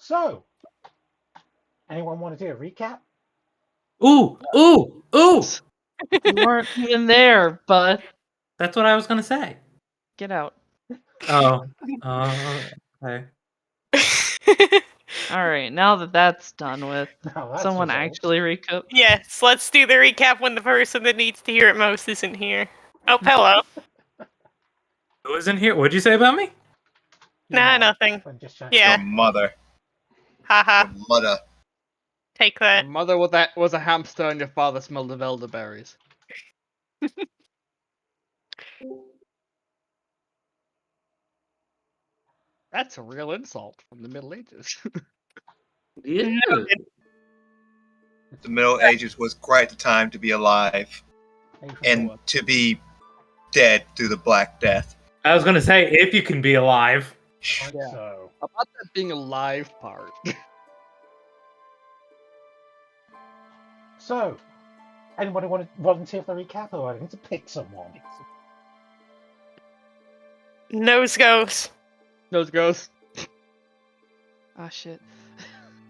So, anyone want to do a recap? Ooh! You weren't even there, but That's what I was gonna say. get out. Oh. Okay. Alright, now that that's done with, No, that's someone resolved. actually recap. Yes, let's do the recap when the person that needs to hear it most isn't here. Oh, hello. Who isn't here? What'd you say about me? Your Nah, mom. nothing. I'm just Yeah. Your mother. Haha, Your mother. take Your that. mother was a hamster and your father smelled of elderberries. That's a real insult from the Middle Ages. Yeah. The Middle Ages was quite the time to be alive and to be dead through the Black Death. I was gonna say, if you can be alive. Yeah. So, About that being a live part. so, anybody want to volunteer for the recap, or I need to pick someone? Nose goes. Nose goes. Ah, shit.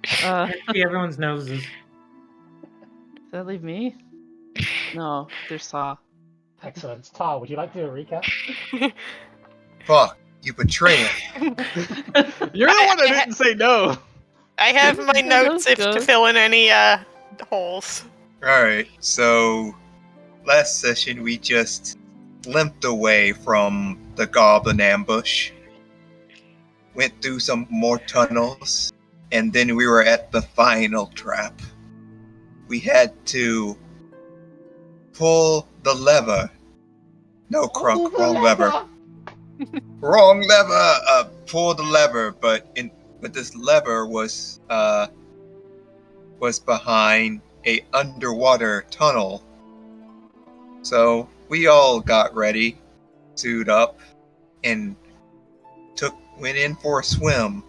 See everyone's noses. Does that leave me? No, there's Saw. Excellent. Tar, would you like to do a recap? Fuck, you betrayer. You're the one that didn't say no. I have my notes if to Goes. fill in any holes. Alright, so last session we just limped away from the goblin ambush, went through some more tunnels, and then we were at the final trap. We had to pull the lever. No, Crunk, wrong lever. Wrong lever! Pull the lever, but this lever was behind a underwater tunnel. So we all got ready, suited up, and went in for a swim.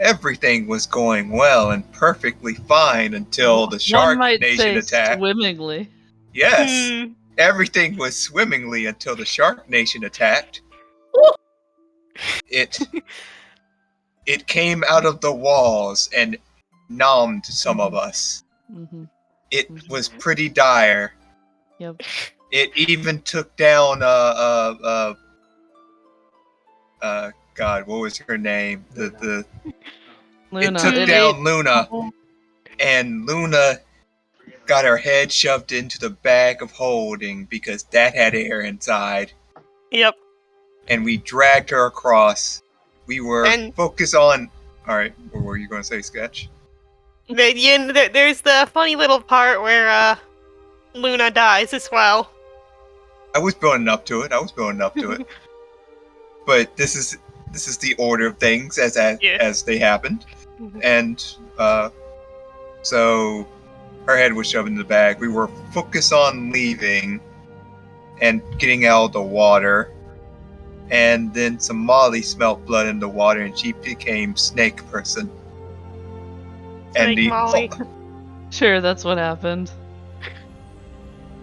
Everything was going well and perfectly fine until the Shark One might Nation say attacked. swimmingly. Yes, Hmm. everything was swimmingly until the Shark Nation attacked. It came out of the walls and nommed some of us. Mm-hmm. It was pretty dire. Yep. It even took down God, what was her name? Luna. Luna. It took It down ate- Luna, and Luna got her head shoved into the bag of holding because that had air inside, Yep. and we dragged her across. We were And- focused on. All right, what were you going to say, Sketch? There's the funny little part where Luna dies as well. I was building up to it. But this is the order of things as they happened, and so her head was shoved in the bag. We were focused on leaving and getting out of the water, and then some Molly smelt blood in the water, and she became Snake Person. Snake Molly. Sure, that's what happened.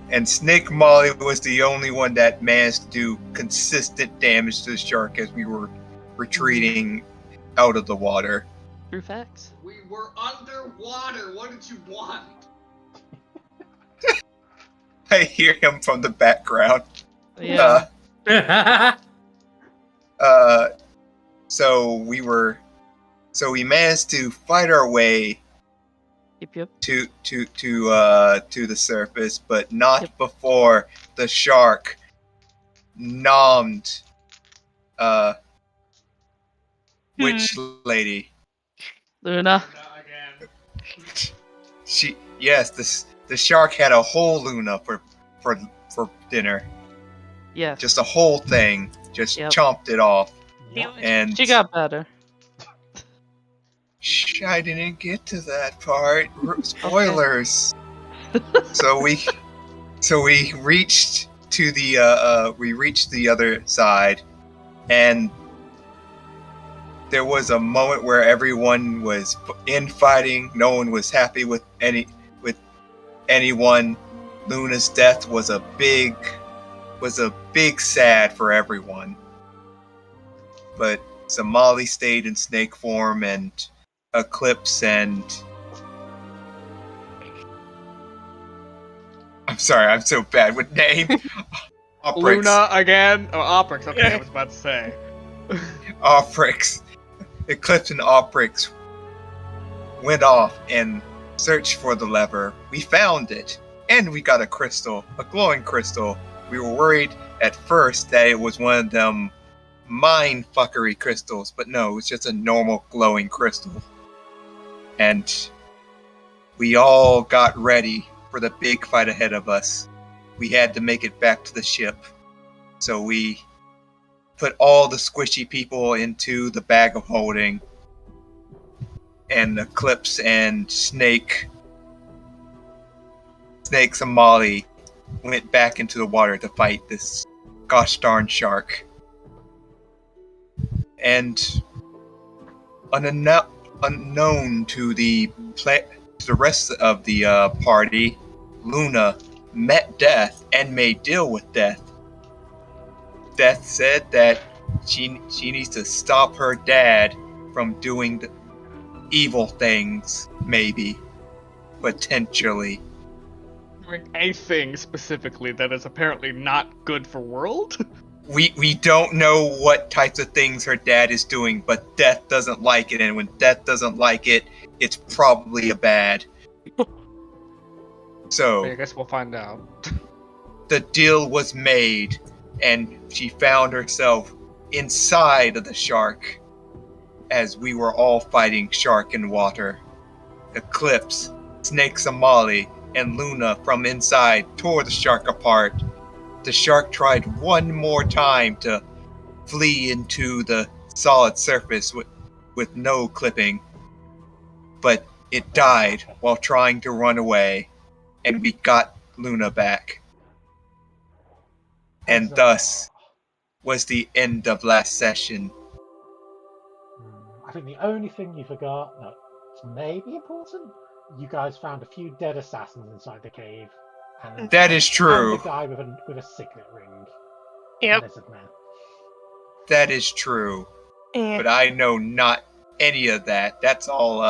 And Snake Molly was the only one that managed to do consistent damage to the shark as we were retreating out of the water. True facts. We were underwater. What did you want? I hear him from the background. Yeah. So we managed to fight our way Yep. to the surface, but not before the shark nommed which lady? Luna. Again. The shark had a whole Luna for dinner. Yes. Just a whole thing. Just chomped it off. Yep. And She got better. Shh, I didn't get to that part. Spoilers. So we reached to the other side, and there was a moment where everyone was infighting. No one was happy with anyone. Luna's death was a big sad for everyone. But Somali stayed in snake form, and Eclipse and... I'm sorry, I'm so bad with name. Oprix. Luna again? Oh, Oprix. Okay, I was about to say. Oprix. Eclipse and Oprix went off and searched for the lever. We found it. And we got a crystal. A glowing crystal. We were worried at first that it was one of them mind fuckery crystals. But no, it's just a normal glowing crystal. And we all got ready for the big fight ahead of us. We had to make it back to the ship. So we put all the squishy people into the bag of holding. And Eclipse and Snake Somali went back into the water to fight this gosh darn shark. And unknown to the rest of the party, Luna met Death and made deal with Death. Death said that she needs to stop her dad from doing the evil things, maybe, potentially. Doing a thing specifically that is apparently not good for world? We don't know what types of things her dad is doing, but Death doesn't like it, and when Death doesn't like it, it's probably a bad. So I guess we'll find out. the deal was made, and she found herself inside of the shark as we were all fighting shark in water. Eclipse, Snake Somali, and Luna from inside tore the shark apart. The shark tried one more time to flee into the solid surface with no clipping, but it died while trying to run away, and we got Luna back. And thus was the end of last session. I think the only thing you forgot, that's maybe important, you guys found a few dead assassins inside the cave. And That is true. And the guy with a signet ring. Yep. Lizard man. That is true. Yeah. But I know not any of that. That's all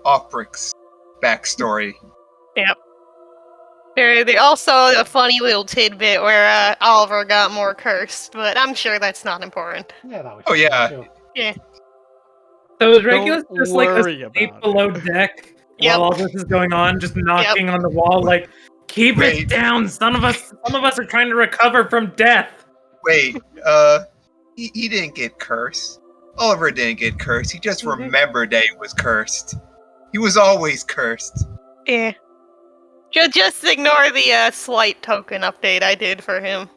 Opric's backstory. Yep. There's also a funny little tidbit where Oliver got more cursed, but I'm sure that's not important. Yeah, that was. Oh, yeah. Sure. So is Regulus Don't just like worry asleep about below deck Yep. while all this is going on, just knocking on the wall like, keep Wait. it down, some of us are trying to recover from death. Wait, he didn't get cursed. Oliver didn't get cursed. He just remembered that he was cursed. He was always cursed. Yeah. Just ignore the slight token update I did for him.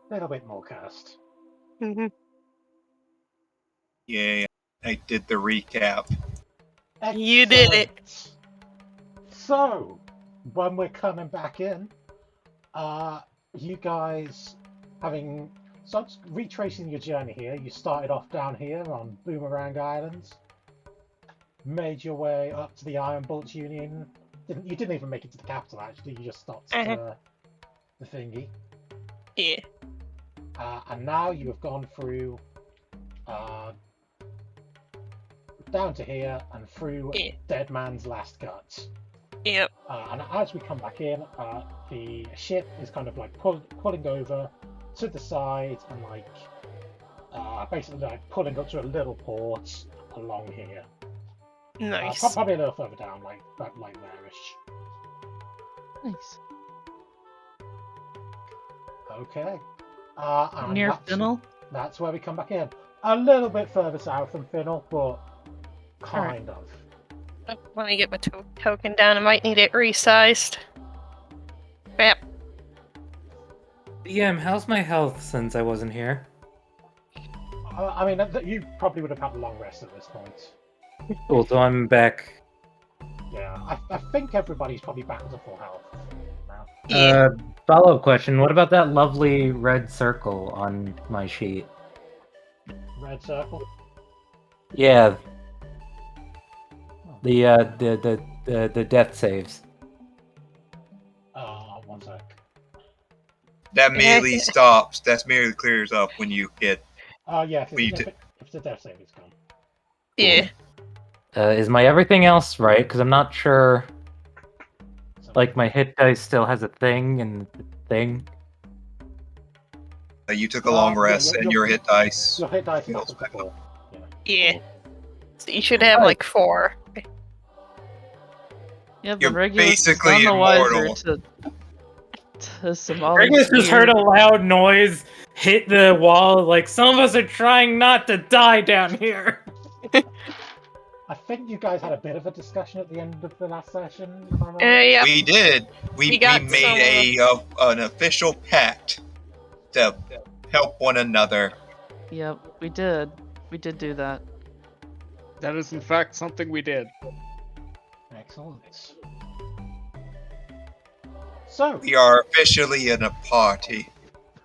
A little bit more cursed. Mm-hmm. Yeah, I did the recap. You did it. Excellent. So, when we're coming back in, you guys so retracing your journey here, you started off down here on Boomerang Island, made your way up to the Iron Bolts Union. You didn't even make it to the capital, actually. You just stopped the thingy. Yeah. And now you have gone through down to here and through Dead Man's Last Gut. Yep. And as we come back in, the ship is kind of like pulling over to the side and like basically like pulling up to a little port along here. Nice. Probably a little further down, like there-ish. Nice. Okay. And Near that's- Finnel? That's where we come back in. A little bit further south from Finnel, but kind of. Let me get my token down. I might need it resized. Yep. How's my health since I wasn't here? I mean, you probably would have had a long rest at this point. Cool, so I'm back. Yeah, I think everybody's probably back to full health now. Follow-up question, what about that lovely red circle on my sheet? Red circle. Yeah. The death saves. One sec. That merely stops. That merely clears up when you hit. Yeah, When you if the death saving's gone. Yeah. Is my everything else right? Because I'm not sure. So, Like my hit dice still has a thing and thing. You took a long yeah, rest, and your hit dice. your hit dice is feels up to better. 4. Yeah. Yeah. So you should have like 4. Yeah, but You're Regulus is basically none the wiser immortal. to Somali's Regulus just heard weird- a loud noise, hit the wall. Like some of us are trying not to die down here. I think you guys had a bit of a discussion at the end of the last session. If I'm right. Yeah. We did. We got made an official pact to help one another. Yep, we did. We did do that. That is in fact something we did. Excellent. So, We are officially in a party.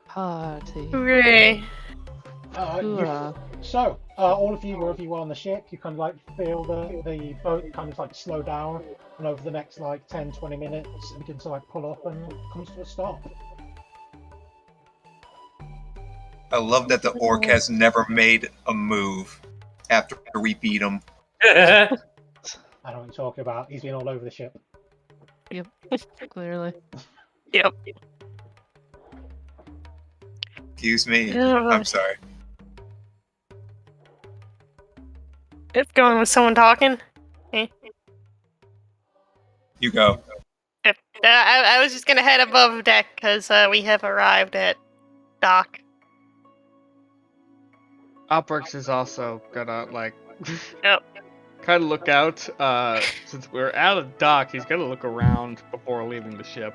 Party. Hooray. Hoorah. so all of you, wherever you are on the ship, you kind of like feel the boat kind of like slow down, and over the next like 10-20 minutes, it begins to like pull up and comes to a stop. I love that the orc has never made a move after we beat him. I know what you're talking about. He's been all over the ship. Clearly. Yep. Excuse me. Yeah. I'm sorry. It's going with someone talking. You go. Yep. I was just gonna head above deck because we have arrived at dock. Opryx is also gonna like Yep. kind of look out. Since we're out of dock, he's gonna look around before leaving the ship.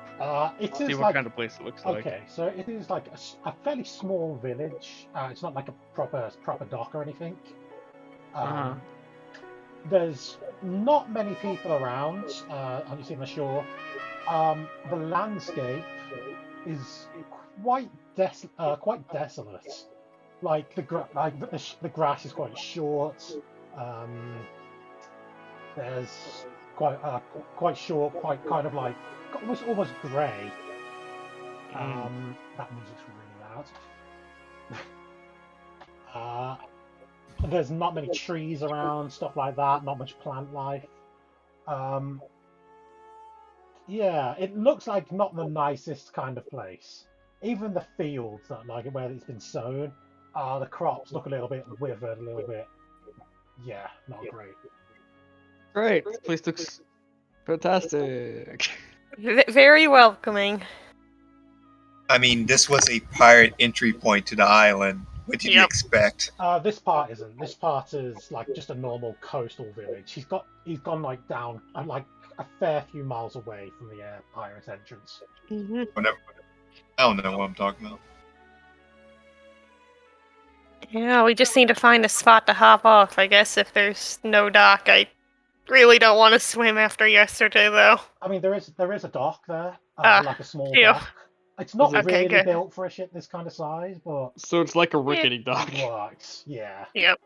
It See is what like kind of place it looks like. okay, so it is like a fairly small village. It's not like a proper dock or anything. Uh-huh. There's not many people around. You see on the shore. The landscape is quite desolate. Like the grass is quite short. There's quite short, quite kind of like almost grey. That music's really loud. There's not many trees around, stuff like that. Not much plant life. Yeah, it looks like not the nicest kind of place. Even the fields that where it's been sown, the crops look a little bit withered, a little bit. Yeah, not great. Great. This place looks fantastic. Very welcoming. I mean, this was a pirate entry point to the island. What did you Yep. expect? This part isn't. This part is like just a normal coastal village. He's gone like down like a fair few miles away from the pirate's entrance. Mm-hmm. Whatever. I don't know what I'm talking about. Yeah, we just need to find a spot to hop off. I guess if there's no dock, I really don't want to swim after yesterday, though. I mean, there is a dock there, Ah, like a small phew. dock. It's not Okay, really good. built for a ship this kind of size, but So it's like a rickety dock. it works. Yeah. Yep.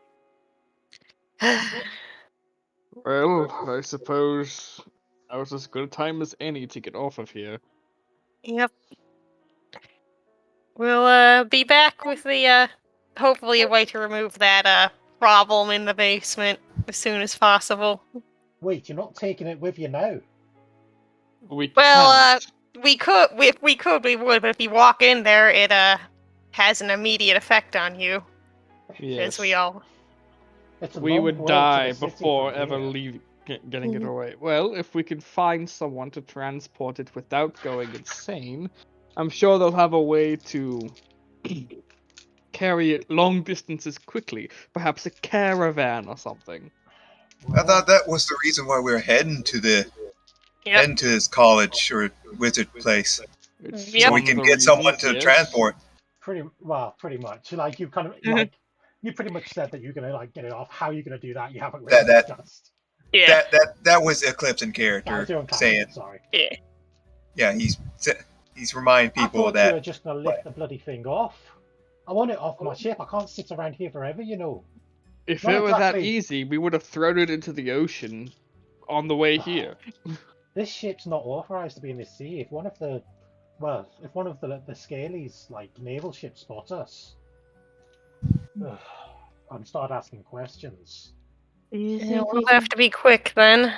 Well, I suppose that was as good a time as any to get off of here. Yep. We'll be back with the hopefully a way to remove that problem in the basement as soon as possible. Wait, you're not taking it with you now? We Well, can't. we could if we could we would, but if you walk in there it has an immediate effect on you, Yes. as we all It's a We long would walk to die the city before from ever here. getting it Mhm. away. Well, if we can find someone to transport it without going insane, I'm sure they'll have a way to carry it long distances quickly. Perhaps a caravan or something. I thought that was the reason why we were heading to Yep. this college or wizard place, It's Yep. so we one can of the get someone reasons, to yes. transport. Pretty much. Like you kind of Mhm. like you pretty much said that you're gonna like get it off. How you're gonna do that, you haven't really That- discussed. Yeah. That was Eclipse in I was character doing kind saying, of, sorry. Yeah. yeah, he's reminding I people thought you that were just gonna lift the bloody thing off. I want it off my ship. I can't sit around here forever, you know. If Not it were that exactly. easy, we would have thrown it into the ocean on the way here. This ship's not authorized to be in the sea. If one of the Scalies like naval ships spot us, ugh, and start asking questions. Do you Yeah, think we'll we have can... to be quick then.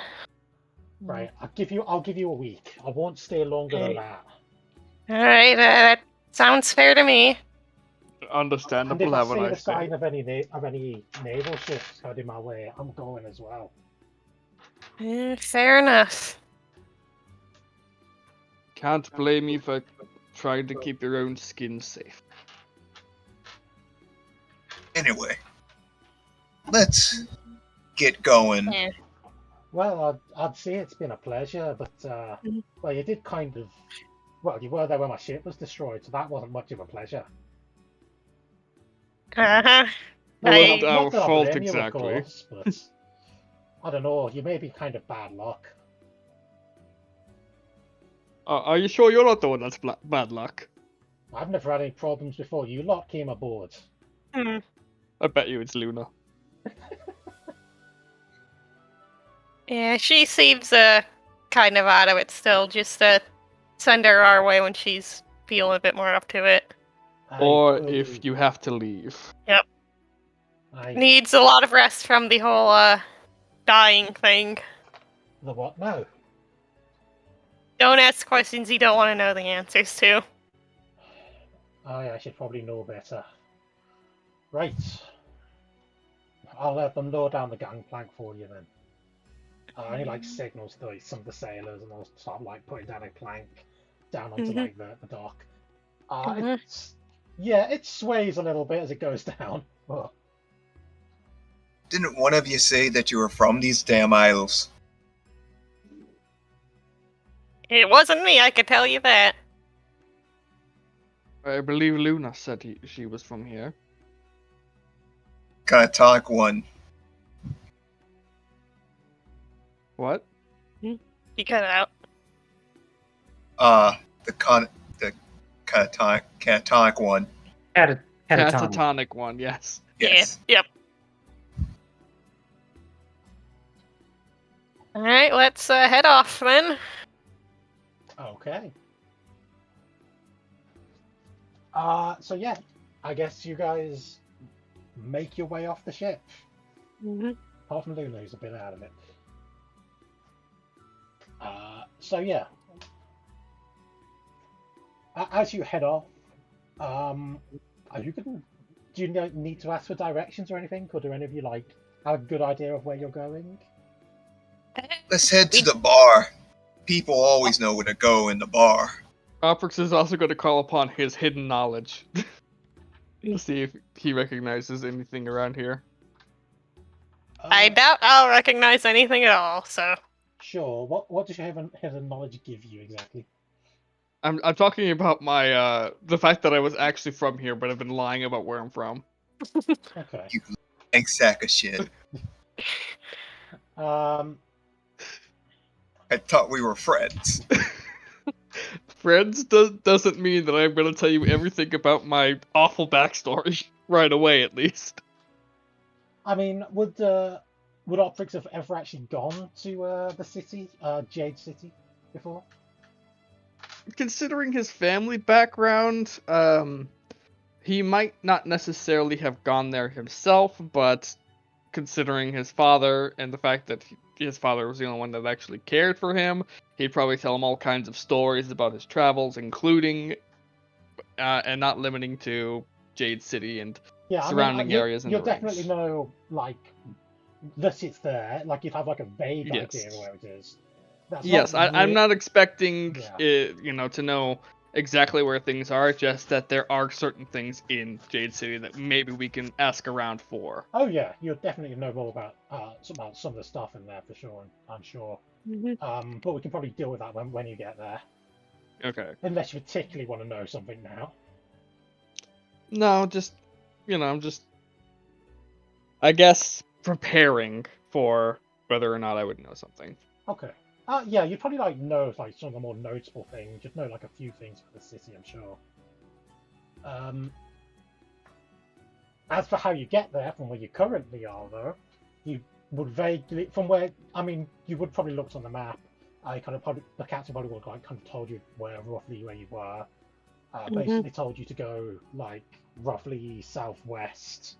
Right, I'll give you a week. I won't stay longer than Okay. that. Alright, that sounds fair to me. And Understandable. if I Have a see the nice day. sign of any naval ships heading my way, I'm going as well. Fair enough. Can't blame you for trying to keep your own skin safe. Anyway, let's get going. Yeah. Well, I'd say it's been a pleasure, but well, you did kind of. Well, you were there when my ship was destroyed, so that wasn't much of a pleasure. Uh-huh. Well, I- wasn't our Not that I fault blame you, of exactly. course, but I don't know. You may be kind of bad luck. Are you sure you're not the one that's bad luck? I've never had any problems before you lot came aboard. Hmm. I bet you it's Luna. Yeah, she seems kind of out of it still. Just send her our way when she's feeling a bit more up to it. Or if you have to leave. Needs a lot of rest from the whole dying thing. The what now? Don't ask questions you don't want to know the answers to. I should probably know better. Right. I'll let them lower down the gangplank for you then. He like signals to some of the sailors, and they'll start like putting down a plank down onto like the dock. It sways a little bit as it goes down. But Didn't one of you say that you were from these damn isles? It wasn't me, I could tell you that. I believe Luna said she was from here. Kanatonic one. What? You cut it out. The catatonic one. Catatonic. Catatonic one, yes. Yes. Yeah. Yep. Alright, let's head off then. okay. So yeah, I guess you guys make your way off the ship. Apart from Luna, who's a bit out of it. So yeah, as you head off, do you need to ask for directions or anything, or do any of you like have a good idea of where you're going? Let's head to the bar. People always know where to go in the bar. Oprix is also going to call upon his hidden knowledge to see if he recognizes anything around here. I doubt I'll recognize anything at all, so... Sure. What does your hidden knowledge give you exactly? I'm talking about my the fact that I was actually from here, but I've been lying about where I'm from. Okay. You big sack of shit. I thought we were friends. Friends doesn't mean that I'm going to tell you everything about my awful backstory right away, at least. I mean, would Optrix have ever actually gone to the city, Jade City, before? Considering his family background, he might not necessarily have gone there himself, but considering his father and the fact that his father was the only one that actually cared for him, he'd probably tell him all kinds of stories about his travels, including and not limiting to Jade City and surrounding areas. You'll definitely know, like, that it's there. Like, you'd have like a vague idea of where it is. I'm not expecting to know exactly where things are, just that there are certain things in Jade City that maybe we can ask around for. Oh yeah, you'll definitely know more about some of the stuff in there for sure, I'm sure. But we can probably deal with that when you get there. Okay. Unless you particularly want to know something now. No, just I'm just, I guess, preparing for whether or not I would know something. Okay. Yeah, you'd probably know some of the more notable things. You'd know like a few things for the city, I'm sure. As for how you get there from where you currently are, though, you would vaguely you would probably looked on the map. The captain probably would kind of told you roughly where you were. Basically told you to go like roughly southwest.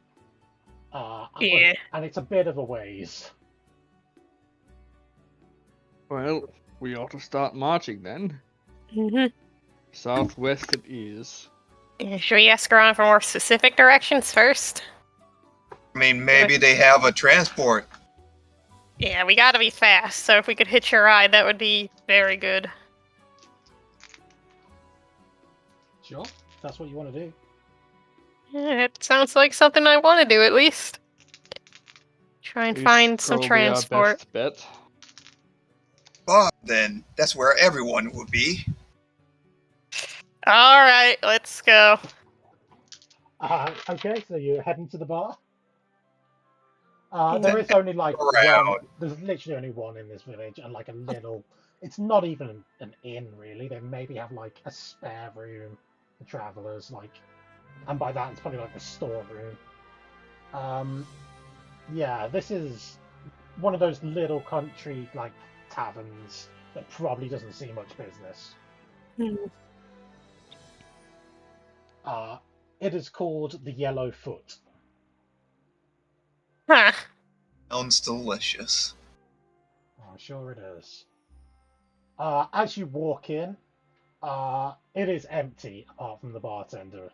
Yeah. And it's a bit of a ways. Well, we ought to start marching then. Mm-hmm. Southwest it is. Yeah, should we ask around for more specific directions first? I mean, maybe they have a transport. Yeah, we gotta be fast, so if we could hitch a ride, that would be very good. Sure, if that's what you want to do. Yeah, it sounds like something I want to do, at least. Try and Is find some probably our transport. best bet. But then, that's where everyone would be. Alright, let's go. Okay, so you're heading to the bar. Yeah. There is only like Around. one. There's literally only one in this village, and like a little. It's not even an inn, really. They maybe have like a spare room for travelers, like, and by that it's probably like a storeroom. Yeah, this is one of those little country like taverns that probably doesn't see much business. It is called the Yellow Foot. Huh. Sounds delicious. Oh, sure it is. As you walk in, it is empty apart from the bartender.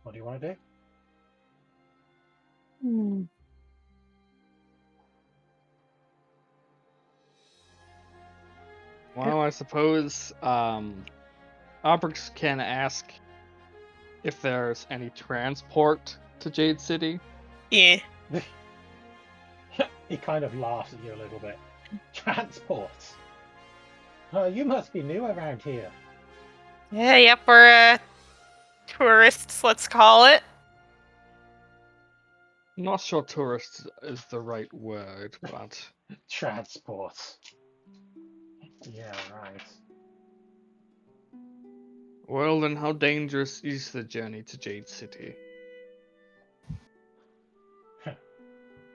What do you want to do? Well, I suppose Obrix can ask if there's any transport to Jade City. Yeah. He kind of laughs at you a little bit. Transport? You must be new around here. Yeah, yep, we're tourists, let's call it. I'm not sure tourist is the right word, but Transport. Yeah, right. well, then how dangerous is the journey to Jade City?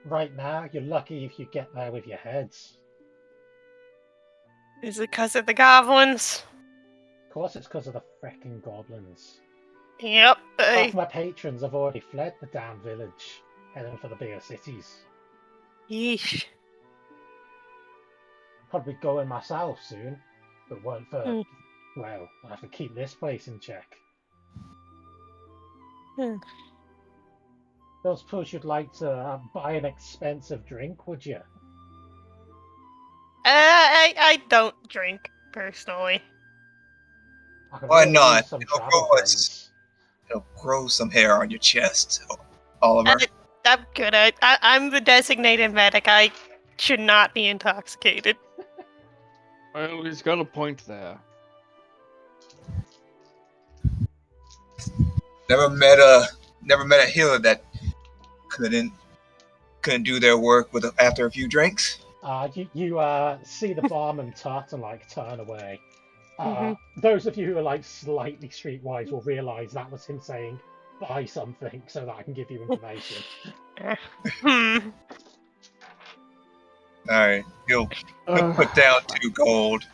Right now, you're lucky if you get there with your heads. Is it because of the goblins? Of course, it's because of the frickin' goblins. Yep. Half my patrons have already fled the damn village, heading for the bigger cities. Yeesh. Probably going myself soon, but weren't for. Hmm. Well, I have to keep this place in check. Don't suppose you'd like to buy an expensive drink, would you? I don't drink, personally. I could Why really not? use some It'll travel grow friends. It'll grow some hair on your chest, Oliver. I'm good. I'm the designated medic. I should not be intoxicated. Well, he's got a point there. Never met a healer that couldn't do their work after a few drinks. You see the barman tut and like turn away. Those of you who are like slightly streetwise will realise that was him saying buy something so that I can give you information. All right, he'll put down 2 gold.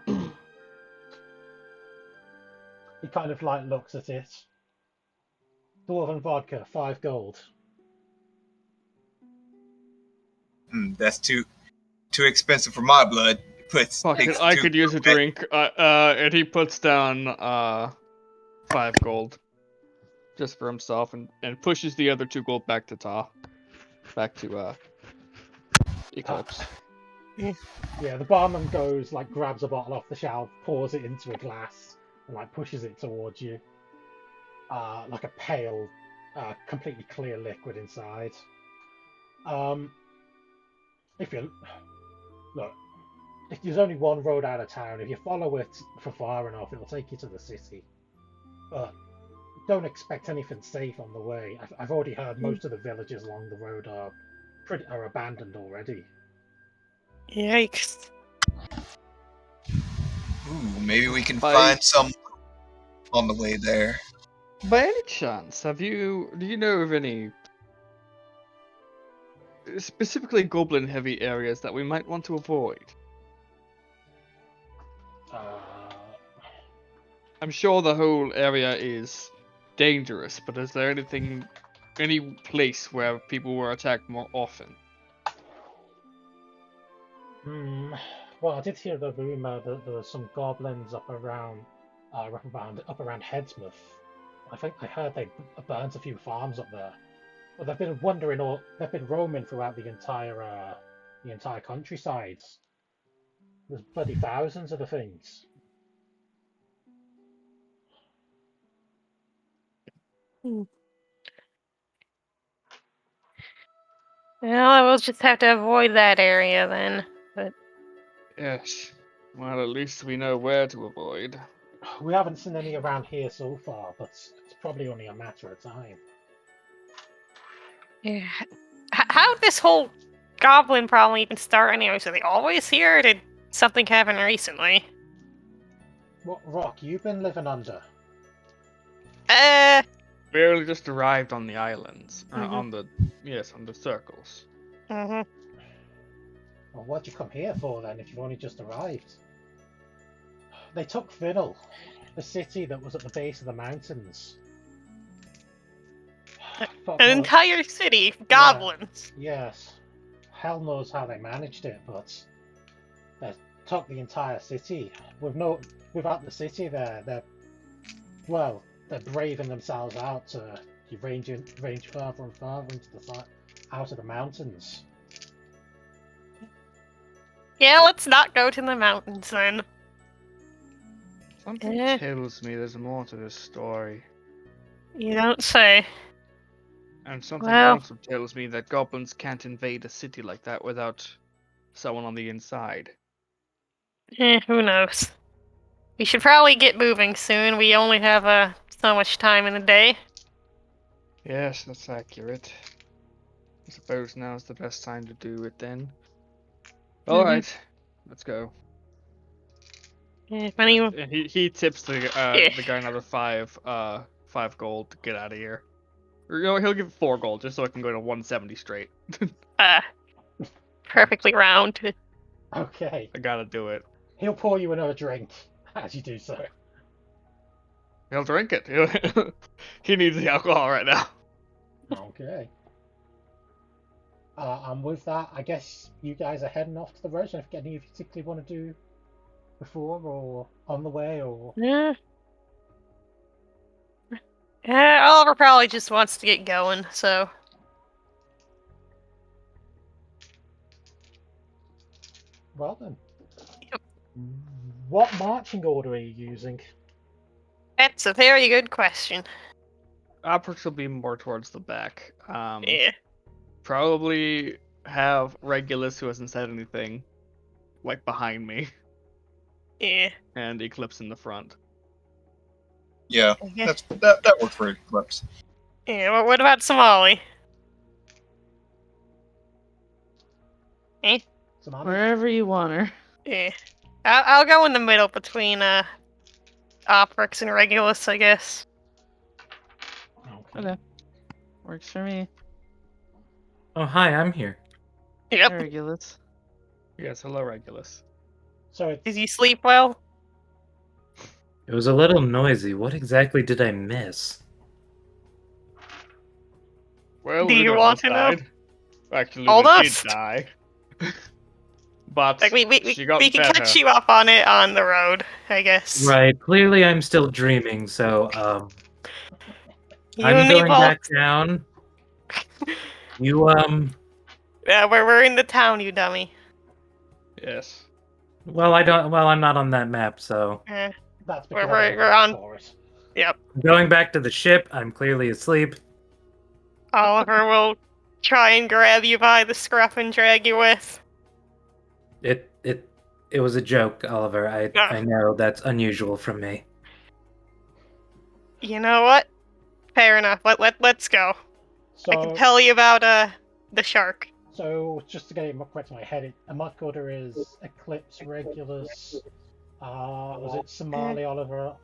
He kind of like looks at it. Dwarven vodka, 5 gold. That's too expensive for my blood. Fuck it, I could use a drink. And he puts down 5 gold just for himself, and pushes the other 2 gold back to Eclipse. Yeah, the barman goes, like, grabs a bottle off the shelf, pours it into a glass, and like pushes it towards you. Like a pale, completely clear liquid inside. If you look, if there's only one road out of town, if you follow it for far enough, it'll take you to the city. But don't expect anything safe on the way. I've already heard most of the villages along the road are abandoned already. Yikes. Ooh, maybe we can find some on the way there. By any chance, do you know of any specifically goblin-heavy areas that we might want to avoid? I'm sure the whole area is dangerous, but is there any place where people were attacked more often? Well, I did hear the rumor that there were some goblins up around Headsmouth. I think I heard they burnt a few farms up there. But they've been wandering, or they've been roaming throughout the entire countryside. There's bloody thousands of the things. Well, we'll just have to avoid that area then. But Yes. Well, at least we know where to avoid. We haven't seen any around here so far, but it's probably only a matter of time. yeah, how did this whole goblin problem even start anyway? So they always here? Or did something happen recently? What rock you've been living under? We only just arrived on the islands. Mhm. On the circles. Mhm. Well, what'd you come here for then, if you've only just arrived? They took Finnell, the city that was at the base of the mountains. Fuck An knows- entire city of goblins. Yes. Hell knows how they managed it, but they took the entire city. Without the city there, they're braving themselves out to range further and further into out of the mountains. Yeah, let's not go to the mountains then. Something Eh. tells me there's more to this story. You don't say. And something Well- also tells me that goblins can't invade a city like that without someone on the inside. Who knows? We should probably get moving soon. We only have so much time in the day. Yes, that's accurate. I suppose now's the best time to do it then. Alright, let's go. If anyone, And he tips the Yeah. the guy another five gold to get out of here. Or, he'll give 4 gold just so I can go to 170 straight. perfectly round. Okay. I gotta do it. He'll pour you another drink as you do so. He'll drink it. He needs the alcohol right now. Okay. And with that, I guess you guys are heading off to the road. If any of you particularly want to do before or on the way, or Yeah. Oliver probably just wants to get going, so. well then. Yep. What marching order are you using? That's a very good question. Operates will be more towards the back. Yeah. Probably have Regulus, who hasn't said anything, like behind me, Yeah. and Eclipse in the front. Yeah, Yeah. that worked for Eclipse. Yeah, well, what about Somali? Samani? Wherever you want her. Yeah. I'll go in the middle between Oprix and Regulus, I guess. Okay. Works for me. Oh, hi, I'm here. Yep. Regulus. Yes, hello, Regulus. So it's Did you sleep well? It was a little noisy. What exactly did I miss? Well, Do you Ludo want to know? died. Actually, Ludo Almost. did die. But Like we she got can better. catch you up on it on the road, I guess. Right, clearly I'm still dreaming, so You I'm and me going both. back down. You Yeah, we're in the town, you dummy. Yes. I'm not on that map, so Eh, that's We're- because we're- I'm we're on- for it. I'm going back to the ship. I'm clearly asleep. Oliver will try and grab you by the scruff and drag you with. It was a joke, Oliver. I Ah. know that's unusual from me. You know what? Fair enough. Let's go. I can So, tell you about the shark. so just to get it correct in my head, a mark order is Eclipse, Regulus, was it Somali, Oliver,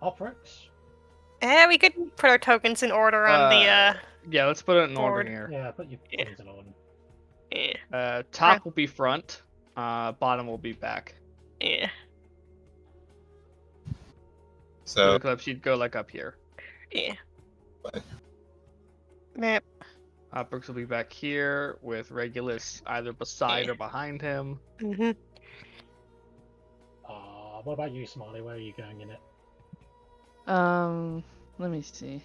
Oprix? We could put our tokens in order on the Yeah, let's put it in order Forward. here. Yeah, put your Yeah. things in order. yeah, Top will be front. Bottom will be back. yeah. So Eclipse, you'd go like up here. Yeah. What? Yep. Brooks will be back here with Regulus either beside or behind him. Mm-hmm. What about you, Smiley? Where are you going in it? Let me see.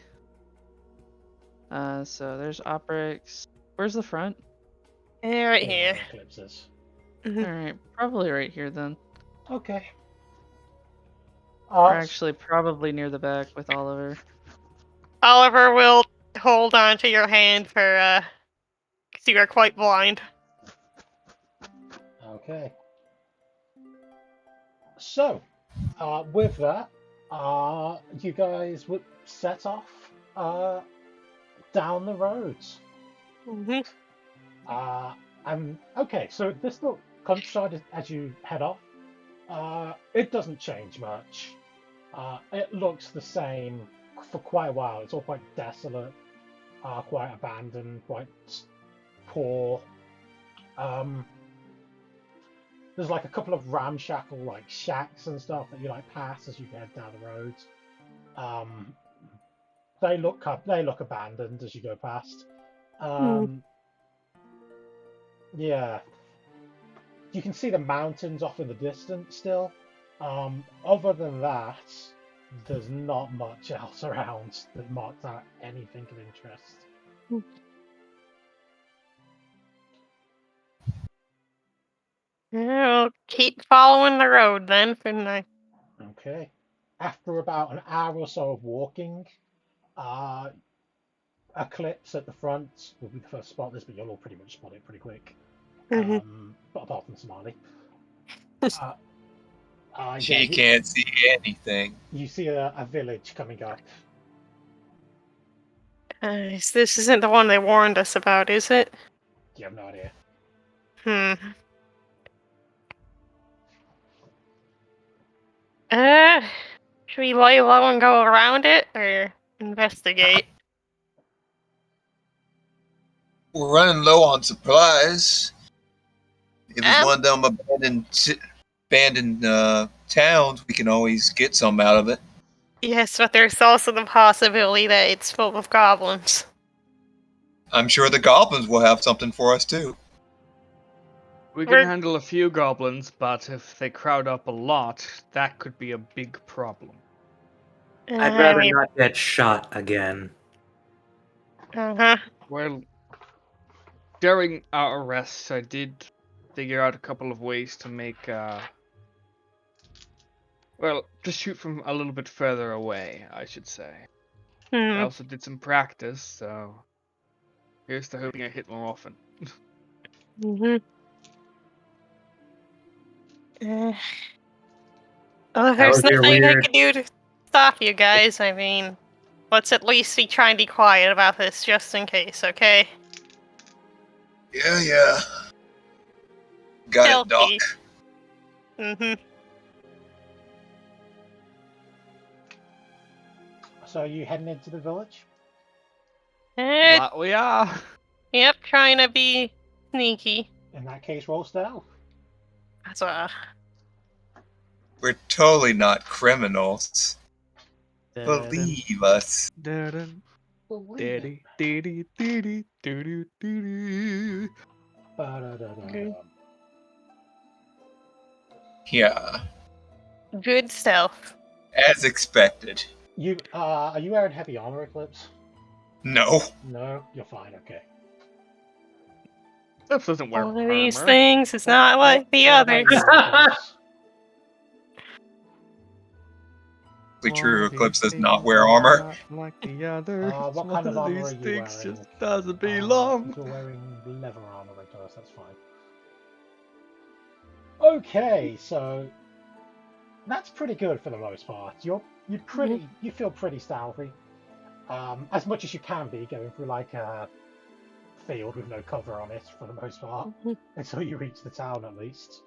So there's Oprix. Where's the front? Yeah, right Yeah, here. where Eclipse is. Mhm. Alright, probably right here then. Okay. Or actually, probably near the back with Oliver. Oliver will hold on to your hand for, 'cause you are quite blind. Okay. So, with that, you guys would set off down the roads. Mm-hmm. And okay, so this little countryside as you head off, it doesn't change much. It looks the same for quite a while. It's all quite desolate, quite abandoned, quite poor. There's like a couple of ramshackle like shacks and stuff that you like pass as you head down the roads. They look abandoned as you go past. Yeah, you can see the mountains off in the distance still. Other than that, there's not much else around that marks out anything of interest. I'll keep following the road then, shouldn't I? Okay. After about an hour or so of walking, Eclipse at the front will be the first to spot this, but you'll all pretty much spot it pretty quick. But apart from Somali. she can't see anything. You see a village coming up. This isn't the one they warned us about, is it? You have no idea. Should we lay low and go around it, or investigate? We're running low on supplies. If it's one of them abandoned towns, we can always get some out of it. Yes, but there's also the possibility that it's full of goblins. I'm sure the goblins will have something for us too. We can handle a few goblins, but if they crowd up a lot, that could be a big problem. I'd rather not get shot again. Well, during our arrests, I did figure out a couple of ways to make, well, to shoot from a little bit further away, I should say. I also did some practice, so here's to hoping I hit more often. Well, if there's nothing I can do to stop you guys, I mean, let's at least be trying to be quiet about this just in case, okay? Yeah. Got it, Doc. So are you heading into the village? We are. Yep, trying to be sneaky. In that case, roll stealth. That's what. We're totally not criminals. Believe us. Yeah. Good stealth. As expected. Are you wearing heavy armor, Eclipse? No. No, you're fine. Okay. Eclipse doesn't wear One of armor. these things is not like the others. True, Eclipse does not wear armor. Not like the others. What kind of One armor these are you things wearing? just doesn't belong. If you're wearing leather armor, Regulus, that's fine. Okay, so that's pretty good for the most part. You feel pretty stealthy, as much as you can be going through like a field with no cover on it for the most part, until you reach the town at least.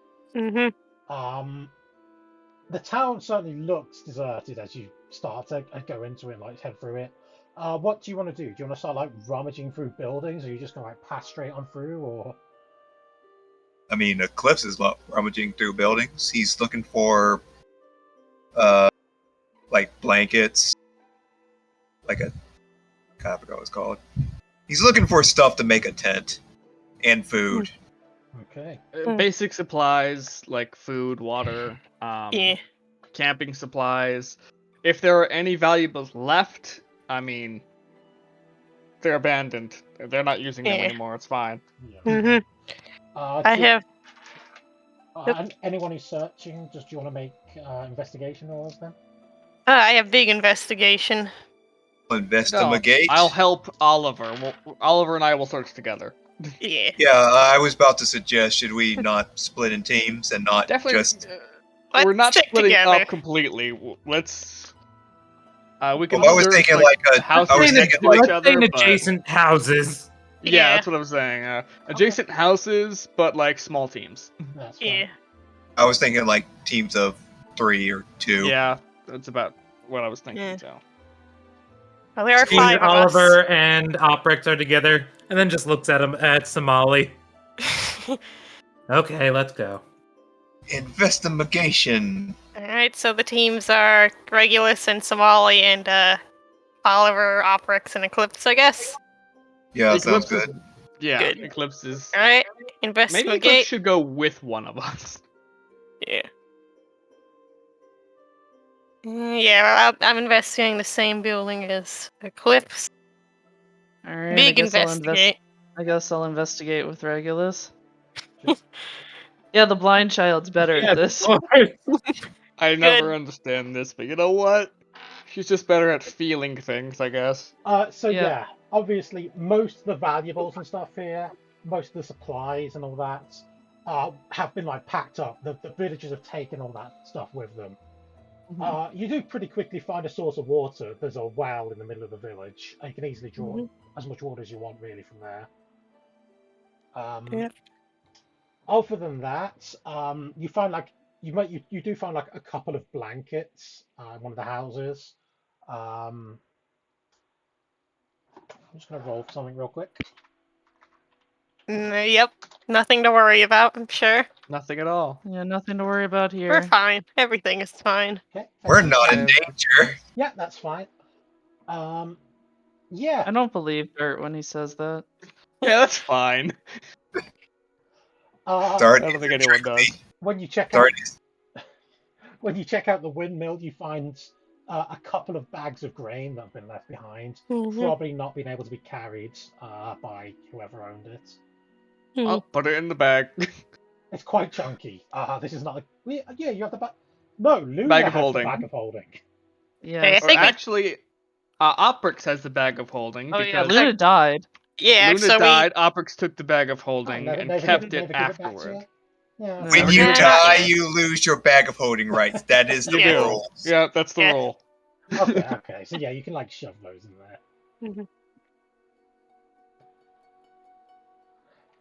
The town certainly looks deserted as you start to go into it, like head through it. What do you want to do? Do you want to start like rummaging through buildings, or are you just gonna like pass straight on through, or? I mean, Eclipse is rummaging through buildings. He's looking for, like blankets, like a I forgot what it's called. He's looking for stuff to make a tent and food. Okay. Basic supplies like food, water, Yeah. camping supplies. If there are any valuables left, I mean, they're abandoned. They're not using them Yeah. anymore. It's fine. Yeah. Mhm. I Do- have. Anyone who's searching, just do you want to make investigation rolls then? I have big investigation. Investigate. I'll help Oliver. Oliver and I will search together. Yeah. Yeah, I was about to suggest, should we not split in teams and not Definitely. just... Let's We're not stick splitting together. up completely. Let's. We can. Well, I was search, thinking like a- houses I was next thinking to like- each Let's say other, in but- adjacent houses. Yeah, Yeah. that's what I'm saying. Adjacent houses, but like small teams. That's fine. Yeah. I was thinking like teams of 3 or 2. Yeah, that's about what I was thinking. Yeah. So. Well, there are Seeing 5 of Oliver and Oprix are together, and then just looks at him at Somali. us. Okay, let's go. Investigation. Alright, so the teams are Regulus and Somali and Oliver, Oprix, and Eclipse, I guess. Yeah, sounds Eclipse is- good. Yeah, Good. Eclipse is. Alright, Maybe investigate. Eclipse should go with one of us. Yeah. Yeah, well, I'm investigating the same building as Eclipse. Alright, Big I investigate. guess I'll investigate with Regulus. Yeah, the blind child's better at this. I never understand this, but you know what? She's just better at feeling things, I guess. So Yeah. yeah, obviously most of the valuables and stuff here, most of the supplies and all that, have been like packed up. The villagers have taken all that stuff with them. You do pretty quickly find a source of water. There's a well in the middle of the village. You can easily draw as much water as you want, really, from there. Yep. Other than that, you find like you do find like a couple of blankets in one of the houses. I'm just gonna roll for something real quick. Yep, nothing to worry about, I'm sure. Nothing at all. Yeah, nothing to worry about here. We're fine. Everything is fine. Okay, We're thank you. not in danger. Yeah, that's fine. Yeah. I don't believe Dirt when he says that. Yeah, that's fine. Start I don't think anyone does. When you check out Start. when you check out the windmill, you find a couple of bags of grain that have been left behind, probably not being able to be carried by whoever owned it. I'll put it in the bag. It's quite chunky. This is not like yeah, you have the bag. No, Luna Bag has of the holding. bag of holding. Yeah. I Or think we- actually, Oprix has the bag of holding Oh yeah, because Luna died. Yeah, Luna so died. Oprix took the bag of holding never- and never kept give- it never give back to afterward. you? Yeah. No. When Never you give it die, back. you lose your bag of holding rights. That is the You do. rules. Yeah, that's the Yeah. rule. Okay. So yeah, you can like shove those in there.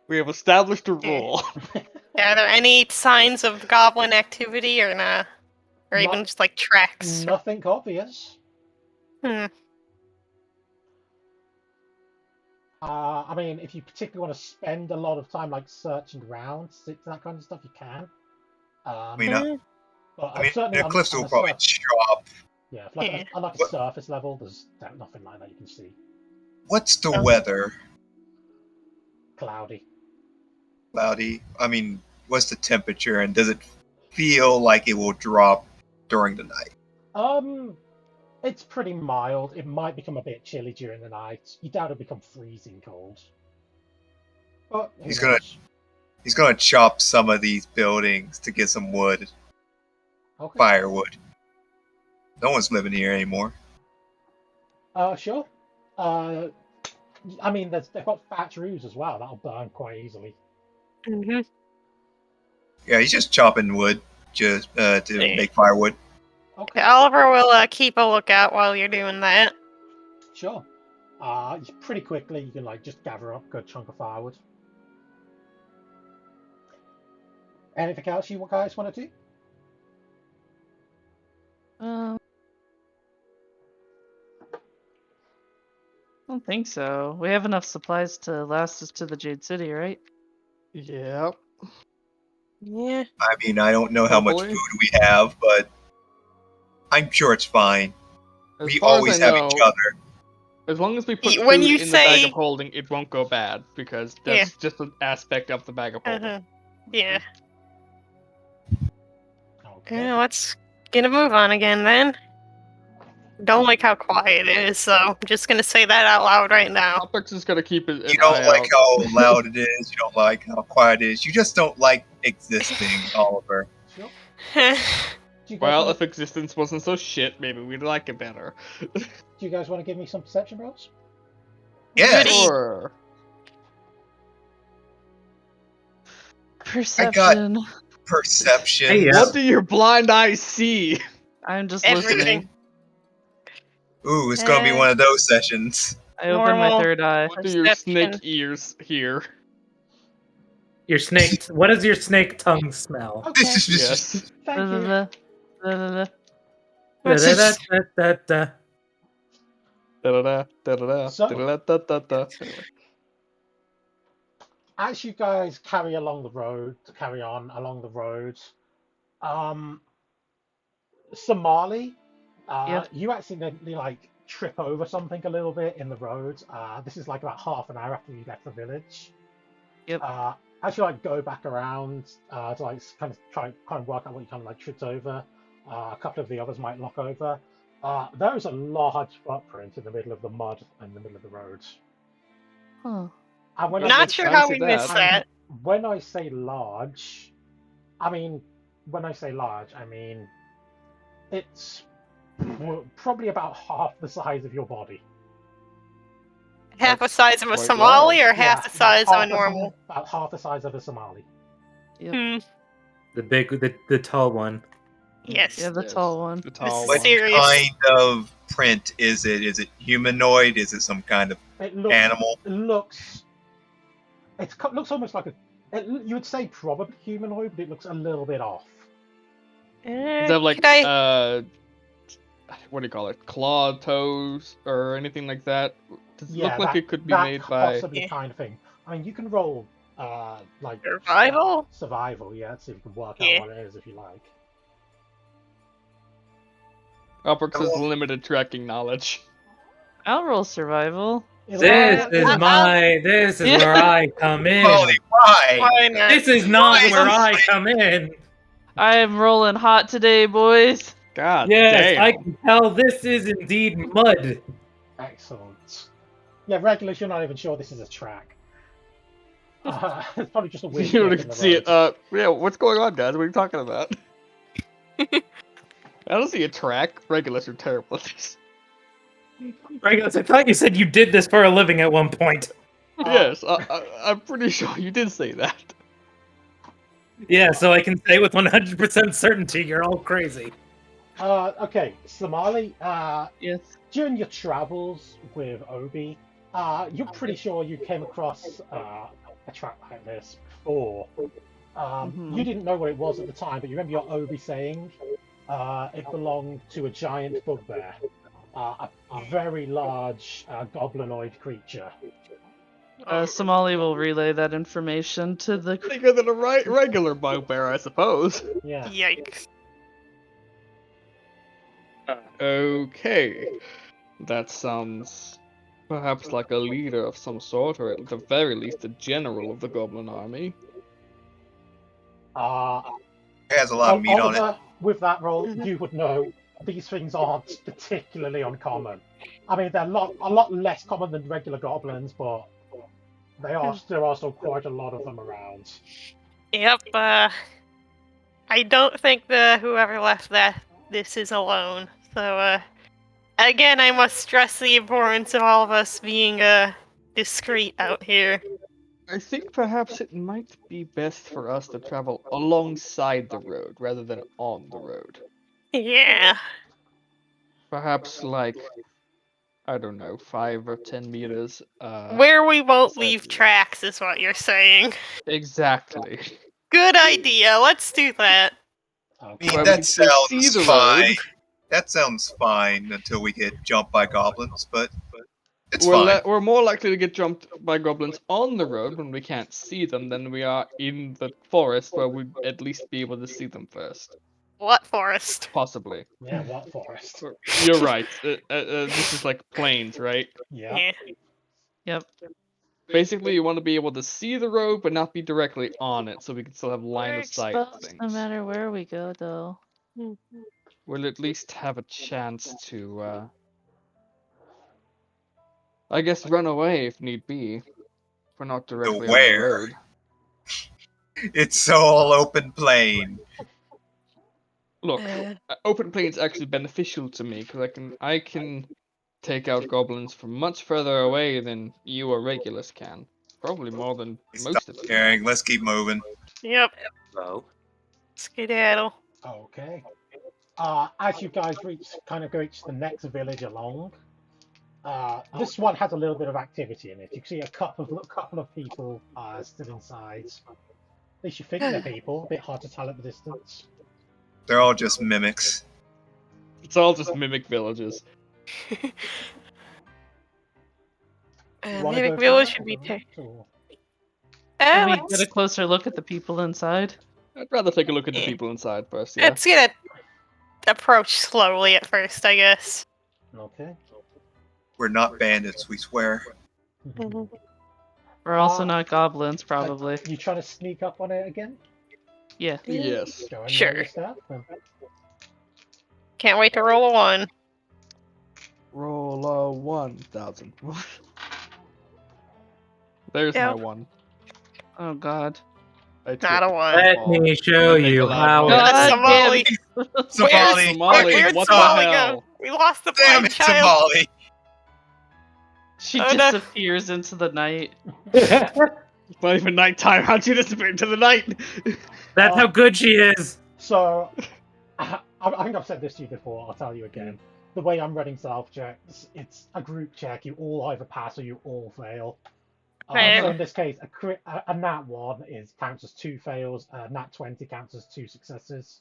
We have established a Yeah. rule. are there any signs of goblin activity or nah? Or even Not- just like tracks? Nothing obvious. Hmm. I mean, if you particularly want to spend a lot of time like searching around, that kind of stuff, you can. I mean, But I mean, certainly the on- cliffs on will a probably surface- chop. Yeah, if like Yeah. on like a What- surface level, there's nothing like that you can see. What's the Oh. weather? Cloudy. Cloudy? I mean, what's the temperature, and does it feel like it will drop during the night? It's pretty mild. It might become a bit chilly during the night. You doubt it'll become freezing cold. But who He's gonna- knows? He's gonna chop some of these buildings to get some wood, Okay. firewood. No one's living here anymore. Sure. I mean, they've got thatch roofs as well. That'll burn quite easily. Mm-hmm. Yeah, he's just chopping wood just to Yeah. make firewood. Okay. Oliver will keep a lookout while you're doing that. Sure. Pretty quickly you can like just gather up a good chunk of firewood. Anything else you guys want to do? I don't think so. We have enough supplies to last us to the Jade City, right? Yep. Yeah. I mean, I don't know how much Probably. food we have, but I'm sure it's fine. As We far as always I have know, each other. as long as we put When food you in the bag say- of holding, it won't go bad because Yeah. that's just an aspect of the bag of holding. Uh-huh. Yeah. Okay. Yeah, let's get a move on again then. Don't like how quiet it is, so I'm just gonna say that out loud right now. Opix is gonna keep an You don't eye like out. how loud it is. You don't like how quiet it is. You just don't like existing, Oliver. Sure. Do you guys Well, wanna, if existence wasn't so shit, maybe we'd like it better. do you guys want to give me some perception rolls? Yes. Goody. Sure. Perception. Perception. Hey, yeah. What do your blind eyes see? I'm just Everything. listening. Ooh, it's gonna be one of those sessions. I open my Normal. third eye. What do your snake Perception. ears hear? Your snake. What does your snake tongue smell? Okay. This is just Yes. Thank you. Da-da-da. What's this? Da-da-da-da-da. Da-da-da, da-da-da, So- da-da-da-da-da. As you guys carry on along the road, Somali, Yep. you accidentally like trip over something a little bit in the road. This is like about half an hour after you left the village. Yep. As you like go back around to like kind of work out what you kind of like tripped over, a couple of the others might knock over. There is a large footprint in the middle of the mud in the middle of the road. Huh. And when Not let's sure how fancy we missed that. that. when I say large, I mean it's probably about half the size of your body. Half the That's size of a quite Somali or large. half the size of a half normal? About half the size of a Somali. Hmm. The tall one. Yes. Yeah, the Yes. tall one. The tall What one. serious. kind of print is it? Is it humanoid? Is it some kind of It looks. animal? It looks. Looks almost like you would say probably humanoid, but it looks a little bit off. Does it have like Could I- what do you call it? Claw toes or anything like that? Does it Yeah, look like that, it could be that made by possibly Yeah. kind of thing. I mean, you can roll like Survival? survival, yeah. See if you can work Yeah. out what it is if you like. Opix's limited tracking knowledge? I'll roll survival. It'll- This is I- This is Yeah. where I come in. Holy, why? Why not? This is not Why? where I come in. I am rolling hot today, boys. God Yes, damn. I can tell this is indeed mud. Excellent. Yeah, regulars, you're not even sure this is a track. It's probably just a weird. You dip in can the see it. road. Yeah, what's going on, guys? What are you talking about? I don't see a track. Regulars are terrible at this. Regulus, I thought you said you did this for a living at one point. Yes, I'm pretty sure you did say that. Yeah, so I can say with 100% certainty you're all crazy. Okay, Somali. Yes. During your travels with Obi, you're pretty sure you came across a track like this before. Mhm. You didn't know what it was at the time, but you remember your Obi saying it belonged to a giant bugbear, a very large goblinoid creature. Somali will relay that information to the. Bigger than a regular bugbear, I suppose. Yeah. Yikes. Okay. That sounds perhaps like a leader of some sort, or at the very least a general of the goblin army. It has a lot of meat on it. Oliver, with that role, Mhm. you would know these things aren't particularly uncommon. I mean, they're a lot less common than regular goblins, but there are still quite a lot of them around. Yep, I don't think whoever left this is alone. So, again, I must stress the importance of all of us being, discreet out here. I think perhaps it might be best for us to travel alongside the road rather than on the road. Yeah. Perhaps like, I don't know, 5 or 10 meters. Where we won't so- leave tracks is what you're saying. Exactly. Good idea, let's do that. I Okay. mean, Well, that we still see sounds the fine. road. That sounds fine until we get jumped by goblins, but it's We're, fine. we're more likely to get jumped by goblins on the road when we can't see them than we are in the forest where we'd at least be able to see them first. What forest? Possibly. Yeah, what forest? You're right. This is like plains, right? Yeah. Yeah. Yep. Basically, you want to be able to see the road, but not be directly on it, so we can still have line We're of sight exposed things. no matter where we go, though. We'll at least have a chance to, I guess, run away if need be. If we're not directly on the where? road. It's all open plain. Look, open plains actually beneficial to me because I can take out goblins from much further away than you or Regulus can. Probably more than most Stop of you. caring. Let's keep moving. Yep. Well, Skedaddle. Okay. As you guys reach the next village along, this one has a little bit of activity in it. You can see a couple of people still inside. At least you think they're people. A bit hard to tell at the distance. They're all just mimics. It's all just mimic villages. You wanna Mimic go for Village that should or be. go left, or- Can we Let's, get a closer look at the people inside? I'd rather take a look at the Yeah. people inside first, yeah. let's get a approach slowly at first, I guess. Okay. We're not bandits, we swear. We're also Uh, not goblins, probably. You trying to sneak up on it again? Yeah. Yes. Go and Sure. roll your stuff. Can't wait to roll a 1. Roll a 1,000. There's Yeah. my one. Oh God. I took Not a 1. let me show Make a you loud how. noise. God Somali. Somali! Somali, Where'd what the Somali hell? go? We lost the Damn blind it, child. Somali! She Oh, no. disappears into the night. It's not even nighttime. How'd you disappear into the night? That's how good she is. So, I think I've said this to you before. I'll tell you again. The way I'm running self checks, it's a group check. You all either pass or you all fail. Right. So in this case, a nat 1 counts as 2 fails. A nat 20 counts as 2 successes.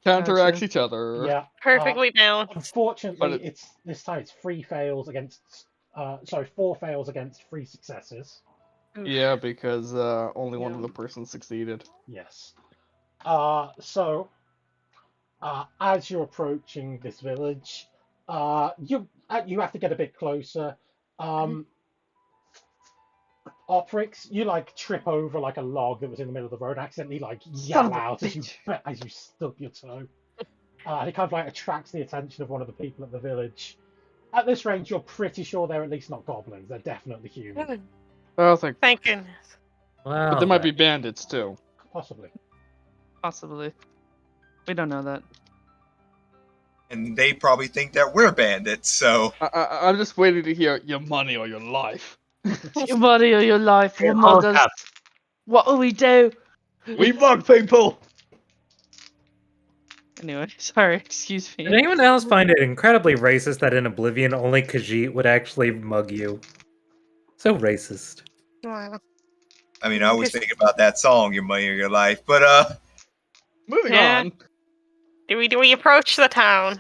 Counteracts Gotcha. each other. Yeah. Perfectly balanced. Unfortunately, But this time it's 3 fails against. 4 fails against 3 successes. Yeah, because only one of the persons succeeded. Yes. So, as you're approaching this village, you have to get a bit closer. Oprix, you like trip over like a log that was in the middle of the road, accidentally like Son of yell a out as you bitch. stub your toe. And it kind of like attracts the attention of one of the people at the village. At this range, you're pretty sure they're at least not goblins. They're definitely human. Oh, thank. Thank goodness. Well, But there might be bandits too. Possibly. Possibly. We don't know that. And they probably think that we're bandits, so. I'm just waiting to hear your money or your life. Your body or your life will all mug us. caps. What will we do? We mug people. Anyway, sorry, excuse me. Did anyone else find it incredibly racist that in Oblivion only Khajiit would actually mug you? So racist. Wow. I mean, I was thinking about that song, Your Money or Your Life, but, Moving Yeah. on. Do we approach the town?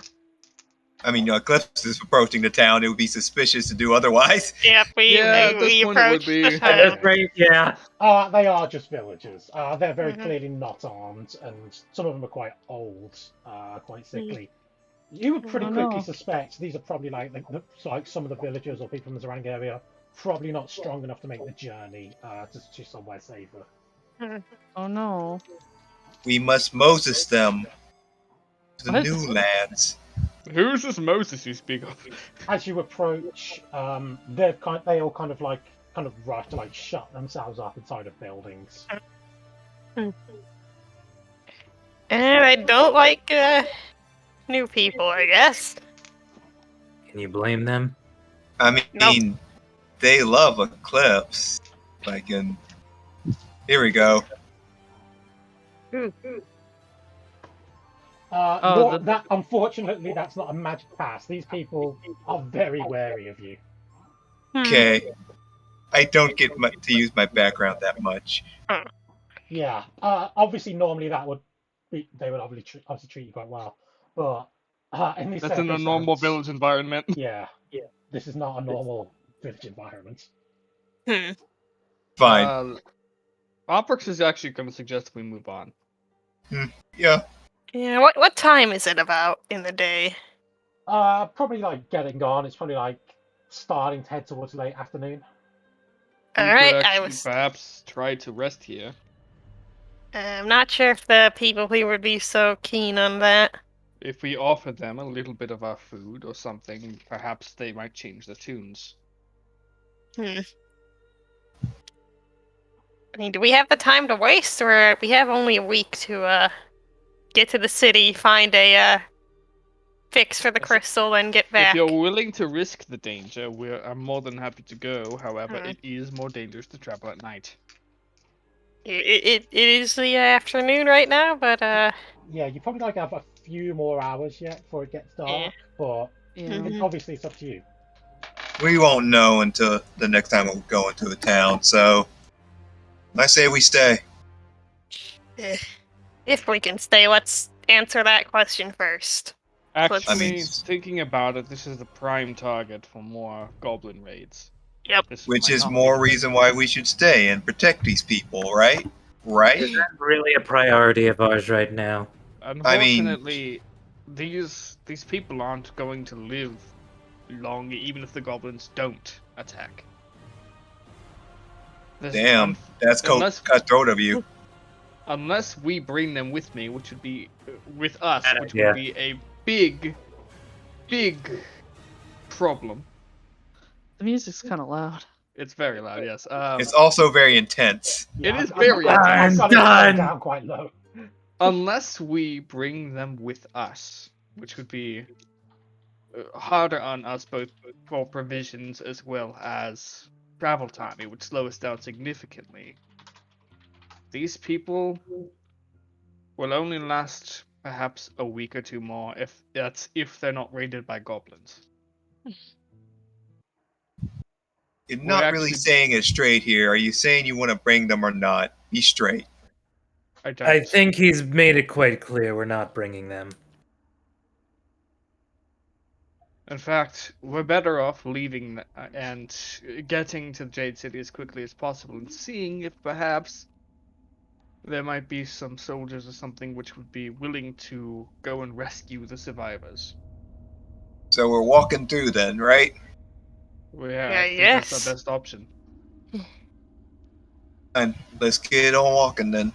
I mean, Eclipse is approaching the town. It would be suspicious to do otherwise. Yep, Yeah, at this we point it would approach be. the At town. this rate, yeah. They are just villagers. They're very Mhm. clearly not armed, and some of them are quite old, quite sickly. You would pretty Oh, quickly no. suspect these are probably like some of the villagers or people from the surrounding area, probably not strong enough to make the journey to somewhere safer. Oh no. We must Moses them to the What? new lands. Who's this Moses you speak of? As you approach, they all kind of rush to like shut themselves up inside of buildings. And I don't like new people, I guess. Can you blame them? I mean, Nope. they love Eclipse. Like, and here we go. Unfortunately, that's not a magic pass. These people are very wary of you. Okay. I don't get to use my background that much. Yeah. Obviously, normally they would obviously treat you quite well, but in this That's in a normal circumstance, village environment. Yeah. This is not a normal village environment. Fine. Oprix is actually going to suggest we move on. Yeah. Yeah, what time is it about in the day? Probably like getting on. It's probably like starting to head towards late afternoon. We could Alright, actually perhaps try to rest here. I'm not sure if the people here would be so keen on that. If we offer them a little bit of our food or something, perhaps they might change their tunes. I mean, do we have the time to waste, or we have only a week to get to the city, find a fix for the crystal, and get back? If you're willing to risk the danger, I'm more than happy to go. However, Hmm. it is more dangerous to travel at night. It is the afternoon right now, but Yeah, you probably like have a few more hours yet before it gets dark, but Yeah. Mhm. obviously it's up to you. We won't know until the next time we go into the town, so I say we stay. if we can stay, let's answer that question first. Actually, I mean- thinking about it, this is the prime target for more goblin raids. Yep. This Which might is not be more the reason best why idea. we should stay and protect these people, right? Right? Is that really a priority of ours right now? Unfortunately, these people aren't going to live long, even if the goblins don't attack. This- Damn, that's unless- cutthroat of you. Unless we bring them with me, which would be with us, Bad which idea. would be a big problem. The music's kind of loud. It's very loud, yes. It's also very intense. It is I've very got it intense. turned down quite low. Unless we bring them with us, which would be harder on us both for provisions as well as travel time. It would slow us down significantly. These people will only last perhaps a week or two more, if they're not raided by goblins. You're We're not really actually- saying it straight here. Are you saying you want to bring them or not? Be straight. I don't. I think he's made it quite clear we're not bringing them. In fact, we're better off leaving and getting to Jade City as quickly as possible and seeing if perhaps there might be some soldiers or something which would be willing to go and rescue the survivors. So we're walking through then, right? Well, Yeah, I think yes. that's our best option. And let's get on walking then.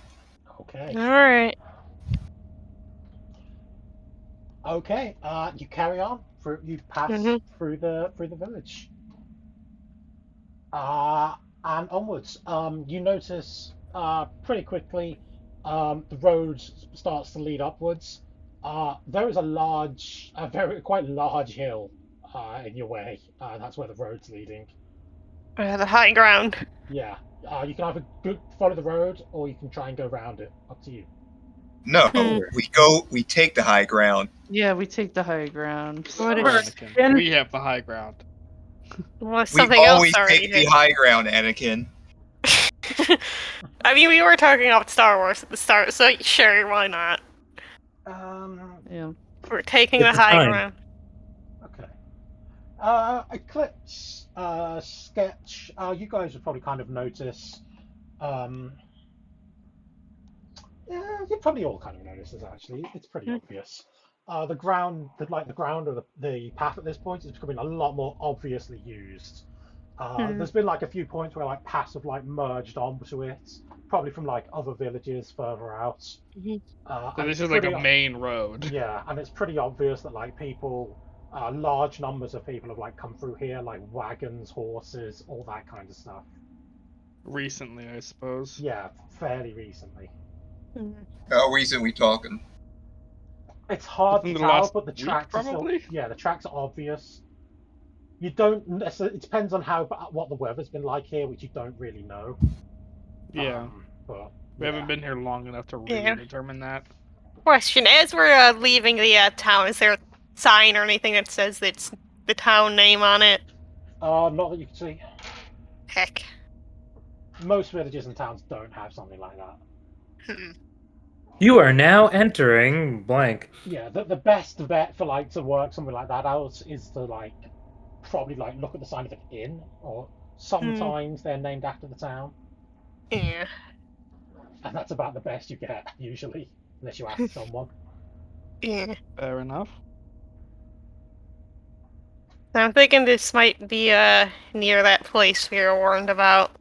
Okay. Alright. Okay. You carry on. You pass Mhm. through the village. And onwards. You notice pretty quickly the road starts to lead upwards. There is a quite large hill in your way. That's where the road's leading. The high ground. Yeah. You can either follow the road or you can try and go around it. Up to you. No, Hmm. we take the high ground. Yeah, we take the high ground. What Or is- Anakin, we have the high ground. Well, We something always else already take the high ground, Anakin. I mean, we were talking about Star Wars at the start, so sure, why not? Yeah. We're taking the It's high fine. ground. Okay. Eclipse, Sketch, you guys would probably kind of notice. Yeah, you probably all kind of notice this actually. It's pretty obvious. The ground or the path at this point is becoming a lot more obviously used. There's been like a few points where like paths have like merged onto it, probably from like other villages further out. Mhm. So And this it's is like pretty a o- main road. Yeah, and it's pretty obvious that like people, large numbers of people have like come through here, like wagons, horses, all that kind of stuff. Recently, I suppose. Yeah, fairly recently. How recent we talking? It's hard Within to the tell, last but the week, tracks are still, probably? yeah, the tracks are obvious. You don't necessarily. It depends on what the weather's been like here, which you don't really know. Yeah. But We yeah. haven't been here long enough to really Yeah. determine that. Question: as we're leaving the town, is there a sign or anything that says it's the town name on it? Not that you can see. Heck. Most villages and towns don't have something like that. Hmm. You are now entering blank. Yeah, the best bet for like to work something like that out is to like probably like look at the sign of an inn, or sometimes they're named after the town, Yeah. and that's about the best you get usually, unless you ask someone. Yeah. Fair enough. I'm thinking this might be near that place we were warned about.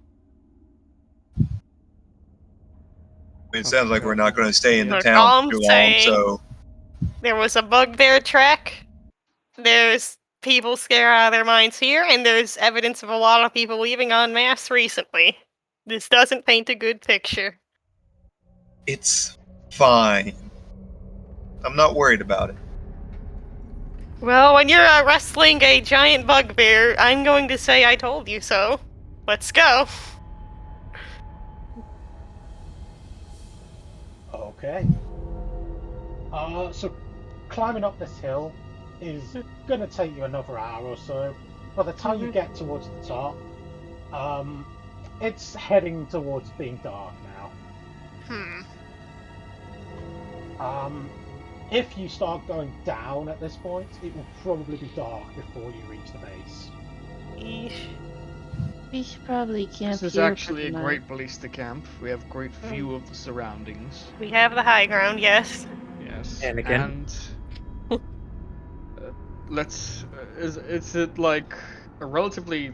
It sounds like we're not going to stay in the Look, town all for I'm too long, saying- so There was a bugbear track. There's people scared out of their minds here, and there's evidence of a lot of people leaving en masse recently. This doesn't paint a good picture. it's fine. I'm not worried about it. Well, when you're wrestling a giant bugbear, I'm going to say I told you so. Let's go. Okay. So climbing up this hill is going to take you another hour or so. By the time you get towards the top, it's heading towards being dark now. If you start going down at this point, it will probably be dark before you reach the base. Yeesh. We should probably camp This is here for actually a tonight. great place to camp. We have great view of the surroundings. We have the high ground, yes. Yes. Anakin. And let's. Is it like a relatively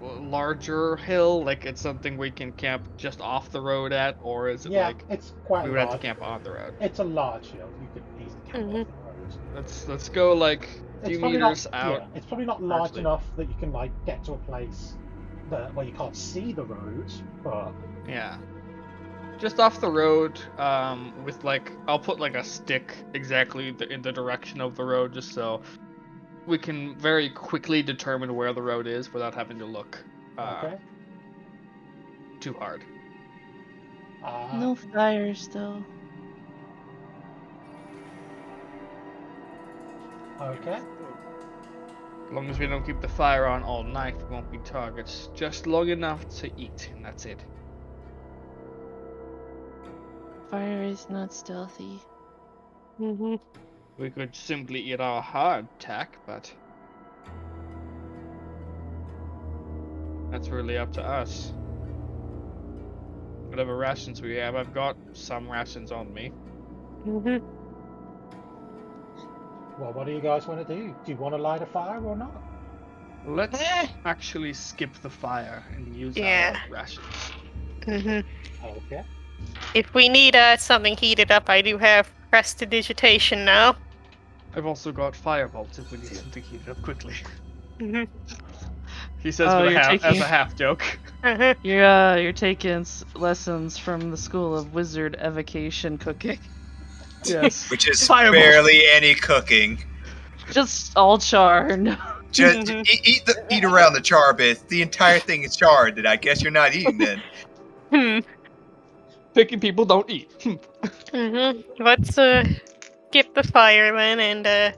larger hill? Like it's something we can camp just off the road at, or is it Yeah, like it's quite we would have to large. camp on the road? It's a large hill. You could easily camp off the road. Let's go like a few probably meters not, out. Yeah, it's probably not large Actually. enough that you can like get to a place where you can't see the road, but Yeah. Just off the road, with like, I'll put like a stick exactly in the direction of the road just so we can very quickly determine where the road is without having to look okay. too hard. No fires though. Okay. As long as we don't keep the fire on all night, we won't be targets. Just long enough to eat, and that's it. Fire is not stealthy. We could simply eat our hardtack, but that's really up to us. Whatever rations we have, I've got some rations on me. Well, what do you guys want to do? Do you want to light a fire or not? Let's actually skip the fire and use Yeah. our rations. Okay. If we need something heated up, I do have prestidigitation now. I've also got firebolts if we need something heated up quickly. Mhm. He says Oh, with you're as taking- a half joke. You're taking lessons from the School of Wizard Evocation cooking. Yes. Which is Fireball. barely any cooking. Just all char. No. Just eat around the char bits. The entire thing is charred. That I guess you're not eating then. Picking people don't eat. Let's skip the fire then and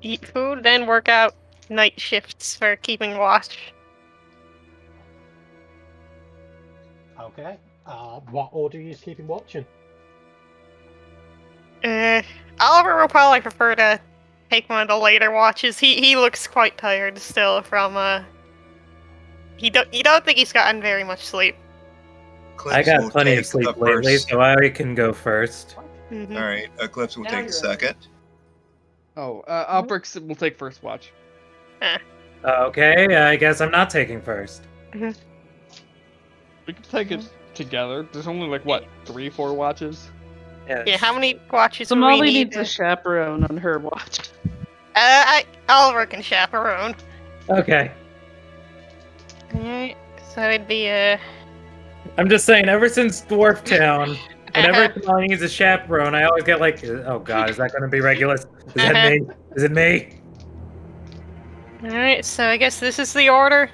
eat food, then work out night shifts for keeping watch. Okay. What order are you keeping watching? Oliver will probably prefer to take one of the later watches. He looks quite tired still from you don't think he's gotten very much sleep. Eclipse I got will plenty of take sleep the lately, first- so I can go first. Mhm. All right, Eclipse will take the second. Oh, Albrix will take first watch. Okay, I guess I'm not taking first. We can take it together. There's only like what, 3-4 watches? Yes. Yeah, how many watches So do we Molly need? needs a chaperone on her watch. Oliver can chaperone. Okay. Alright, so it'd be I'm just saying, ever since Dwarf Town, whenever Molly needs a chaperone, I always get like, oh god, is that going to be Regulus? Is that me? Is it me? Alright, so I guess this is the order.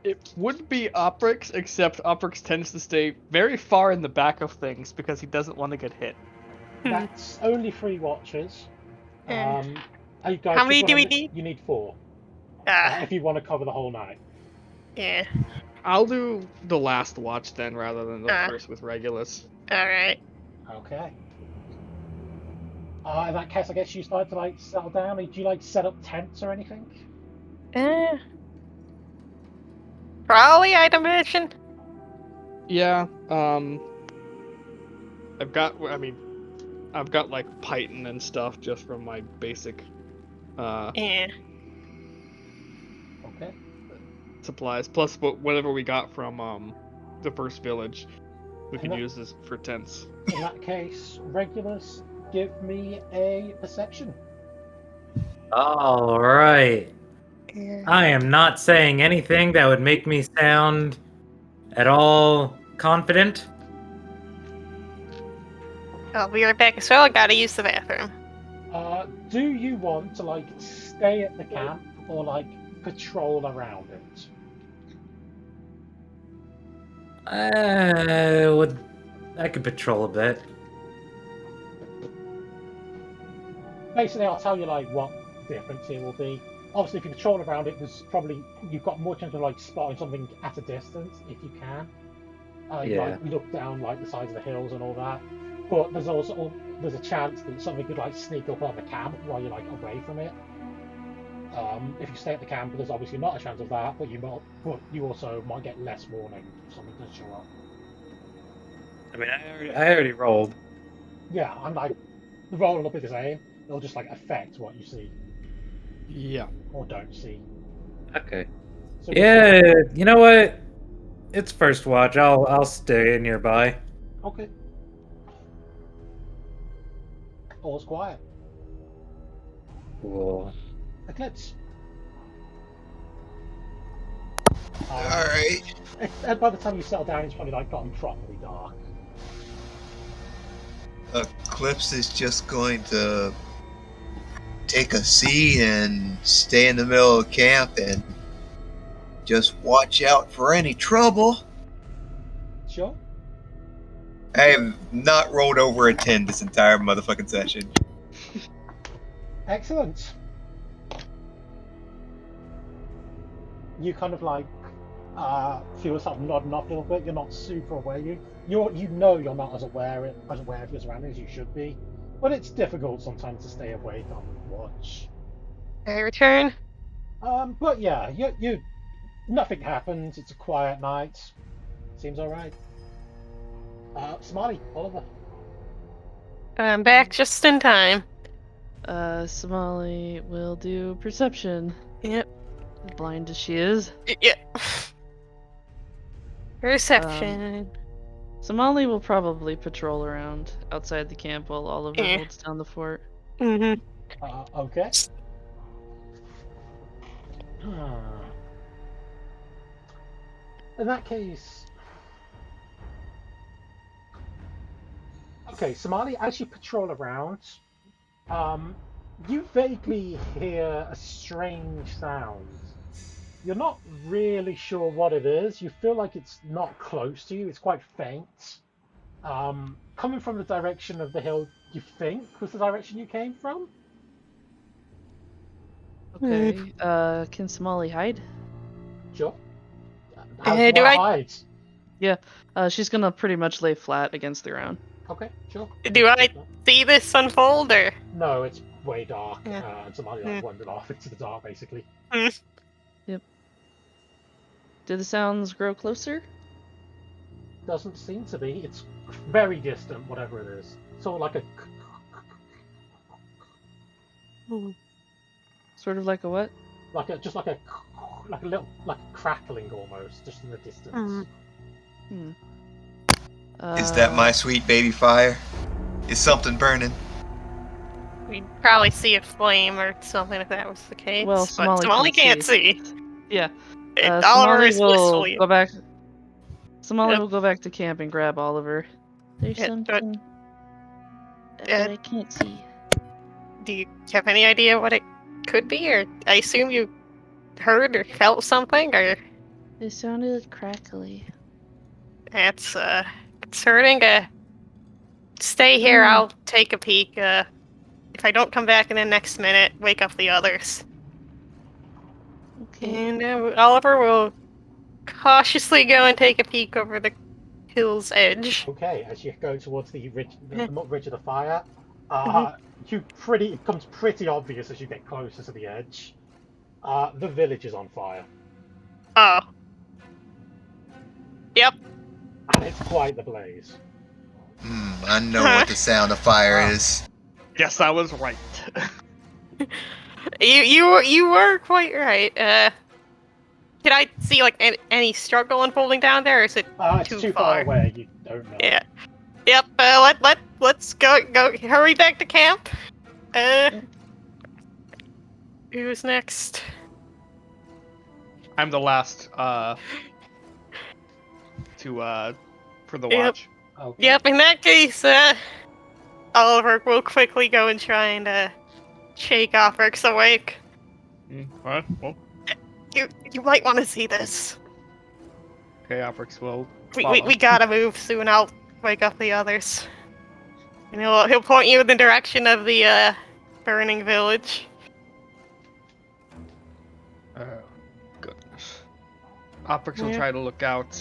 It would be Oprix, except Oprix tends to stay very far in the back of things because he doesn't want to get hit. That's only 3 watches. Yeah. You guys How many just do we wanna- need? You need 4. Ah, If you want to cover the whole night. yeah. I'll do the last watch then, rather than the Ah. first with Regulus. Alright. Okay. In that case, I guess you start to like settle down. Do you like set up tents or anything? Probably, I'd imagine. Yeah, I've got like Python and stuff just from my basic Yeah. Okay. supplies, plus whatever we got from the first village, we could that- use this for tents. In that case, Regulus, give me a perception. All right. I am not saying anything that would make me sound at all confident. I'll be right back as well. I gotta use the bathroom. Do you want to like stay at the camp or like patrol around it? I could patrol a bit. Basically, I'll tell you like what the difference here will be. Obviously, if you patrol around it, there's probably you've got more chance of like spotting something at a distance if you can. You, Yeah. like look down like the sides of the hills and all that. But there's also there's a chance that something could like sneak up on the camp while you're like away from it. If you stay at the camp, there's obviously not a chance of that, but you also might get less warning if something does show up. I mean, I already rolled. Yeah, I'm like the roll will be the same. It'll just like affect what you see Yeah. or don't see. Okay. So Yeah, you know what? It's first watch. I'll stay nearby. Okay. All's quiet. Cool. Eclipse. Alright. And by the time you settle down, it's probably like gotten properly dark. Eclipse is just going to take a seat and stay in the middle of camp and just watch out for any trouble. Sure. I have not rolled over a 10 this entire motherfucking session. Excellent. You kind of like feel yourself nodding off a little bit. You're not super aware. You know you're not as aware of your surroundings as you should be, but it's difficult sometimes to stay awake on watch. I return. But yeah, you nothing happens. It's a quiet night. Seems all right. Smarty, Oliver. I'm back just in time. Somali will do perception. Yep. Blind as she is. Yeah. Perception. Somali will probably patrol around outside the camp while Oliver Eh. holds down the fort. Mm-hmm. Okay. In that case, okay, Somali, as you patrol around, you vaguely hear a strange sound. You're not really sure what it is. You feel like it's not close to you. It's quite faint. Coming from the direction of the hill you think was the direction you came from. Okay. Can Somali hide? Sure. Do I- hide? She's gonna pretty much lay flat against the ground. Okay, sure. Do I see this unfold, or? No, it's way dark, Yeah. and Somali like wandered off into the dark, basically. Do the sounds grow closer? Doesn't seem to be. It's very distant, whatever it is. Sort of like a. Sort of like a what? Just like a little crackling almost, just in the distance. Mhm. Is that my sweet baby fire? Is something burning? We'd probably see a flame or something if that was the case. Well, but Somali Somali can't see. see. Yeah. Oliver Somali is will blissfully. go back. Somali Yep. will go back to camp and grab Oliver. There's Yeah, but- something Yeah. that I can't see. Do you have any idea what it could be, or I assume you heard or felt something, or It sounded crackly. that's concerning. Stay here. I'll take a peek. If I don't come back in the next minute, wake up the others. Okay. And Oliver will cautiously go and take a peek over the hill's edge. Okay, as you go towards the ridge, Yeah. the ridge of the fire, Mhm. it becomes pretty obvious as you get closer to the edge. The village is on fire, Oh. Yep. and it's quite the blaze. I know what the sound of fire is. Yes, I was right. You were quite right. Can I see like any struggle unfolding down there, or is it It's too too far far? away. You don't know. Yeah. Yep. Let's go hurry back to camp. Who's next? I'm the last for the Yep. watch. Okay. Yep. In that case, Oliver will quickly go and try and shake Oprix awake. What? Well, You might want to see this. okay, Oprix will We follow. gotta move soon. I'll wake up the others. And he'll point you in the direction of the burning village. Oh, goodness. Oprix will Yeah. try to look out,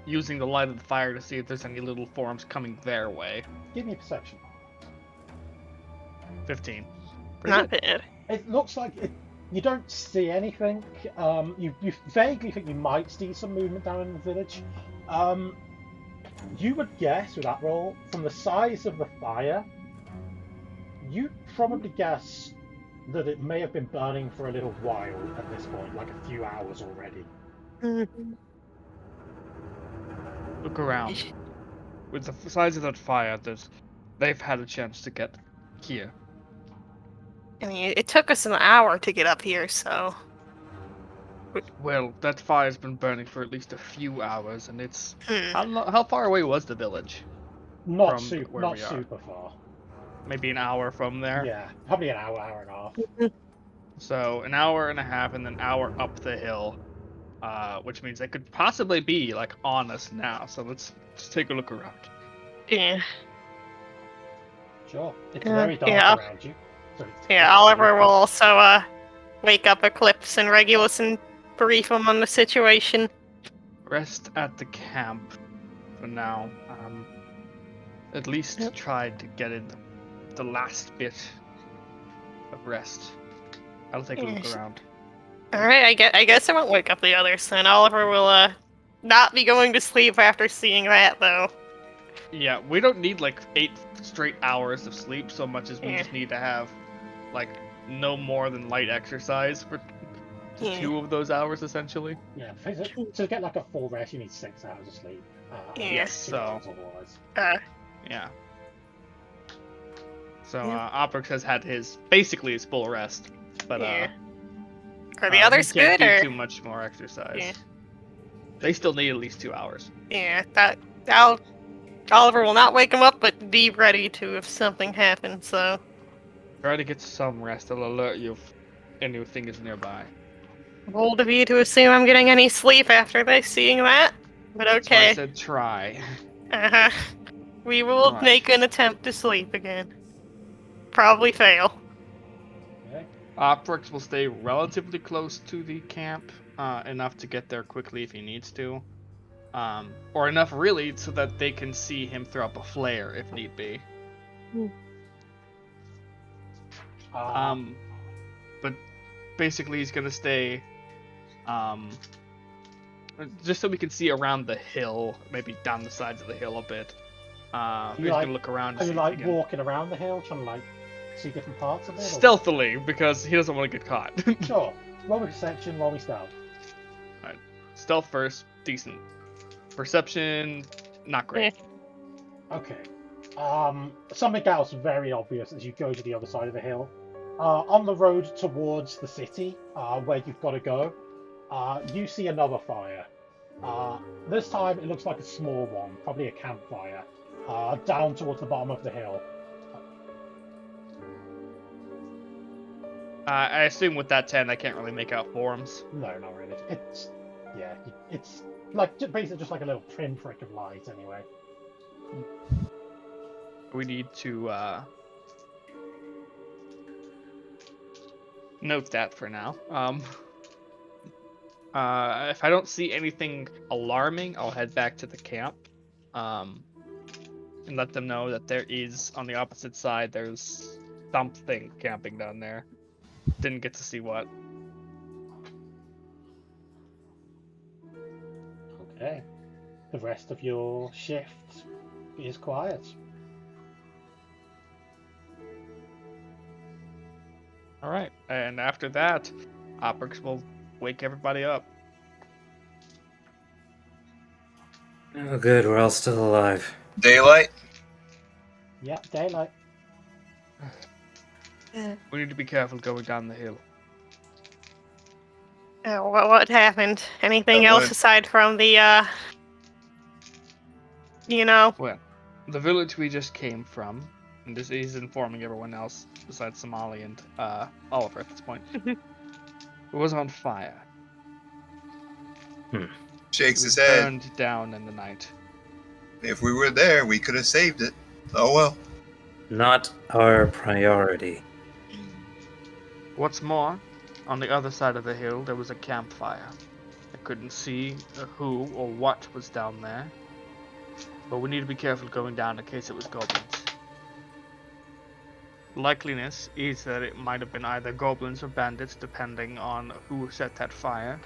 using the light of the fire to see if there's any little forms coming their way. Give me a perception. 15. Not bad. It looks like you don't see anything. You vaguely think you might see some movement down in the village. You would guess with that roll, from the size of the fire, you'd probably guess that it may have been burning for a little while at this point, like a few hours already. Look around. With the size of that fire, they've had a chance to get here. I mean, it took us an hour to get up here, so Well, that fire's been burning for at least a few hours, and it's... hmm. How far away was the village? Not From super, where not we are. super far. Maybe an hour from there? Yeah, probably an hour, hour and a half. So, an hour and a half and then an hour up the hill. Which means they could possibly be, like, on us now. So let's take a look around. Yeah. Sure. It's Yeah, very dark yeah. around you. So it's Yeah, Oliver will also wake up Eclipse and Regulus and brief him on the situation. Rest at the camp for now. At least Yep. try to get in the last bit of rest. I'll take a look Yes. around. Alright, I guess I won't wake up the others then. Oliver will not be going to sleep after seeing that though. Yeah, we don't need like 8 straight hours of sleep so much as we Yeah. just need to have like no more than light exercise for Yeah. 2 of those hours essentially. Yeah, to get like a full rest, you need 6 hours of sleep. Yeah. Yes, 2 so- hours otherwise. Yeah. So Yeah. Oprix has had basically his full rest, but Yeah. Are the he others can't good do or? too much more exercise. Yeah. They still need at least 2 hours. Yeah, Oliver will not wake him up, but be ready to if something happens. So Try to get some rest. I'll alert you if anything is nearby. bold of you to assume I'm getting any sleep after seeing that. But That's why I okay. said try. Uh-huh. We will Right. make an attempt to sleep again. Probably fail. Okay. Oprix will stay relatively close to the camp, enough to get there quickly if he needs to. Or enough really so that they can see him throw up a flare if need be. But basically he's gonna stay, just so we can see around the hill, maybe down the sides of the hill a bit. He's like- gonna look around. Are To you see like if he can- walking around the hill, trying to like see different parts of it? or- stealthily because he doesn't want to get caught. Sure. Roll me perception, roll me stealth. Stealth first, decent. Perception, not great. Okay. Something else very obvious as you go to the other side of the hill. On the road towards the city, where you've got to go, you see another fire. This time it looks like a small one, probably a campfire, down towards the bottom of the hill. I assume with that 10, I can't really make out forms. No, not really. It's like basically just like a little pinprick of light anyway. We need to note that for now. If I don't see anything alarming, I'll head back to the camp, and let them know that there is, on the opposite side, there's something camping down there. Didn't get to see what. Okay. The rest of your shift is quiet. All right, and after that, Oprix will wake everybody up. Oh, good. We're all still alive. Daylight? Yep, daylight. We need to be careful going down the hill. What happened? Anything That else would- aside from the, you know? Well, the village we just came from, and this is informing everyone else besides Somali and Oliver at this point, it was on fire. Shakes It his was head. burned down in the night. If we were there, we could have saved it. Oh well. Not our priority. What's more, on the other side of the hill there was a campfire. I couldn't see who or what was down there, but we need to be careful going down in case it was goblins. Likeliness is that it might have been either goblins or bandits, depending on who set that fire.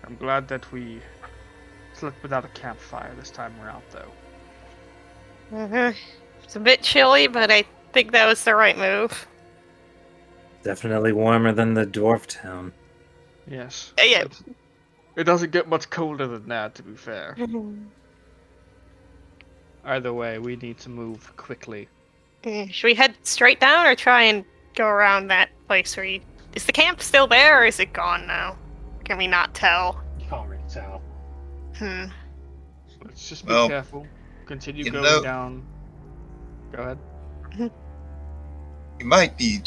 I'm glad that we slept without a campfire this time around, though. It's a bit chilly, but I think that was the right move. Definitely warmer than the dwarf town. Yes. Yeah. It doesn't get much colder than that, to be fair. Either way, we need to move quickly. Should we head straight down or try and go around that place where you... Is the camp still there or is it gone now? Can we not tell? You can't really tell. Let's just be Well, careful. Continue you going know- down. Go ahead. You might be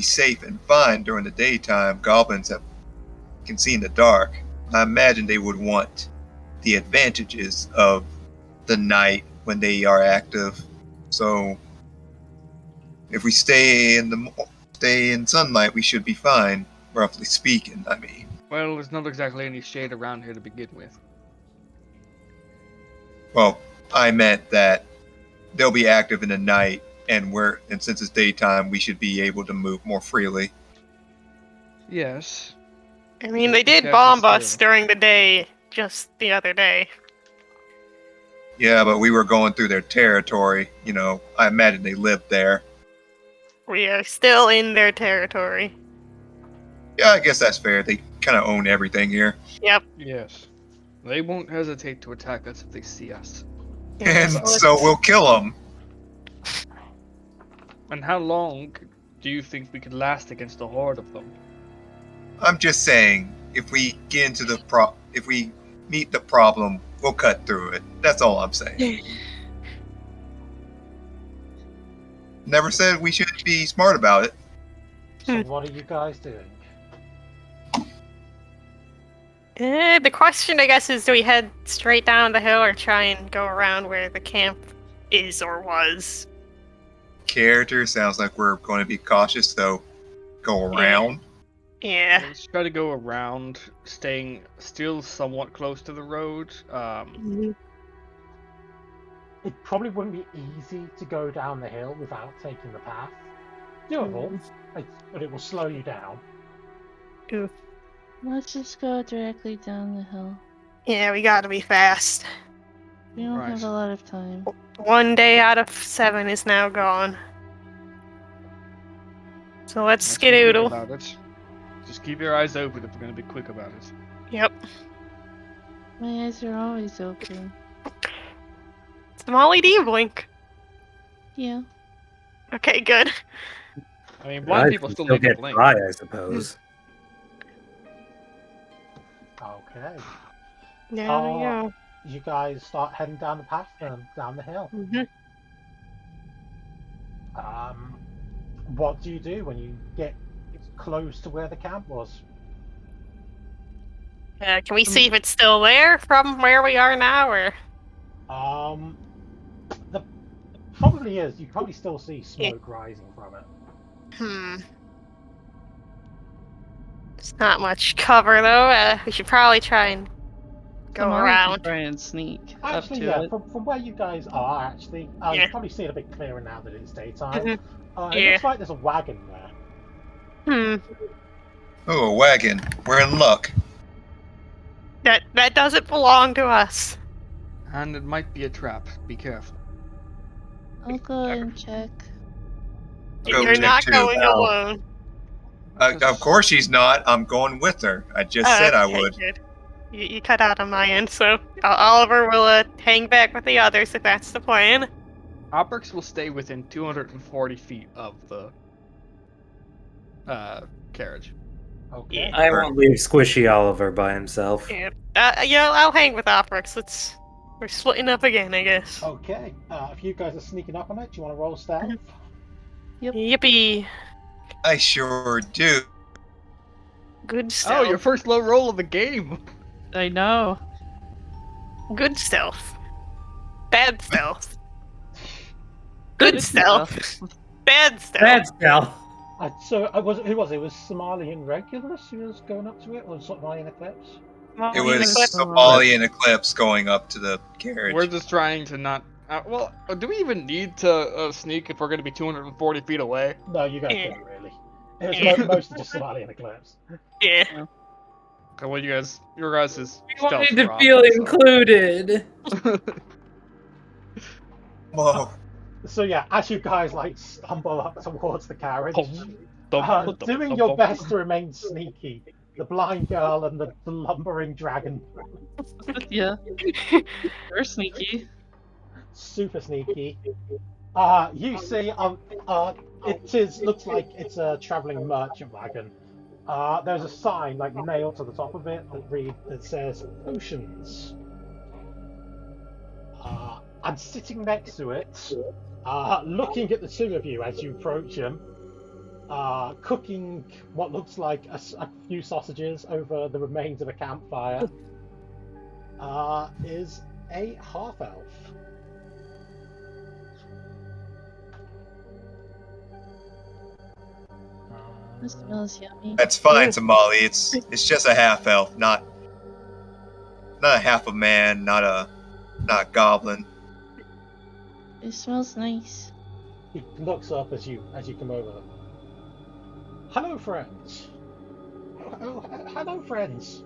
safe and fine during the daytime. Goblins can see in the dark. I imagine they would want the advantages of the night when they are active. So if we stay in sunlight, we should be fine, roughly speaking. I mean, Well, there's not exactly any shade around here to begin with. well, I meant that they'll be active in the night, and since it's daytime, we should be able to move more freely. Yes. I mean, they did Yeah, bomb but us still. during the day just the other day. Yeah, but we were going through their territory. I imagine they lived there. We are still in their territory. Yeah, I guess that's fair. They kind of own everything here. Yep. Yes. They won't hesitate to attack us if they see us. And let's- so we'll kill them. And how long do you think we could last against a horde of them? I'm just saying, if we get into if we meet the problem, we'll cut through it. That's all I'm saying. Never said we should be smart about it. So what are you guys doing? The question, I guess, is do we head straight down the hill or try and go around where the camp is or was? Character sounds like we're going to be cautious, so go around. Yeah. Let's try to go around, staying still somewhat close to the road. It probably wouldn't be easy to go down the hill without taking the path. Doable, but it will slow you down. Let's just go directly down the hill. Yeah, we gotta be fast. We don't Right. have a lot of time. 1 day out of 7 is now gone. So let's Let's be quick skedoodle. about it. Just keep your eyes open if we're going to be quick about it. Yep. My eyes are always open. Molly, do you blink? Yeah. Okay, good. I mean, Eyes blind people can still need to get blink. dry, I suppose. Okay. There we Oh. go. You guys start heading down the path then, down the hill. What do you do when you get close to where the camp was? Can we see if it's still there from where we are now, or? The probably is. You can probably still see smoke rising from it. It's not much cover though. We should probably try and go Tomorrow we can around. Try and sneak Actually, up to yeah, it. from where you guys are, actually, you Yeah. can probably see it a bit clearer now that it's daytime. It Yeah. looks like there's a wagon there. Oh, a wagon. We're in luck. That doesn't belong to us. And it might be a trap. Be careful. I'll go and check. Go You're check not too. going Well, alone. Of course she's not. I'm going with her. I just said I Okay, would. good. You cut out on my end, so Oliver will hang back with the others if that's the plan. Obrix will stay within 240 feet of the carriage. Okay. I won't leave Squishy Oliver by himself. Yeah, I'll hang with Oprix. We're splitting up again, I guess. Okay. If you guys are sneaking up on it, do you want to roll stealth? Yippee! I sure do. Good stealth. Oh, your first low roll of the game. I know. Good stealth. Bad stealth. Good stealth. Bad stealth. Bad stealth. So who was it? It was Somalian Regulus who was going up to it, or Somalian Eclipse? It was Somali and Eclipse going up to the carriage. We're just trying to not. Well, do we even need to sneak if we're going to be 240 feet away? No, you guys Yeah. don't really. It was mostly just Somalian Eclipse. Yeah. Okay, well, your guys is We wanted to feel included. Whoa. So yeah, as you guys like stumble up towards the carriage, Oh, doing your best to remain sneaky, the blind girl and the lumbering dragon, Yeah. They're sneaky. super sneaky. You see, looks like it's a traveling merchant wagon. There's a sign like nailed to the top of it that says potions. And sitting next to it, looking at the two of you as you approach him, cooking what looks like a few sausages over the remains of a campfire, is a half-elf. It smells yummy. That's fine, Somali. It's just a half elf, not a half a man, not a goblin. It smells nice. He looks up as you come over. Hello, friends. Hello, friends.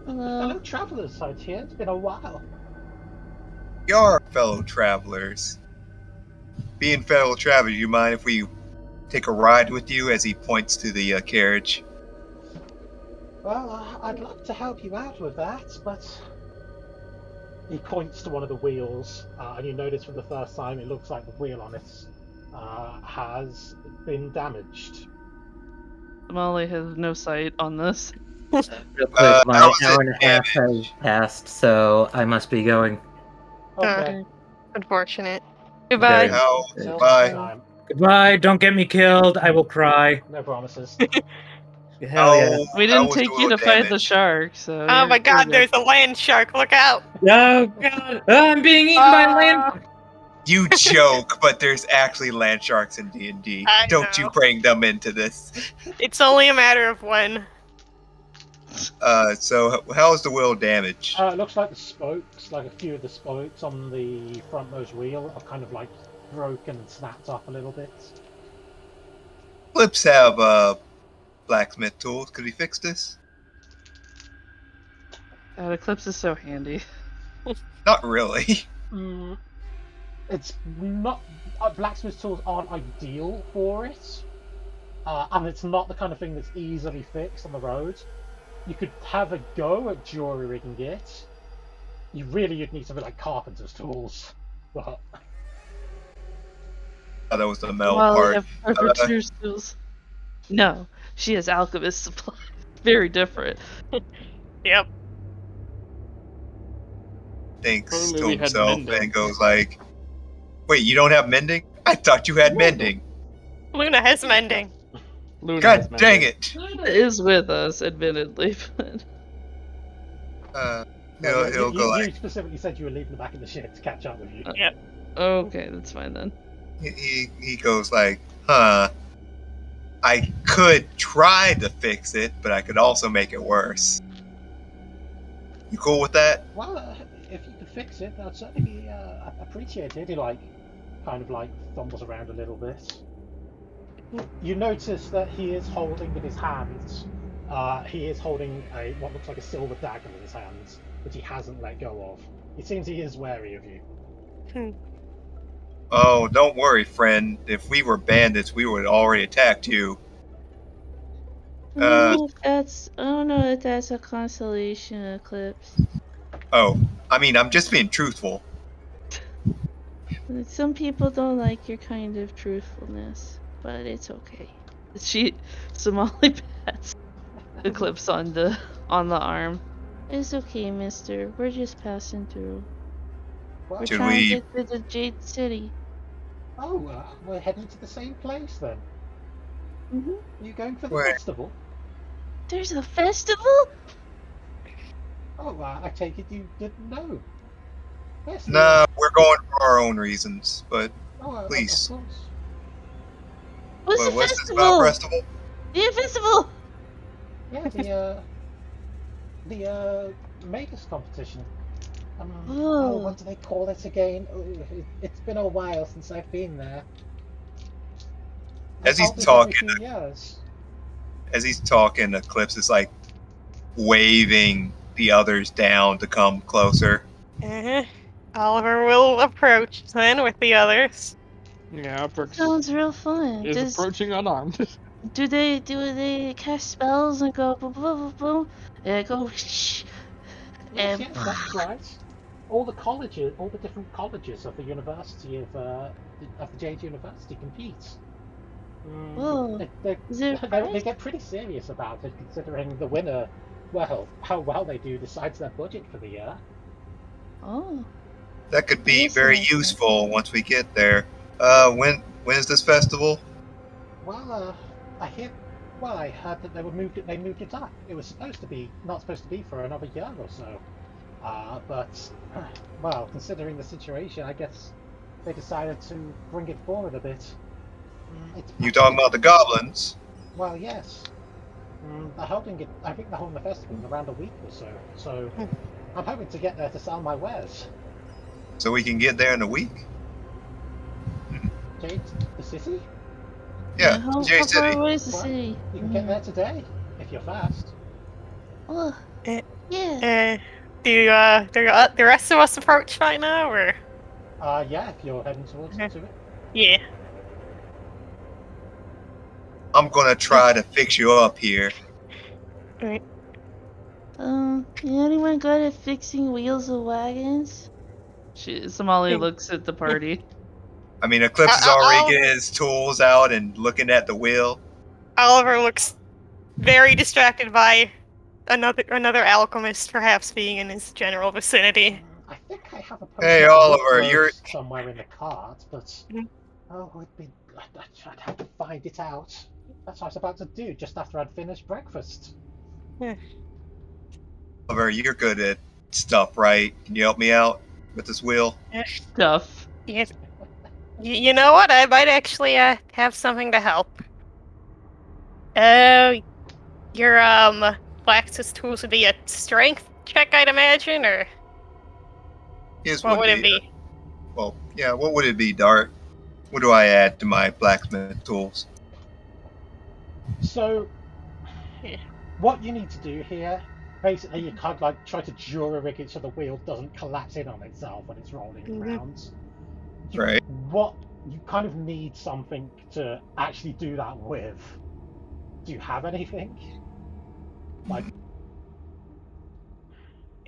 Hello. Hello, travelers out here. It's been a while. We are fellow travelers. Being fellow travelers, you mind if we take a ride with you? As he points to the carriage. Well, I'd love to help you out with that, but he points to one of the wheels, and you notice for the first time it looks like the wheel on it has been damaged. Molly has no sight on this. Real quick, how my is it hour and a half has passed, so I must be going. Okay. Unfortunate. Goodbye. Very- How? Till Bye. next time. Goodbye. Don't get me killed. I will cry. No promises. Hell yeah. We how didn't was the take you wheel to fight the damage? shark, so. Oh you're- my you're god, good. there's a land shark. Look out. Oh god. I'm being eaten by land. You joke, but there's actually land sharks in D&D. I Don't you know. bring them into this. It's only a matter of when. So how is the wheel damaged? It looks like the spokes, like a few of the spokes on the frontmost wheel, are kind of like broken and snapped up a little bit. Flips have blacksmith tools. Could he fix this? God, Eclipse is so handy. Not really. It's not. Blacksmith tools aren't ideal for it, and it's not the kind of thing that's easily fixed on the road. You could have a go at jury rigging it. You'd need something like carpenter's tools, but Oh, that was the metal Molly part. have carpenter's tools. No, she has alchemist supplies. Very different. Yep. Thinks Only to we had himself mending. and goes like, "Wait, you don't have mending? I thought you had mending. Luna has mending. Luna God has dang mending. it!" Luna is with us, admittedly, but He'll go you like, specifically said you were leaving the back of the ship to catch up with you. okay, that's fine then. he goes like, "Huh. I could try to fix it, but I could also make it worse. You cool with that?" Well, if you could fix it, that'd certainly be appreciated. He kind of fumbles around a little bit. You notice that he is holding in his hands. He is holding what looks like a silver dagger in his hands, which he hasn't let go of. It seems he is wary of you. Oh, don't worry, friend. If we were bandits, we would have already attacked you. I don't know if that's a constellation eclipse. Oh, I mean, I'm just being truthful. Some people don't like your kind of truthfulness, but it's okay. Somali pats Eclipse on the arm. It's okay, mister. We're just passing through. Well, We're Should trying we- to get to the Jade City. oh, we're heading to the same place then. Hmm You going for the Where? festival? There's a festival? Oh, I take it you didn't know. Yes. Nah, we're going for our own reasons. But Of please. course. What's the what's this about festival? festival? The festival! Yeah, the Magus competition. Oh. What do they call it again? It's been a while since I've been there. As he's Hold it talking, every few years. As he's talking, Eclipse is like waving the others down to come closer. Oliver will approach then with the others. Yeah, Brooks Sounds real fun. is approaching unarmed. Do they cast spells and go boom boom boom boom? And go shh. Yes, And that's right. All the colleges, all the different colleges of the University of the Jade University compete. Whoa. Is there a They prize? get pretty serious about it, considering the winner, well, how well they do decides their budget for the year. Oh. That could be Yes, very yes, yes. useful once we get there. When is this festival? Well, I heard that they moved it up. It was not supposed to be for another year or so. But well, considering the situation, I guess they decided to bring it forward a bit. You talking about the goblins? Well, yes. They're holding it. I think they're holding the festival in around a week or so. So I'm hoping to get there to sell my wares. So we can get there in a week? Jade, the city? Yeah, How Jade far City. away is the Well, city? You can get there today if you're fast. Oh. Eh, Yeah. Do the rest of us approach right now, or? Yeah, if you're heading towards Okay. to it. Yeah. I'm gonna try to fix you up here. Anyone good at fixing wheels of wagons? Somali looks at the party. I mean, Eclipse is I'll- already getting his tools out and looking at the wheel. Oliver looks very distracted by another alchemist perhaps being in his general vicinity. I think I have a Hey, potion of Oliver, wood you're- somewhere in the cart, but Mhm. I'd have to find it out. That's what I was about to do just after I'd finished breakfast. Oliver, you're good at stuff, right? Can you help me out with this wheel? Stuff. Yes. You know what? I might actually have something to help. Your Blacksmith's tools would be a strength check, I'd imagine, or Yes, what would it be? Well, yeah, what would it be, Dart? What do I add to my blacksmith tools? So, what you need to do here, basically, you kind of like try to jury-rig it so the wheel doesn't collapse in on itself when it's rolling around. Right. What you kind of need something to actually do that with. Do you have anything? Like,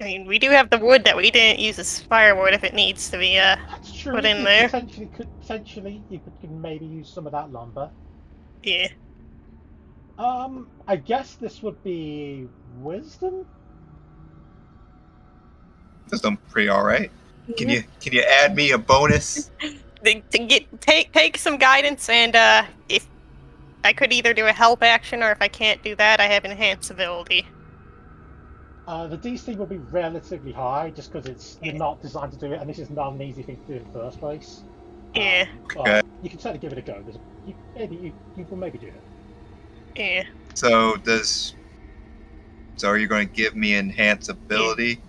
I mean, we do have the wood that we didn't use as firewood if it needs to be that's true. Put in you there. Potentially, you could maybe use some of that lumber. yeah. I guess this would be wisdom. That's done pretty all right. Can you add me a bonus? Take some guidance, and if I could either do a help action, or if I can't do that, I have enhance ability. The DC will be relatively high just because you're not designed to do it, and this is not an easy thing to do in the first place. Yeah. Okay. But you can certainly give it a go. You will maybe do it. Yeah. So are you going to give me enhance ability?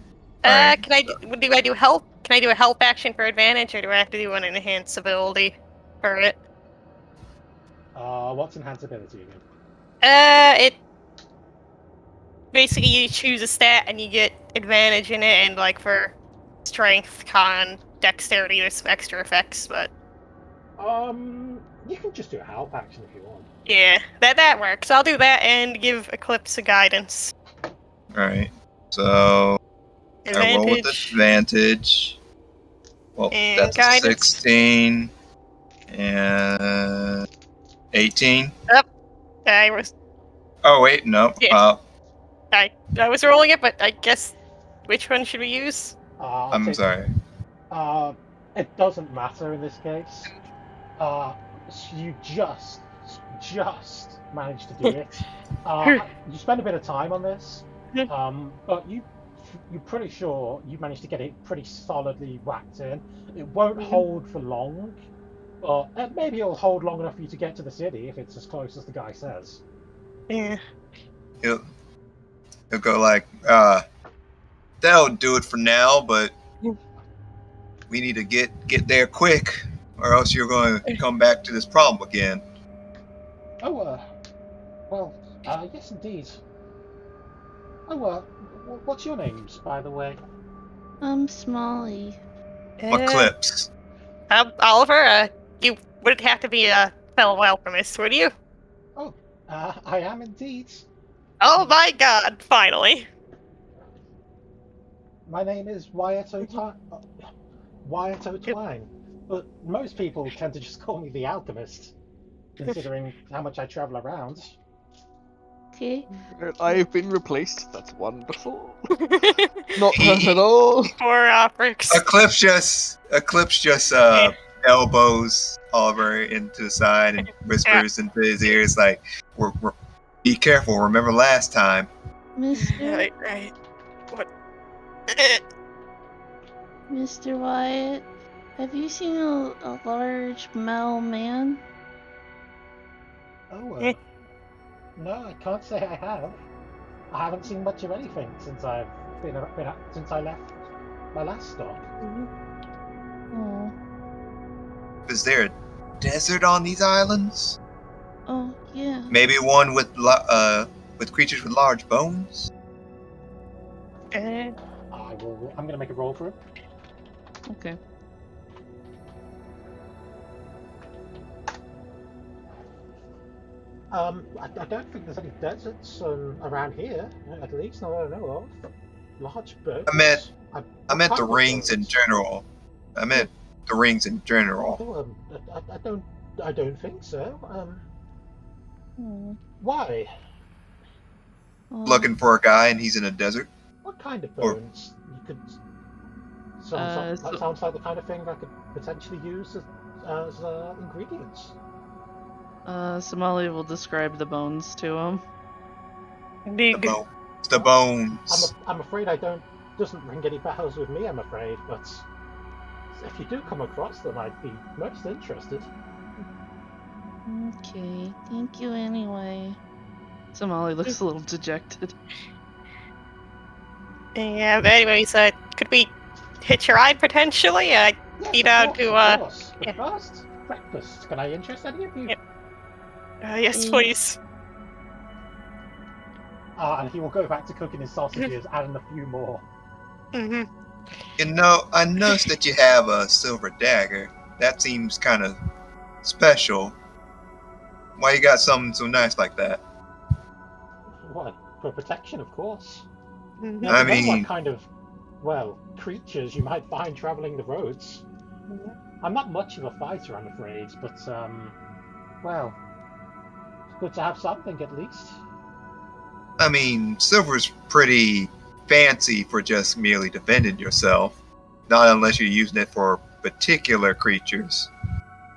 Alright. Can I do help? Can I do a help action for advantage, or do I have to do an enhance ability for it? What's enhance ability again? It basically you choose a stat and you get advantage in it, and like for strength, con, dexterity with some extra effects, but You can just do a help action if you want. yeah, that works. I'll do that and give Eclipse a guidance. Alright. So I roll with Advantage. advantage. Well, And that's a guidance. 16 and 18. I was Oh wait, no. Yeah. I was rolling it, but I guess which one should we use? I'm sorry. It doesn't matter in this case. You just managed to do it. You spend a bit of time on this, but you're pretty sure you managed to get it pretty solidly whacked in. It won't hold for long, but maybe it'll hold long enough for you to get to the city if it's as close as the guy says. Yeah. He'll go like, that'll do it for now, but we need to get there quick, or else you're going to come back to this problem again. Oh, well, yes indeed. Oh, what's your names, by the way? I'm Smalley. Eclipse. Oliver, you wouldn't have to be a fellow alchemist, would you? I am indeed. Oh my god, finally. My name is Wyatt O'Twine, but most people tend to just call me the Alchemist, considering how much I travel around. Okay. I've been replaced. That's wonderful. Not hurt at all. Poor Oprix. Eclipse just elbows Oliver into the side and whispers into his ears like, we're be careful, remember last time. Mr. Right. What? Mr. Wyatt, have you seen a large metal man? Oh, no, I can't say I have. I haven't seen much of anything since I've since I left my last stop. Oh. Is there a desert on these islands? Oh, yeah. Maybe one with creatures with large bones? I'm gonna make a roll for him. Okay. I don't think there's any deserts around here, at least not that I know of. Large birds. I meant the rings in general. I meant the rings in general. I don't think so. Why? Looking for a guy and he's in a desert? What kind of bones? You could. That sounds like the kind of thing I could potentially use as ingredients. Somali will describe the bones to him. The bones. I'm afraid doesn't ring any bells with me, I'm afraid, but if you do come across them, I'd be most interested. Okay, thank you anyway. Somali looks a little dejected. Yeah, but anyways, could we hitch a ride potentially? Eat out to Of course. But first, breakfast. Can I interest any of you? Yep. Yes, please. And he will go back to cooking his sausages, adding a few more. Mm-hmm. You know, I noticed that you have a silver dagger. That seems kind of special. Why you got something so nice like that? What? For protection, of course. Mm-hmm. You never know what kind of, creatures you might find traveling the roads. I'm not much of a fighter, I'm afraid, but, it's good to have something at least. I mean, silver's pretty fancy for just merely defending yourself. Not unless you're using it for particular creatures.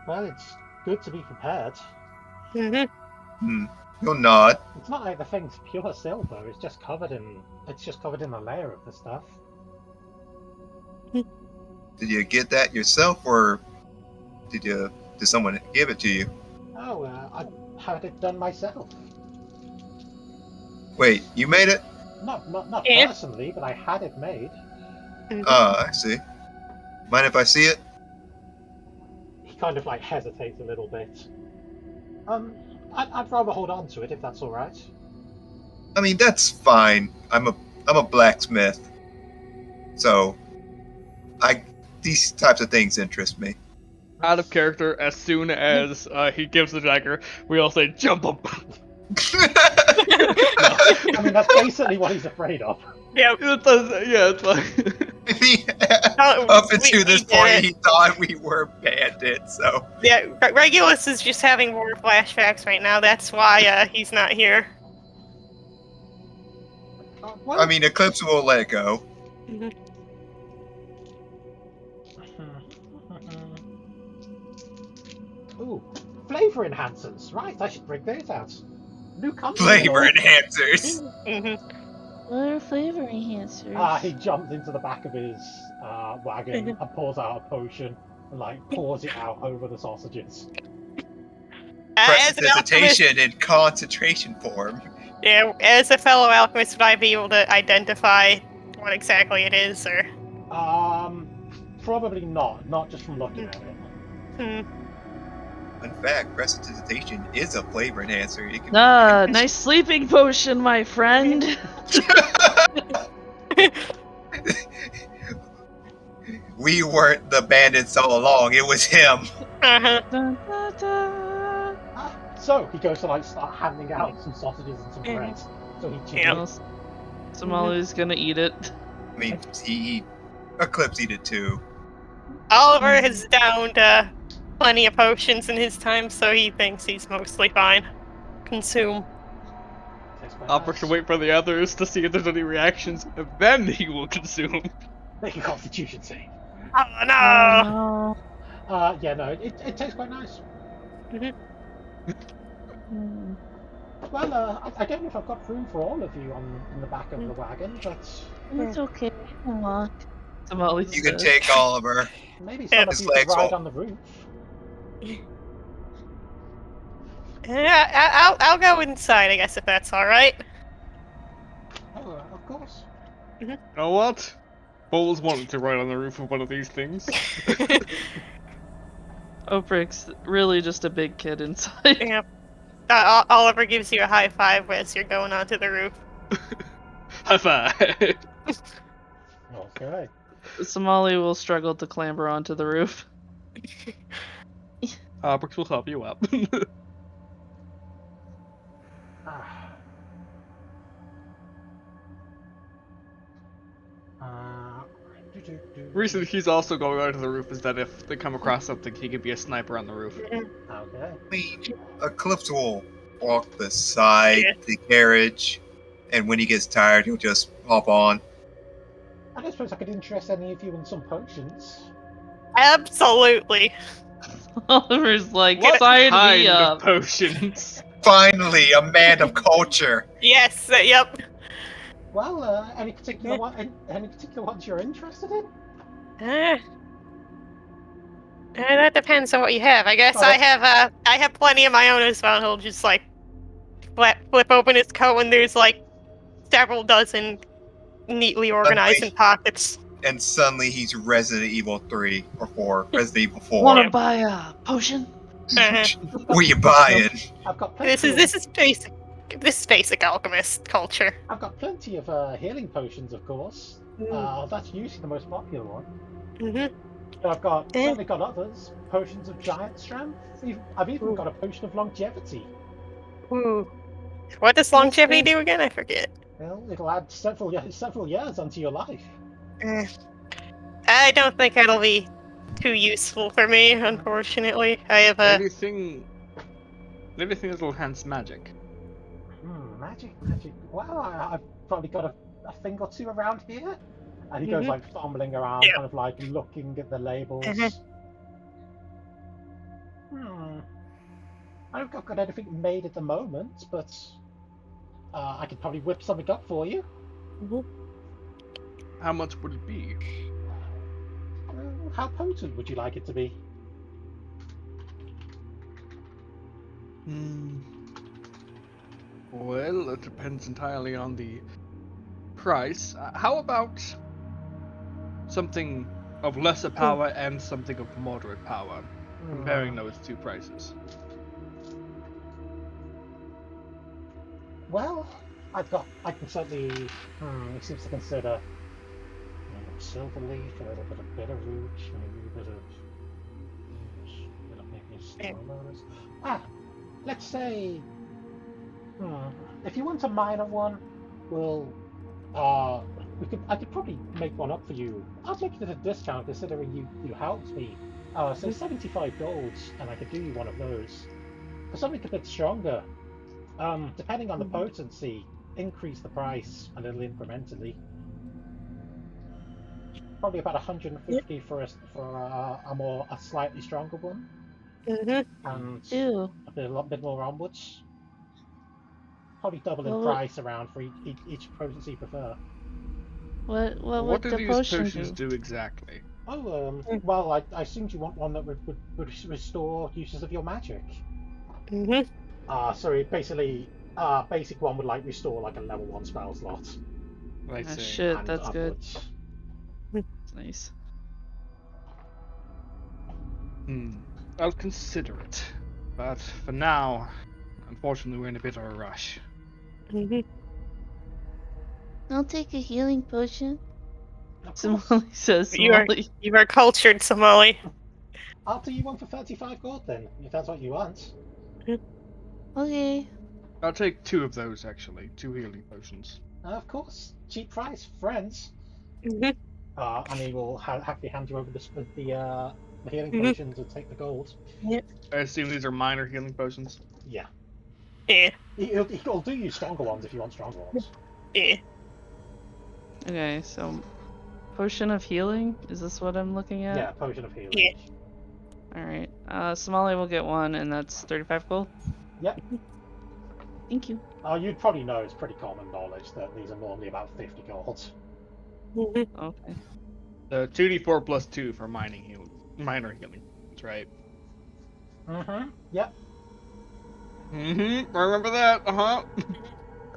Well, it's good to be prepared. Mm-hmm. You'll nod. It's not like the thing's pure silver, it's just covered in a layer of the stuff. Did you get that yourself, or did someone give it to you? Oh, I had it done myself. Wait, you made it? Not Yeah. personally, but I had it made. I see. Mind if I see it? He kind of hesitates a little bit. I'd rather hold on to it if that's all right. I mean, that's fine. I'm a blacksmith, so These types of things interest me. Out of character, as soon as he gives the dagger, we all say, jump him! I mean, that's basically what he's afraid of. Yep. It's like... Up until this point, he thought we were bandits, so... Yeah, Regulus is just having more flashbacks right now. That's why he's not here. Well, I mean, Eclipse will let it go. Ooh, flavor enhancers. Right, I should bring those out. New content. Flavor enhancers! What are flavor enhancers? He jumped into the back of his wagon and pours out a potion and like pours it out over the sausages. As an alchemist, Prestidigitation in concentration form. yeah, as a fellow alchemist, would I be able to identify what exactly it is, or? Probably not. Not just from looking at it. In fact, prestidigitation is a flavor enhancer. You can... Nice sleeping potion, my friend. We weren't the bandits all along. It was him. Uh-huh. Dun, dun, dun. So he goes to like start handing out some sausages and some bread. So he cheats. Somali's gonna eat it. I mean, Eclipse eat it too. Oliver has downed plenty of potions in his time, so he thinks he's mostly fine. Consume. Opera should wait for the others to see if there's any reactions, and then he will consume. Make a Constitution save. Oh no! Yeah, no, it tastes quite nice. Well, I don't know if I've got room for all of you in the back of the wagon, but It's okay. Come on. Somali's You can take Oliver. maybe some of His you could legs ride won't. on the roof. Yeah, I'll go inside, I guess, if that's all right. Oh, of course. You know what? Always wanted to ride on the roof of one of these things. Opric's really just a big kid inside. Yeah. Oliver gives you a high five as you're going onto the roof. High five! Okay. Somali will struggle to clamber onto the roof. Brooks will help you up. Reason he's also going onto the roof is that if they come across something, he could be a sniper on the roof. Okay. I mean, Eclipse will walk beside the carriage, and when he gets tired, he'll just hop on. I don't suppose I could interest any of you in some potions. Absolutely. Oliver's like, What sign kind me of up. potions? Finally, a man of culture. Yes, yep. Well, any particular ones you're interested in? That depends on what you have. I guess Oh, I have plenty of my own as well. He'll just like flip open his coat and there's like several dozen neatly organized in pockets. And suddenly he's Resident Evil 3 or 4. Resident Evil 4. Wanna buy a potion? What you buying? I've got plenty. This is basic alchemist culture. I've got plenty of healing potions, of course. That's usually the most popular one. But I've certainly got others. Potions of giant strength. I've even got a potion of longevity. Ooh. What does longevity do again? I forget. Well, it'll add several years onto your life. I don't think that'll be too useful for me, unfortunately. I have a Anything that'll enhance magic. Magic. Well, I've probably got a thing or two around here. And he goes like fumbling around, kind of like looking at the labels. I don't think I've got anything made at the moment, but I could probably whip something up for you. How much would it be? How potent would you like it to be? Well, it depends entirely on the price. How about something of lesser power and something of moderate power? Comparing those two prices. Well, I can certainly. He seems to consider. silver leaf, a little bit of bitterroot, maybe a bit of maybe stromos. Let's say, if you want a minor one, well, I could probably make one up for you. I'll make it at a discount considering you helped me. So 75 golds, and I could do you one of those. For something a bit stronger, depending on the potency, increase the price a little incrementally. Probably about 150 for a slightly stronger one, and Ew. a bit more onwards. Probably double in Well, price around for each potency you prefer. What What would do the these potion potions do? do exactly? Oh, well, I assumed you want one that would restore uses of your magic. So basically, basic one would like restore like a level 1 spell slot. I Ah, see. shit, and that's good. upwards. That's nice. I'll consider it. But for now, unfortunately, we're in a bit of a rush. I'll take a healing potion. Of course. Somali says You are Somali. you are cultured, Somali. I'll do you one for 35 gold then, if that's what you want. Okay. I'll take 2 of those, actually. 2 healing potions. Of course, cheap price, friends. And he will happily hand you over the healing potions and take the gold. I assume these are minor healing potions. Yeah. Yeah. He'll do you stronger ones if you want stronger ones. Yeah. Okay, so potion of healing? Is this what I'm looking at? Yeah, potion of healing. Yeah. Alright. Somali will get one, and that's 35 gold. Yep. Thank you. You'd probably know it's pretty common knowledge that these are normally about 50 gold. Okay. 2d4 plus 2 for minor healing. That's right. Yep. I remember that.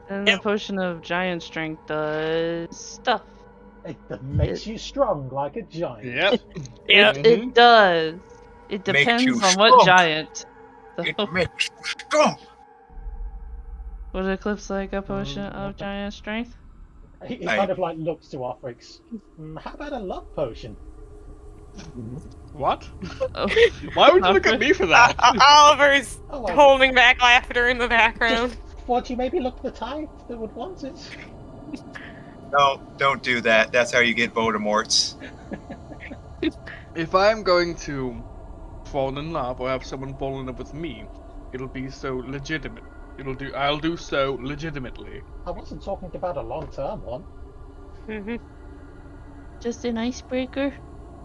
And the potion of giant strength does stuff. It makes you strong like a giant. Yep. Yeah. It does. It Makes depends you on what strong. giant. It So, makes you strong. would Eclipse like a potion of giant strength? He kind of like looks to Ophrix. How about a love potion? What? Oh. Why would you look at me for that? Oliver's Oh, I holding back laughter in the background. thought you maybe look the type that would want it. No, don't do that. That's how you get Voldemorts. If I'm going to fall in love or have someone fall in love with me, it'll be so legitimate. I'll do so legitimately. I wasn't talking about a long-term one. Just an icebreaker.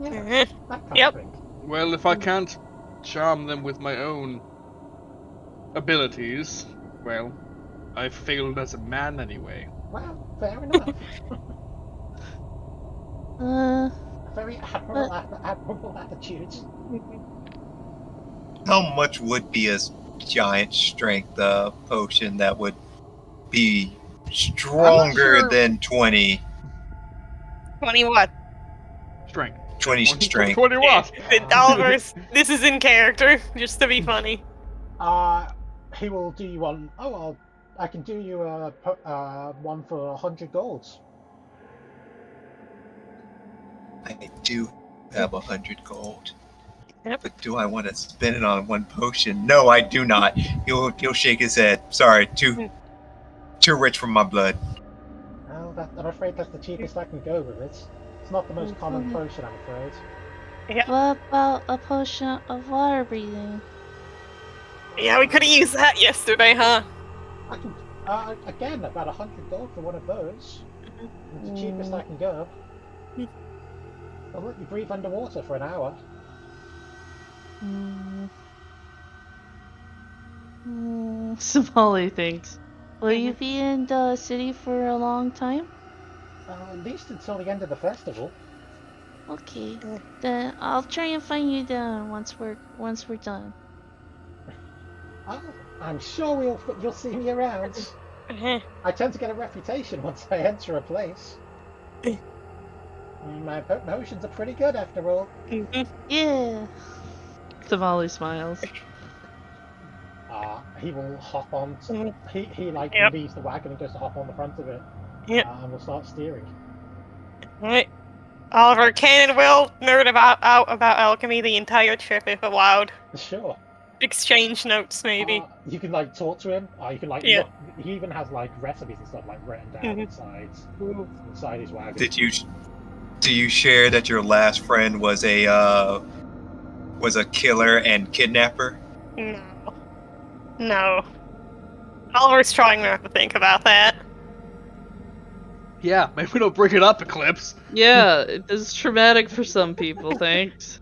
Yeah, that kind Yep. of thing. Well, if I can't charm them with my own abilities, well, I've failed as a man anyway. Well, fair enough. Very admirable attitudes. How much would be a giant strength potion that would be stronger sure. than 20? 20 what? Strength. 20 strength. 20 what? Oliver's. This is in character, just to be funny. He will do you one. I can do you one for 100 golds. I do have 100 gold. Yep. But do I want to spend it on one potion? No, I do not. He'll shake his head. Sorry, too rich for my blood. Well, I'm afraid that's the cheapest I can go with it. It's not the most common potion, I'm afraid. What about a potion of water breathing? Yeah, we could have used that yesterday, huh? I can, again, about 100 gold for one of those. It's the cheapest I can go. I'll let you breathe underwater for an hour. Somali thinks. Will you be in the city for a long time? At least until the end of the festival. Okay. Then I'll try and find you down once we're done. Oh, I'm sure you'll see me around. I tend to get a reputation once I enter a place. My potions are pretty good after all. Yeah. Somali smiles. He will hop on. He leaves the wagon and goes to hop on the front of it. Yep. And we'll start steering. Alright. Oliver can and will nerd out about alchemy the entire trip if allowed. Sure. Exchange notes, maybe. You can like talk to him. You can like Yeah. look. He even has like recipes and stuff like written down Mhm. inside his wagon. Do you share that your last friend was a killer and kidnapper? No. Oliver's trying not to think about that. Yeah, maybe we don't bring it up, Eclipse. Yeah, it's traumatic for some people, thanks.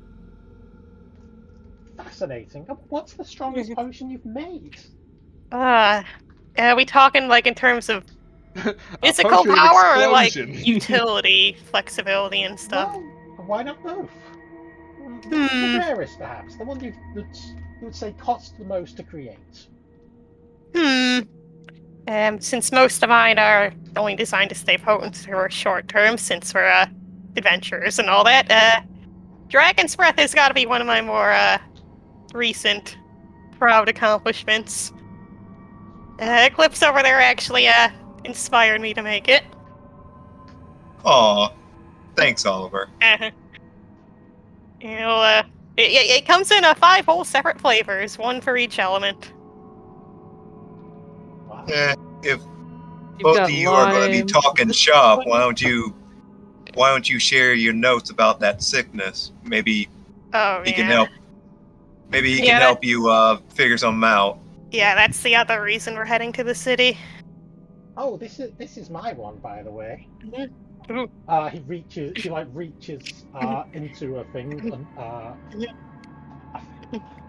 Fascinating. What's the strongest potion you've made? Are we talking like in terms of A physical potion of power or like explosion. utility, flexibility, and stuff? Well, why not both? Hmm. The rarest, perhaps. The one you would say cost the most to create. Since most of mine are only designed to stay potent for short term, since we're adventurers and all that, Dragon's Breath has got to be one of my more recent proud accomplishments. Eclipse over there actually inspired me to make it. Aw, thanks, Oliver. It comes in 5 whole separate flavors, one for each element. Wow. If You've both got of you are going to be lime. talking shop, why don't you share your notes about that sickness? Maybe Oh, he yeah. can help. Maybe he Yeah, can help you figure something out. Yeah, that's the other reason we're heading to the city. Oh, this is my one, by the way. Ooh. He reaches into a thing.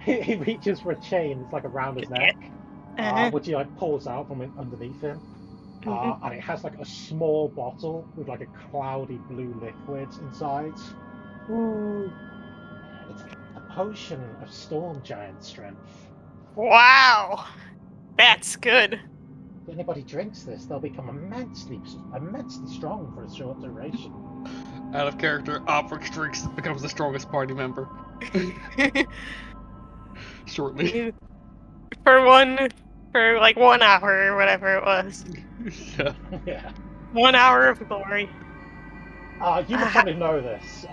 He reaches for a chain. It's like around his neck, which he like pulls out from underneath him, and it has like a small bottle with like a cloudy blue liquid inside. It's a potion of storm giant strength. Wow, that's good. If anybody drinks this, they'll become immensely strong for a short duration. Out of character, Oprix drinks becomes the strongest party member. Shortly. For like 1 hour or whatever it was. Yeah. Yeah. 1 hour of glory. You would probably know this,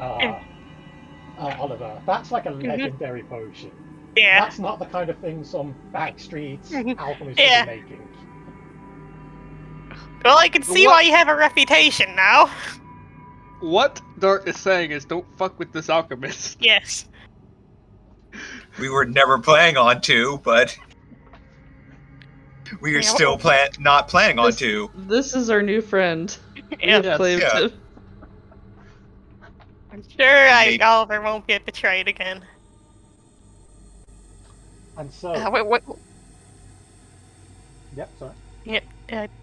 Oliver. That's like a legendary potion. Yeah. That's not the kind of thing some back streets alchemists Yeah. would be making. Well, I can see What? why you have a reputation now. What Dart is saying is don't fuck with this alchemist. Yes. We were never planning on to, but we are Yeah, still not planning on to. This is our new friend. Yeah. Yes. Claimed Yeah. him. I'm sure Maybe. Oliver won't get betrayed again. And so, Wait. yep, sorry.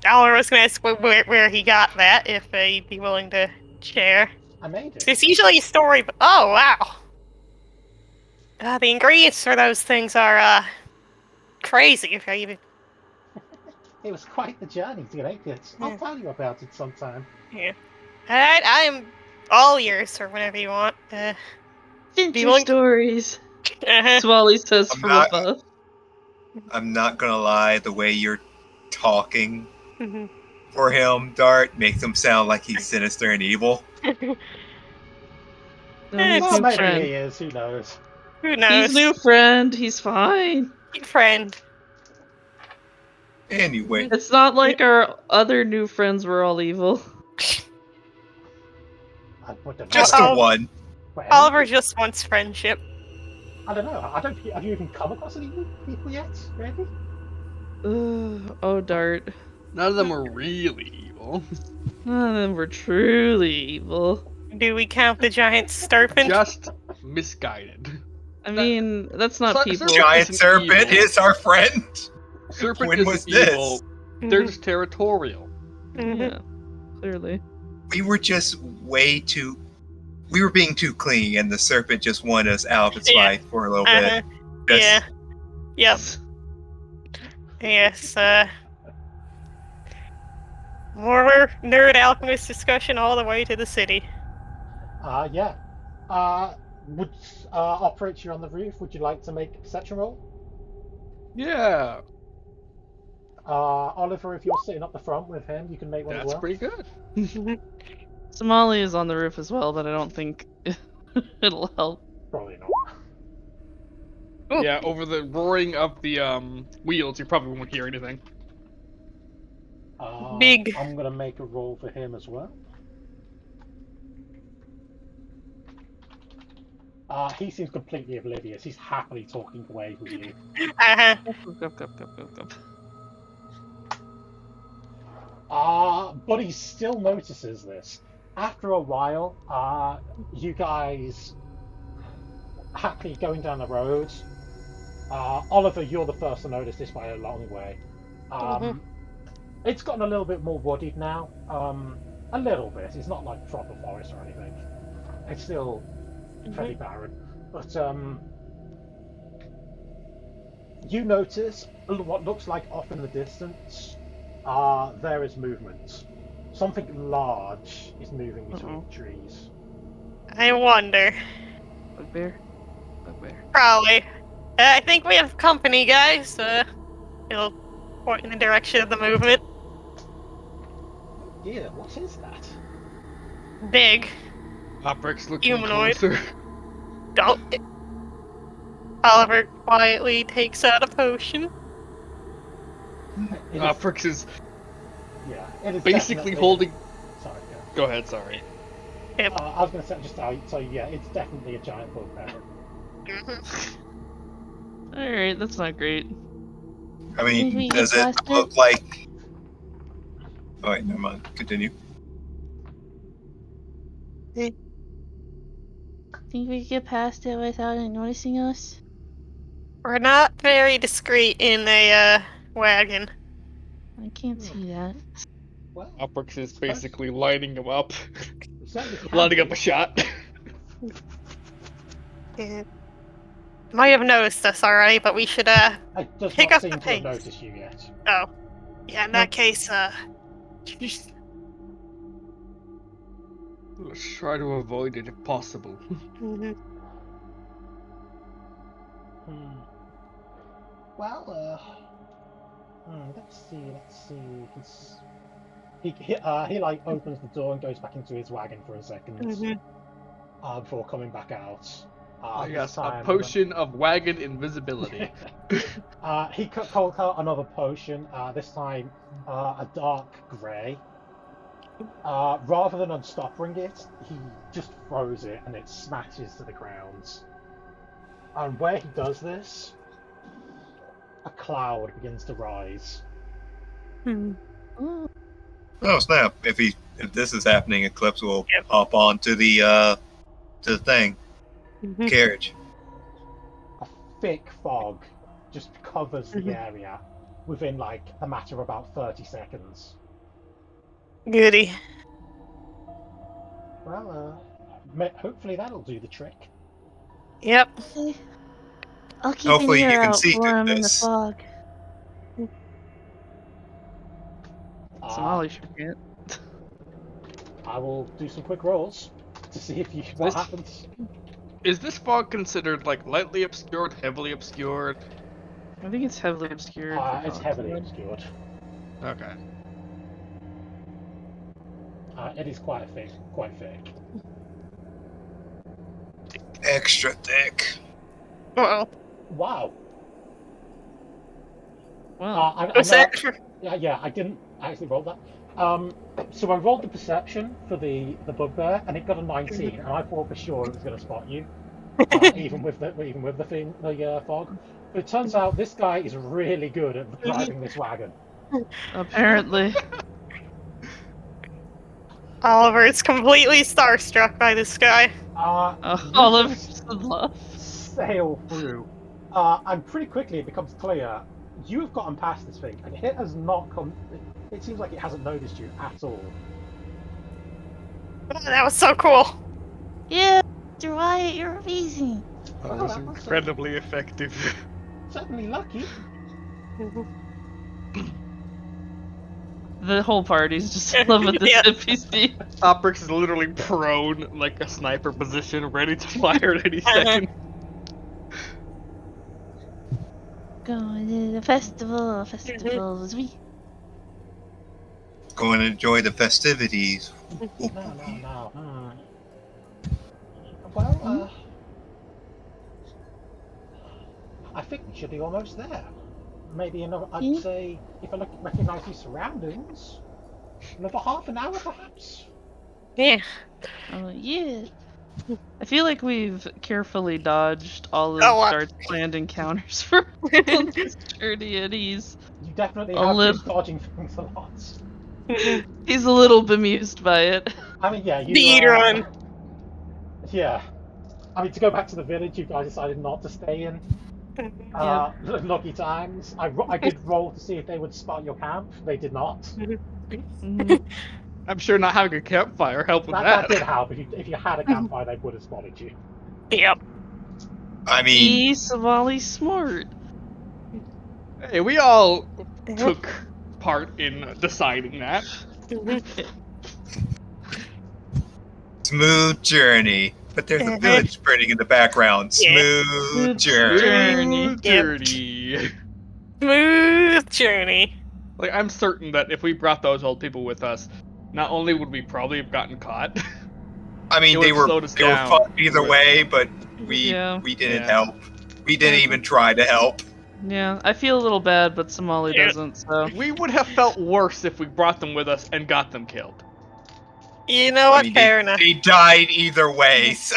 Oliver was going to ask where he got that, if he'd be willing to share. I made it. It's usually a story, but oh wow. The ingredients for those things are crazy. If I even It was quite the journey to make it. I'll tell you about it sometime. I am all ears for whenever you want. Adventure willing- stories. Swally says I'm from not- above. I'm not gonna lie, the way you're talking Mhm. for him, Dart, makes him sound like he's sinister and evil. No, Eh, he's Well, new maybe friend. he is. Who knows? Who knows? He's new friend. He's fine. Good friend. Anyway, It's not like our other new friends were all evil. I would have just Oh. the one. Well, Oliver just wants friendship. I don't know. Have you even come across any people yet? Really? Oh, Dart. None of them were really evil. None of them were truly evil. Do we count the giant serpent? Just misguided. I mean, that's not So- people. Giant isn't serpent evil. is our friend. Serpent When isn't was this? evil. They're just territorial. Mhm. Yeah, clearly. We were just we were being too clean, and the serpent just wanted us out of its Yeah. life for a little Uh-huh. bit. Just- Yeah. Yep. Yes, more nerd alchemist discussion all the way to the city. Yeah. Would operator on the roof? Would you like to make a perception roll? Yeah, Oliver, if you're sitting up the front with him, you can make one as that's well. pretty good. Somali is on the roof as well, but I don't think it'll help. Probably not. Yeah, over the roaring of the wheels, you probably won't hear anything. Big. I'm gonna make a roll for him as well. He seems completely oblivious. He's happily talking away with you. Uh-huh. But he still notices this. After a while, you guys happily going down the road. Oliver, you're the first to notice this by a long way. It's gotten a little bit more wooded now. A little bit. It's not like proper forest or anything. It's still fairly barren. But you notice what looks like off in the distance. There is movement. Something large is moving between the trees. I wonder. Bugbear? Bugbear. Probably. I think we have company, guys. He'll point in the direction of the movement. Yeah, what is that? Big. Oprix looking Humanoid. closer. Don't. Oliver quietly takes out a potion. It is, Oprix is yeah, it is basically definitely- holding. Sorry, yeah. Go ahead, sorry. I was going to say just so yeah, it's definitely a giant bugbear. Alright, that's not great. I Maybe mean, you does it faster? look like? Oh wait, never mind. Continue. Think we could get past it without it noticing us? We're not very discreet in a wagon. I can't see that. Well, Oprix is basically lining him up, certainly can lining up be. a shot. Yeah. Might have noticed us already, but we should It does pick not up seem the to have pace. noticed you yet. Oh. Yeah, in that case, Let's try to avoid it if possible. Well, let's see. He like opens the door and goes back into his wagon for a second before coming back out. This Yes, a time- potion of wagon invisibility. He called out another potion. This time, a dark grey. Rather than unstopping it, he just throws it and it smashes to the ground. And where he does this, a cloud begins to rise. Ooh. Oh snap! If this is happening, Eclipse will hop on to the thing carriage. A thick fog just covers the area within like a matter of about 30 seconds. goody. Well, hopefully that'll do the trick. Yep. Okay. I'll keep Hopefully an you ear can out see for through him in the this. fog. Somali sure can't. I will do some quick rolls to see if what This- happens. Is this fog considered like lightly obscured, heavily obscured? I think it's heavily obscured. for It's fog. heavily obscured. Okay. It is quite thick. Extra thick. Uh-oh. Wow. Well, What's that? Yeah, I didn't actually roll that. So I rolled the perception for the bugbear, and it got a 19, and I thought for sure it was going to spot you, even with the fog. But it turns out this guy is really good at driving this wagon. apparently. Oliver is completely starstruck by this guy. Oliver's in love. Sail through, and pretty quickly it becomes clear you have gotten past this thing, and it has not come. It seems like it hasn't noticed you at all. Oh, that was so cool. Yeah, Mr. Wyatt, you're amazing. That was incredibly effective. Certainly lucky. The whole party's just in love with this Yeah. NPC. Oprix is literally prone, like a sniper position, ready to fire at any second. Going to the festival, festivals, we. going to enjoy the festivities. No. Well, I think we should be almost there. Maybe another, I'd say, if I recognize these surroundings, another half an hour perhaps? Yeah. Oh, yeah. I feel like we've carefully dodged all of Oh, Dart's planned encounters for this journey, and he's You definitely A have been little- dodging things a lot. he's a little bemused by it. I mean, yeah, you... Speed run. Yeah. I mean, to go back to the village, you guys decided not to stay in. Lucky times. I did roll to see if they would spot your camp. They did not. Mhm. I'm sure not having a campfire helped with That that. did help. If you had a campfire, they would have spotted you. Yep. I mean, He's Savali's smart. Hey, we all took part in deciding that. smooth journey. But there's a village burning in the background. Yeah. Smooth journey. Smooth journey. Smooth journey. Like, I'm certain that if we brought those old people with us, not only would we probably have gotten caught, I mean, It they would were slow us they were down. fun either way, but we Yeah. didn't Yeah. help. We didn't even try to help. Yeah, I feel a little bad, but Somali Yeah. doesn't, so. we would have felt worse if we brought them with us and got them killed. You know I what? mean, Fair enough. They died either way, so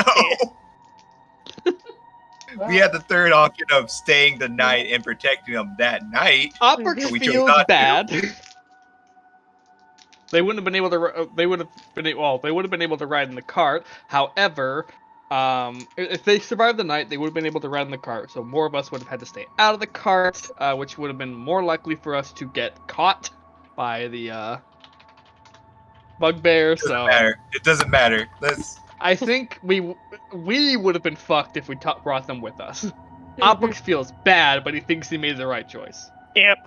we had the third option of staying the night and protecting them that night. Oprix We chose feels not to. bad. They wouldn't have been able to. They would have been. Well, they would have been able to ride in the cart. However, if they survived the night, they would have been able to ride in the cart. So more of us would have had to stay out of the cart, which would have been more likely for us to get caught by the bugbear. So It doesn't matter. Let's. I think we would have been fucked if we brought them with us. Oprix feels bad, but he thinks he made the right choice. Yep.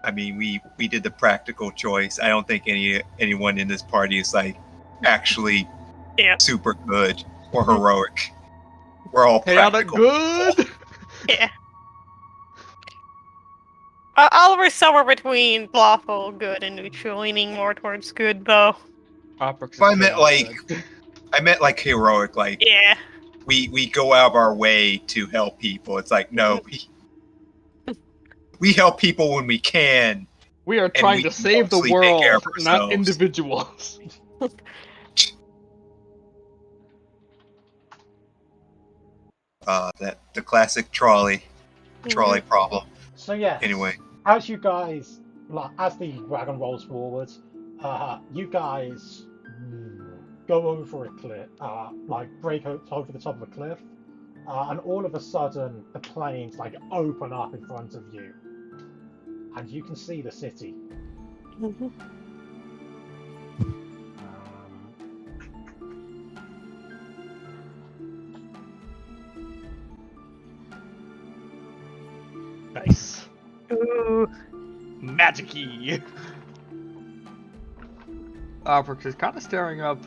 I mean, we did the practical choice. I don't think anyone in this party is like actually super good or heroic. We're all Chaotic practical. good. Yeah. Oliver's somewhere between lawful good and neutral, leaning more towards good, though. Oprix is I meant chaotic. like I meant like heroic. Like Yeah. we go out of our way to help people. It's like no, we help people when we can. We are trying we to save the mostly take care world, of not ourselves. individuals. The classic trolley problem. So yeah. Anyway, As you guys, as the wagon rolls forward, you guys go over a cliff, break over the top of a cliff, and all of a sudden the plains open up in front of you, and you can see the city. Nice. Ooh. Magic-y. Oprix is kind of staring up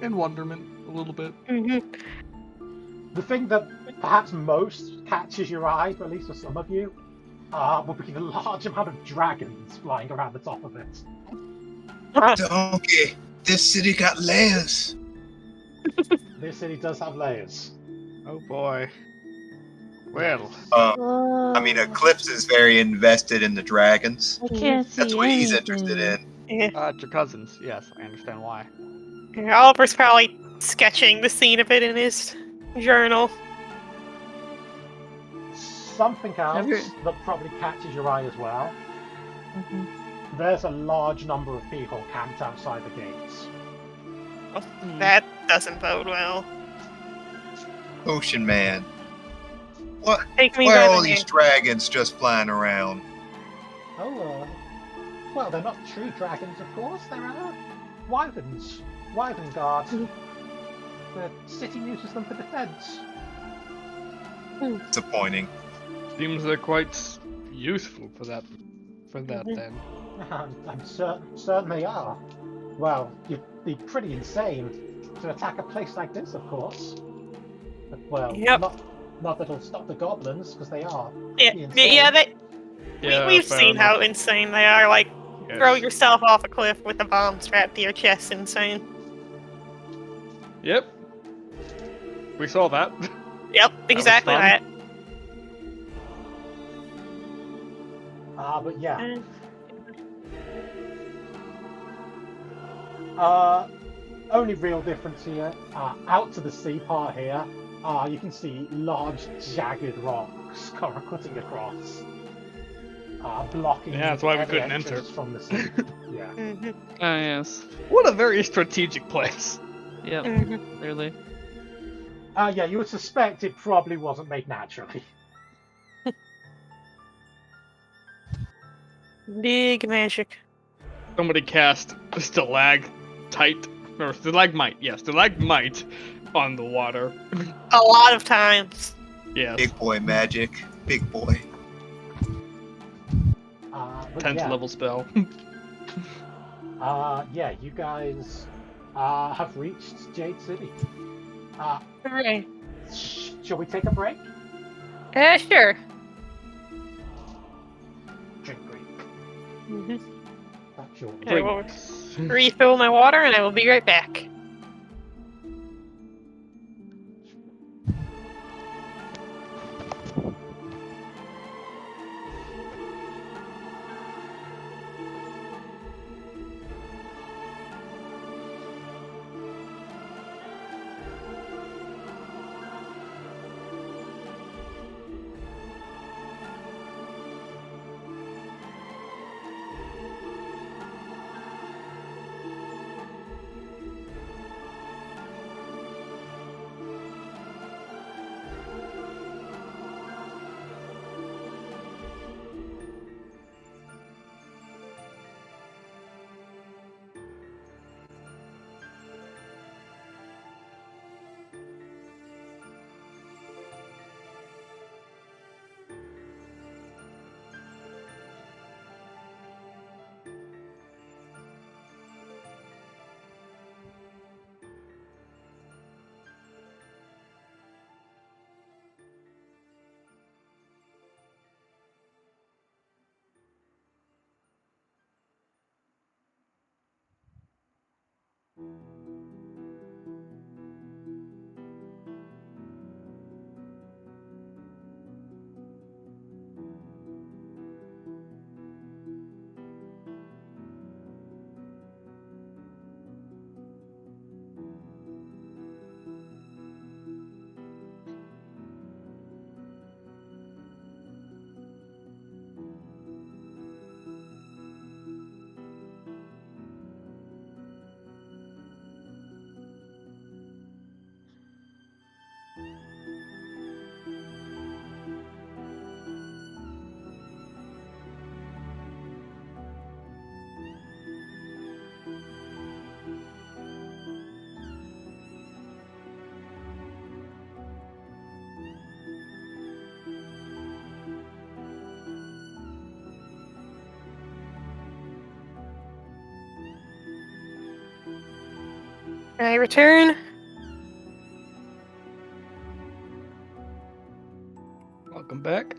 in wonderment a little bit. The thing that perhaps most catches your eye, at least for some of you, will be the large amount of dragons flying around the top of it. Donkey, this city got layers. This city does have layers. Oh boy. Well, I mean, Eclipse is very invested in the dragons. I can't see That's what he's anything. interested in. it's your cousins. Yes, I understand why. Oliver's probably sketching the scene of it in his journal. Something else that probably catches your eye as well. There's a large number of people camped outside the gates. That doesn't bode well. Ocean Man. What? Take me Why are by all the these hand. dragons just flying around? Oh, well, they're not true dragons, of course. They're wyverns. Wyvern guards. The city uses them for defense. Disappointing. Seems they're quite useful for that. Then. I'm certain they are. Well, you'd be pretty insane to attack a place like this, of course. But, well, Yep. not that it'll stop the goblins, because they are. Yeah, pretty insane. yeah, Yeah, we've fair seen enough. how insane they are. Like, throw Yes. yourself off a cliff with a bomb strapped to your chest insane. Yep. We saw that. Yep, exactly fun. that. But yeah. Mm. Only real difference here, out to the sea part here, you can see large jagged rocks cutting across, blocking Yeah, that's why we any couldn't entrance enter. from the sea. Yeah. Mhm. Ah, yes. What a very strategic place. Yep, Mhm. clearly. Yeah, you would suspect it probably wasn't made naturally. Big magic. Somebody cast stalagmite on the water. A lot of times. Yes. Big boy magic. Big boy. But 10th yeah, level spell. yeah, you guys have reached Jade City. Hooray. Shall we take a break? Sure. Drink break. Mhm. That's your I will Drinks. refill my water and I will be right back. I return. Welcome back.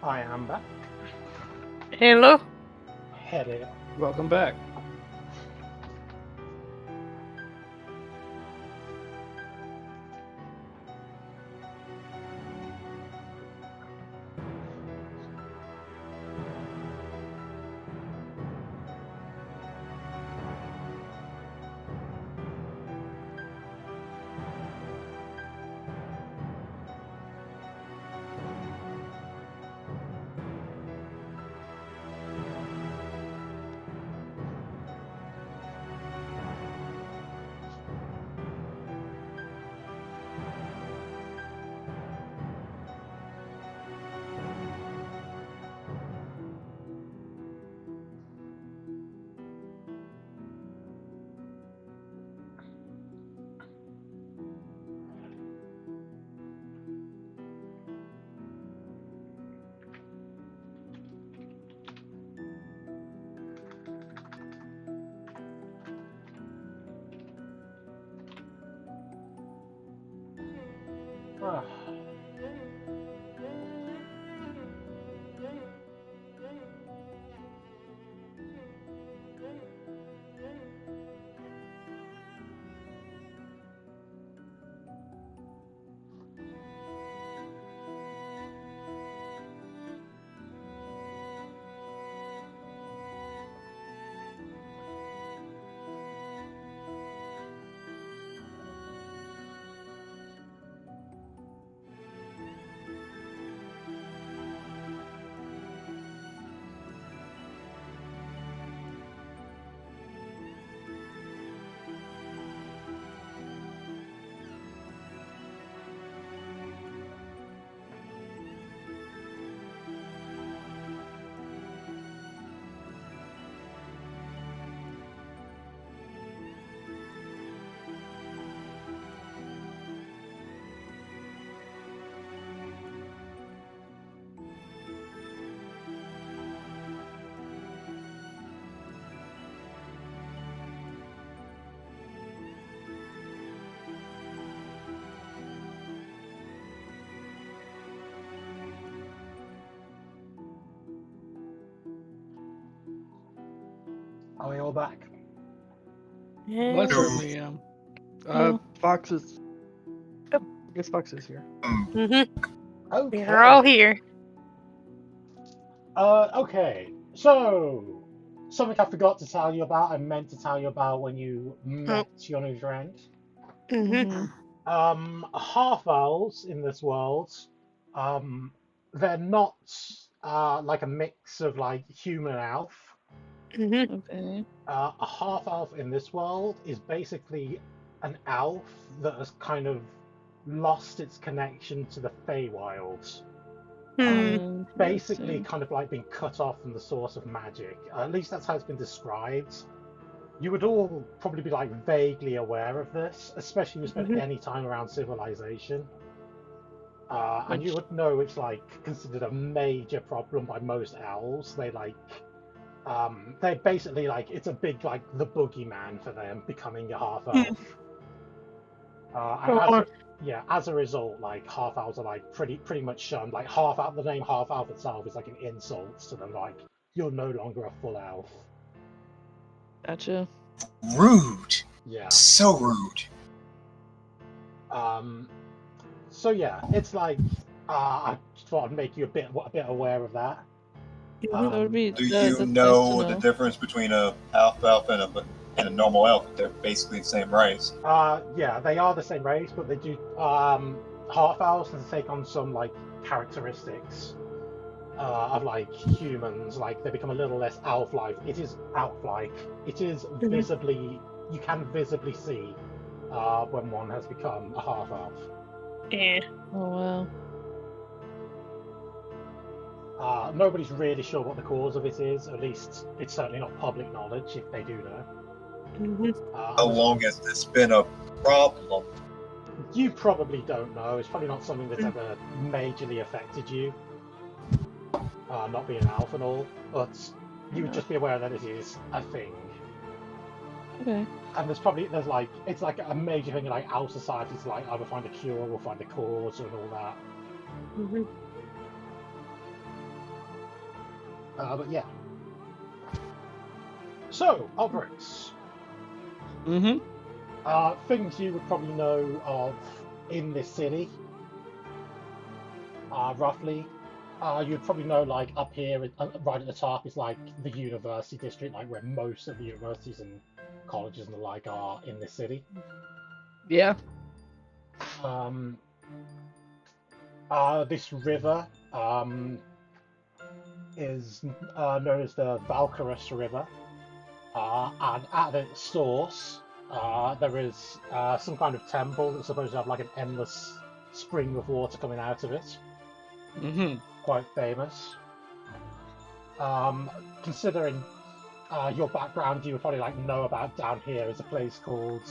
I am back. Hello. Head it. Welcome back. Ah. Are we all back? Most Yeah. certainly am. Yeah. Fox is. I guess Fox is here. Okay. We're all here. Okay. So, something I forgot to tell you about, I meant to tell you about when you met your new friend. Half elves in this world, they're not like a mix of like human and elf. Okay. A half elf in this world is basically an elf that has kind of lost its connection to the Feywild. Basically, Interesting. kind of like being cut off from the source of magic. At least that's how it's been described. You would all probably be like vaguely aware of this, especially if you spent any time around civilization. And you would know it's like considered a major problem by most elves. They like, they basically like it's a big like the boogeyman for them becoming a half elf. As a result, like half elves are like pretty much shunned. Like half elf, the name half elf itself is like an insult to them. Like you're no longer a full elf. Gotcha. Rude. Yeah. So rude. So yeah, it's like I just thought I'd make you a bit aware of that. That would be. Do that's you nice know to the difference between a half elf and a normal elf? They're basically the same race. Yeah, they are the same race, but they do half elves tend to take on some like characteristics of like humans. Like they become a little less elf-like. It is elf-like. It is visibly. You can visibly see when one has become a half elf. Yeah. Oh wow. Nobody's really sure what the cause of it is. At least it's certainly not public knowledge if they do know. How long has this been a problem? You probably don't know. It's probably not something that's ever majorly affected you. Not being an elf and all, but you would just be aware that it is a thing. Okay. And there's like it's like a major thing in like elf society to like either find a cure or find a cause and all that. But yeah. So, Alberix. Things you would probably know of in this city. Roughly. You'd probably know like up here, right at the top, is like the university district, like where most of the universities and colleges and the like are in this city. Yeah. This river is known as the Valkyrus River, and at its source there is some kind of temple that's supposed to have like an endless spring of water coming out of it. Quite famous. Considering your background, you would probably like know about down here is a place called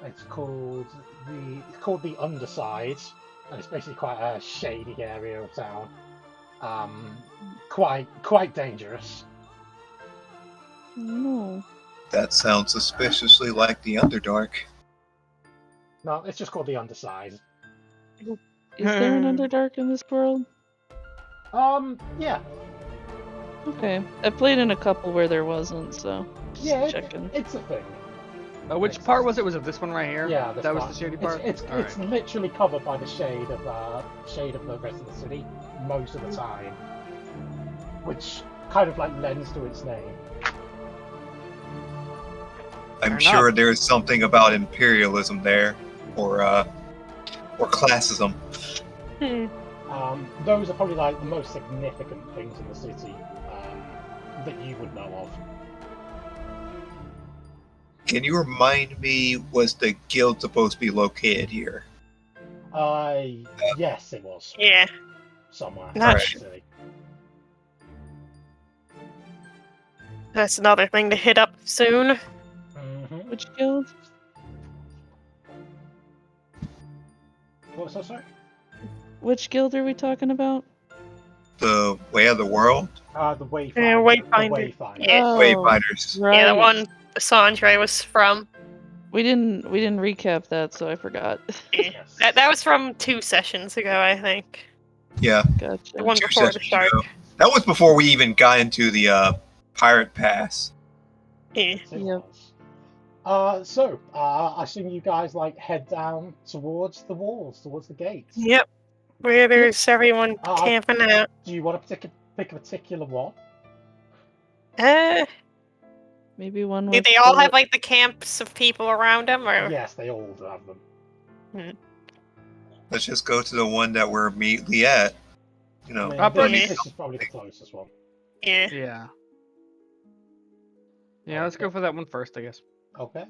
it's called the Underside, and it's basically quite a shady area of town. Quite dangerous. No. That sounds suspiciously like the Underdark. No, it's just called the Underside. Is there an Underdark in this world? Yeah. Okay. I played in a couple where there wasn't, so just Yeah, checking. it's a thing. Which part was it? Was it this one right here? Yeah, this that was part. the shady part. It's Alright. literally covered by the shade of the rest of the city most of the time, which kind of like lends to its name. I'm Fair sure enough. there's something about imperialism there, or classism. Those are probably like the most significant things in the city that you would know of. Can you remind me, was the guild supposed to be located here? Yes, it was Yeah. somewhere. Not in the sure. city. That's another thing to hit up soon. Mhm. Which guild? What was that, sorry? Which guild are we talking about? The Way of the World? The Wayfinder. Wayfinder. The Wayfinder. Yeah. Wayfinders. Right. Yeah, the one Sandre was from. We didn't recap that, so I forgot. Yeah. Yes. That was from 2 sessions ago, I think. Yeah, Gotcha. The one 2 before the sessions shark. ago. That was before we even got into the Pirate Pass. Yeah. Yes, it Yep. was. So, I assume you guys like head down towards the walls, towards the gates. Yep. Where there's everyone camping out. Do you want to pick a particular one? Maybe one Do with they all the- have like the camps of people around them, or? Yes, they all have them. Let's just go to the one that we're immediately at. You know, I mean, Properly. this is probably the closest one. Yeah. Yeah. Yeah, let's go for that one first, I guess. Okay.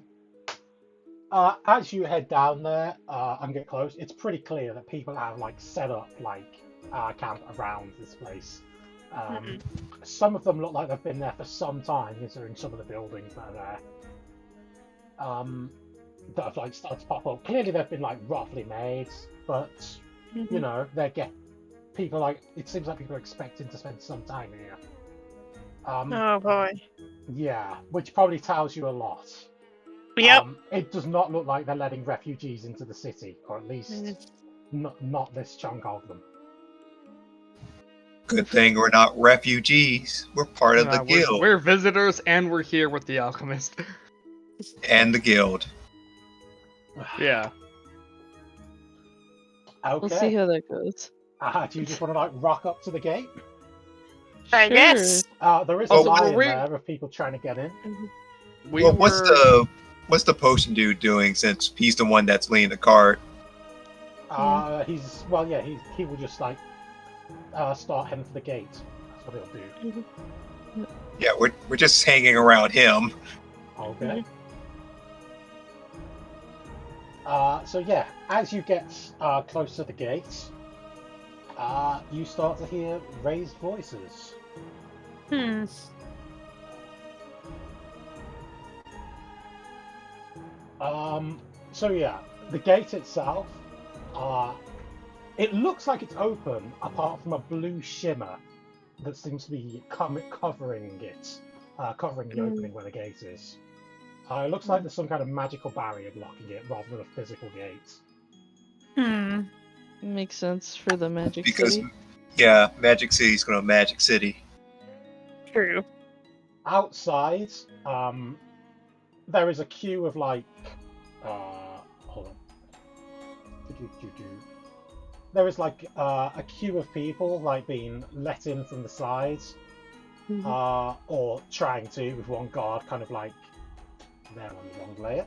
As you head down there and get close, it's pretty clear that people have like set up like camp around this place. Some of them look like they've been there for some time, considering some of the buildings that are there. That have like started to pop up. Clearly, they've been like roughly made, but you know, people like it seems like people are expecting to spend some time here. Oh boy. Yeah, which probably tells you a lot. Yep. It does not look like they're letting refugees into the city, or at least not this chunk of them. good thing we're not refugees. We're part of the guild We're visitors, and we're here with the alchemist. and the guild. Yeah. Okay. We'll see how that goes. Do you just want to like rock up to the gate? I Sure. guess. There is Oh, a line we- there of people trying to get in. We Well, were... what's the potion dude doing, since he's the one that's leading the cart? He will just like start heading for the gate. That's what he'll do. Yeah, we're just hanging around him. Okay. So yeah, as you get close to the gate, you start to hear raised voices. So yeah, the gate itself, it looks like it's open apart from a blue shimmer that seems to be covering it, covering the opening where the gate is. It looks like there's some kind of magical barrier blocking it rather than a physical gate. Makes sense for the Magic Because, City. yeah, Magic City's gonna Magic City. True. Outside, there is a queue of like, hold on. There is like a queue of people like being let in from the sides, or trying to, with one guard kind of like there on the wrong layer.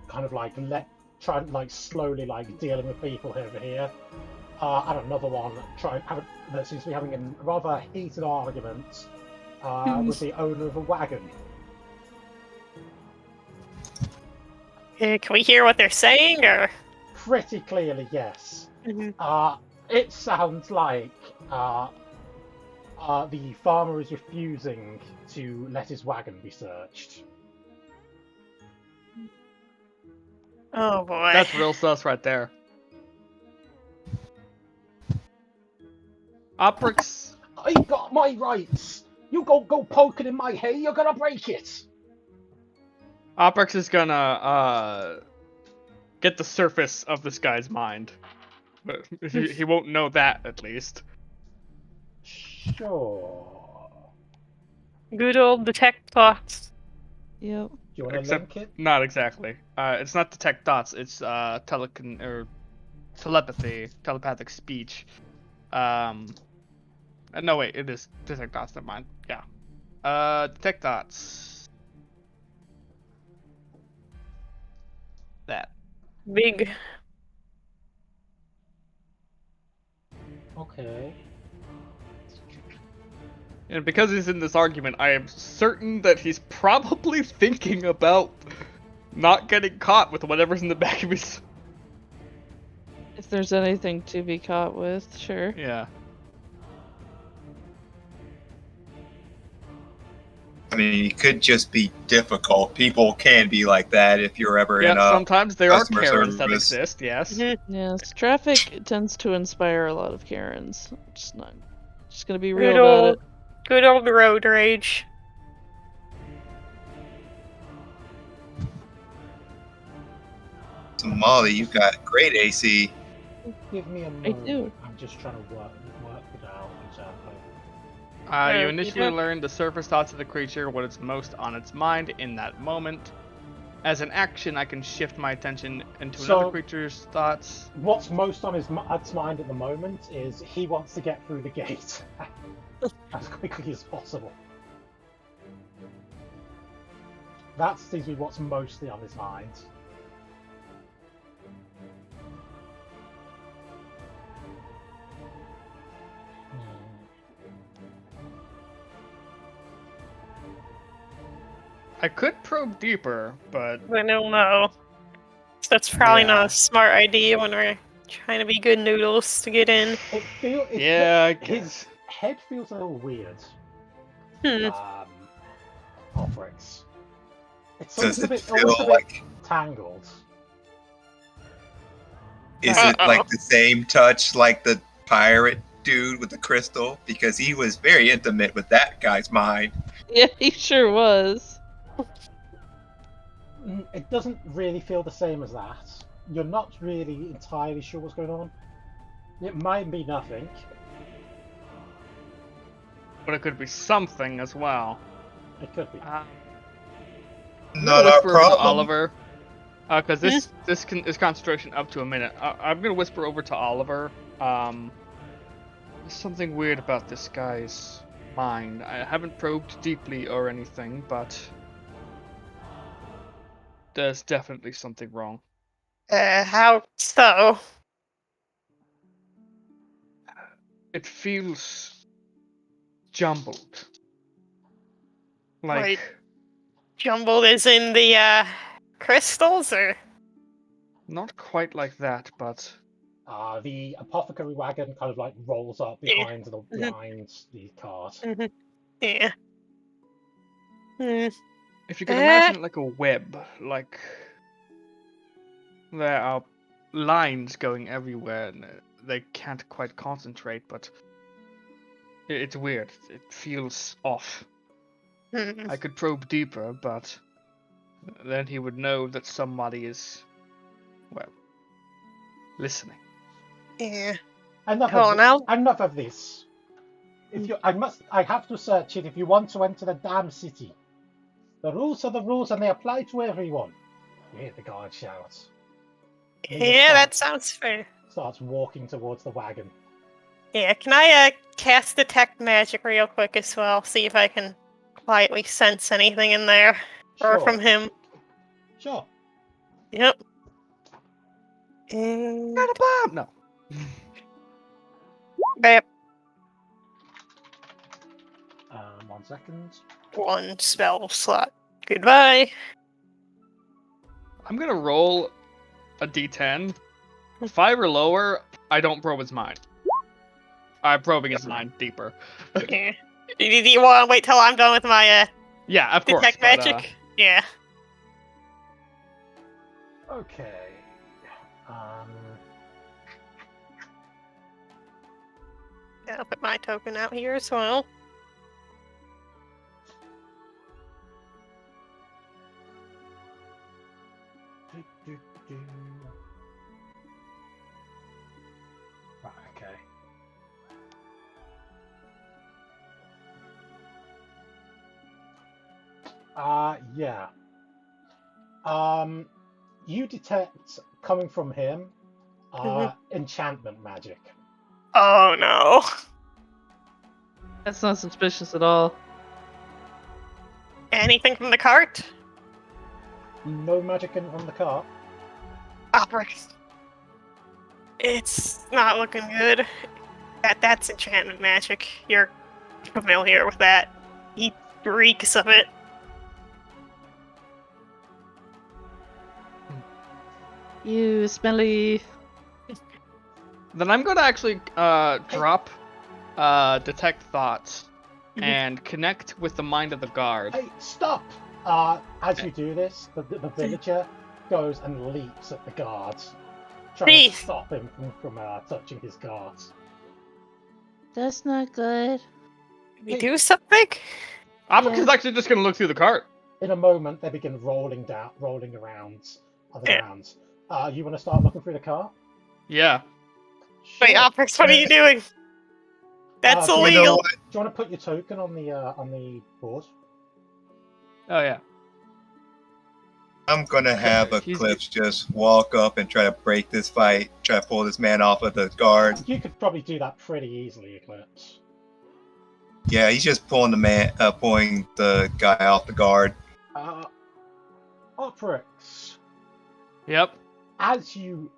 Kind of like slowly like dealing with people over here. And another one that seems to be having a rather heated argument with the owner of a wagon. Can we hear what they're saying, or? Pretty clearly, yes. It sounds like the farmer is refusing to let his wagon be searched. Oh boy. That's real sus right there. Oprix. I got my rights. You go poking in my hay, you're gonna break it! Opex is gonna get the surface of this guy's mind. But he won't know that, at least. Sure. Good old detect thoughts. Yep. Do you want to Except link it? not exactly. It's not detect thoughts. It's telepathic speech. No wait, it is detect thoughts. Never mind. Yeah. Detect thoughts. That. Big. Okay. And because he's in this argument, I am certain that he's probably thinking about not getting caught with whatever's in the back of his. If there's anything to be caught with, sure. Yeah. I mean, it could just be difficult. People can be like that if you're ever in Yeah, a sometimes there are customer Karens that service. exist, yes. Yes, traffic tends to inspire a lot of Karens. Just gonna be Good real about it. Good old road rage. So Molly, you've got great AC. Give me a I moment. do. I'm just trying to work it out exactly. You you initially have- learn the surface thoughts of the creature, what is most on its mind in that moment. As an action, I can shift my attention into another So- creature's thoughts. What's most on his mind at the moment is he wants to get through the gate as quickly as possible. That seems to be what's mostly on his mind. I could probe deeper, but I don't know. That's probably Yeah. not a smart idea when we're trying to be good noodles to get in. yeah, I his guess. head feels a little weird. Hmm. Operates. It's Does almost it a bit, feel almost a bit like? tangled. Is it like the same touch like the pirate dude with the crystal? Because he was very intimate with that guy's mind. Yeah, he sure was. It doesn't really feel the same as that. You're not really entirely sure what's going on. It might be nothing. But it could be something as well. It could be. I'm Not gonna our whisper over to problem. Oliver, because this is concentration up to a minute. I'm gonna whisper over to Oliver. There's something weird about this guy's mind. I haven't probed deeply or anything, but there's definitely something wrong. How so? It feels jumbled. Like jumbled as in the crystals, or? Not quite like that, but The apothecary wagon kind of like rolls up behind the cart. Yeah. if you can imagine it like a web, like there are lines going everywhere and they can't quite concentrate, but it's weird. It feels off. I could probe deeper, but then he would know that somebody is, well, listening. Yeah. Enough Hold of on, I'll- enough of this. If you, I have to search it if you want to enter the damn city. The rules are the rules, and they apply to everyone. You hear the guard shout. And he Yeah, that starts- sounds fair. Starts walking towards the wagon. Yeah, can I cast detect magic real quick as well? See if I can quietly sense anything in there. Or Sure. from him. Sure. Yep. And... Not a bomb! No. Bap. 1 second. One spell slot. Goodbye. I'm gonna roll a d10. 5 or lower, I don't probe his mind. I'm probing his mind deeper. Yeah. Do you want to wait till I'm done with my Yeah, of course. detect but, magic? Yeah. Okay. Yeah, I'll put my token out here as well. Right, okay. Yeah. You detect coming from him enchantment magic. Oh no. That's not suspicious at all. Anything from the cart? No magic in from the cart. Operas. It's not looking good. That's enchantment magic. You're familiar with that. He reeks of it. You smelly. Then I'm gonna actually drop detect thoughts and connect with the mind of the guard. Hey, stop! As you do this, the villager goes and leaps at the guards, trying to Please. stop him from touching his guards. That's not good. We do something? Apoca's actually just gonna look through the cart. In a moment, they begin rolling around on the ground. You want to start looking through the car? Yeah. Wait, Sure. Operas, what are you doing? That's do you You know illegal. what? Do you want to put your token on the board? Oh yeah. I'm gonna have He's- Eclipse just walk up and try to break this fight, try to pull this man off of the guard. You could probably do that pretty easily, Eclipse. Yeah, he's just pulling the guy off the guard. Oprix, Yep. as you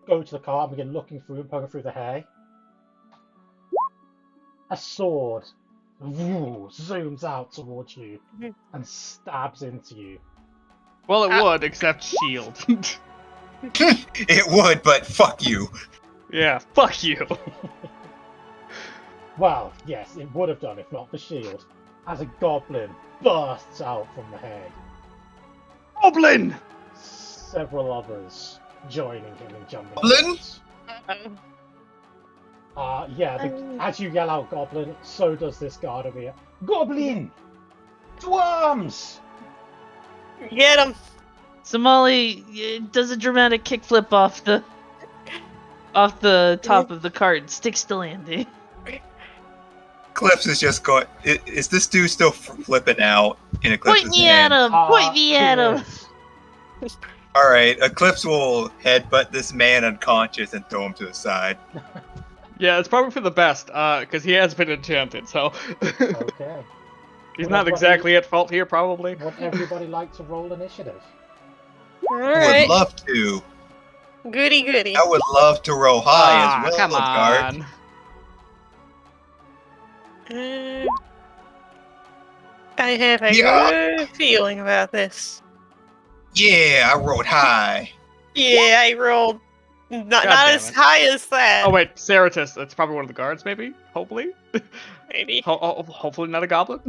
go to the car and begin looking through and poking through the hay, a sword zooms out towards you and stabs into you. Well, it would, except shield. It would, but fuck you. Yeah. Fuck you. Well, yes, it would have done if not for shield, as a goblin bursts out from the hay. Goblin. Several others joining him and jumping. Goblin? As you yell out goblin, so does this guard over here. Goblin! Dwarms! Get him. Somali does a dramatic kickflip off the top of the cart and sticks to landing. Eclipse is just going. Is this dude still flipping out in Eclipse's Point me at hand? him! Point me at him! Yes. All right, Eclipse will headbutt this man unconscious and throw him to the side. Yeah, it's probably for the best, because he has been enchanted, so Okay. he's Would not everybody- exactly at fault here, probably. Would everybody like to roll initiative? Alright. Would love to. Goody goody. I would love to roll high as well, come guard. on. I have a Yeah. good feeling about this. Yeah, I rolled high. Yeah, I rolled not damn as it. high as that. Oh wait, Ceratus. That's probably one of the guards, maybe. Hopefully. Maybe. Hopefully not a goblin.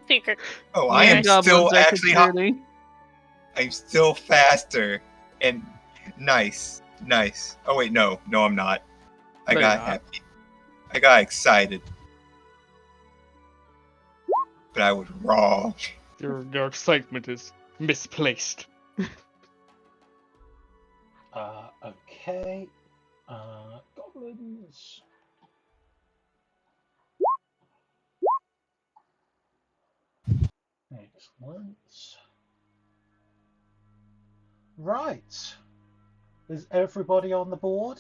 Secret. Oh, I am Goblins still are actually. concerning. I'm still faster and nice. Oh wait, no, I'm not. I No, got you're not. happy. I got excited, but I was wrong. Your excitement is misplaced. Okay. Goblins. Excellent. Right. Is everybody on the board?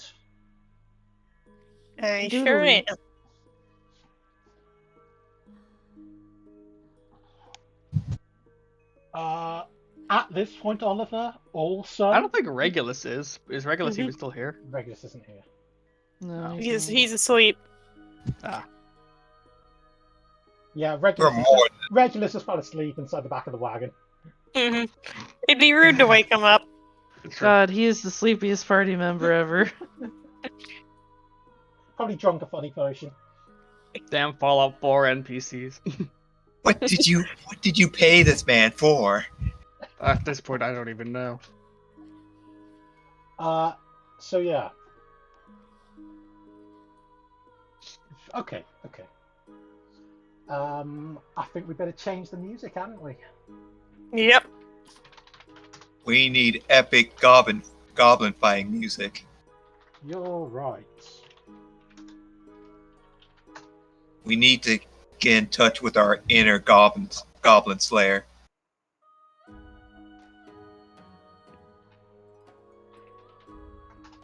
I sure am. At this point, Oliver, also. I don't think Regulus is. Is Regulus even still here? Regulus isn't here. No, He's asleep. Yeah, For Regulus, more, Regulus is fell asleep inside the back of the wagon. Mhm. It'd be rude to wake him up. God, he is the sleepiest party member ever. Probably drunk a funny potion. Damn Fallout 4 NPCs. what did you pay this man for? At this point, I don't even know. So yeah. Okay. I think we better change the music, hadn't we? Yep. We need epic goblin goblin fighting music. You're right. We need to get in touch with our inner goblin slayer.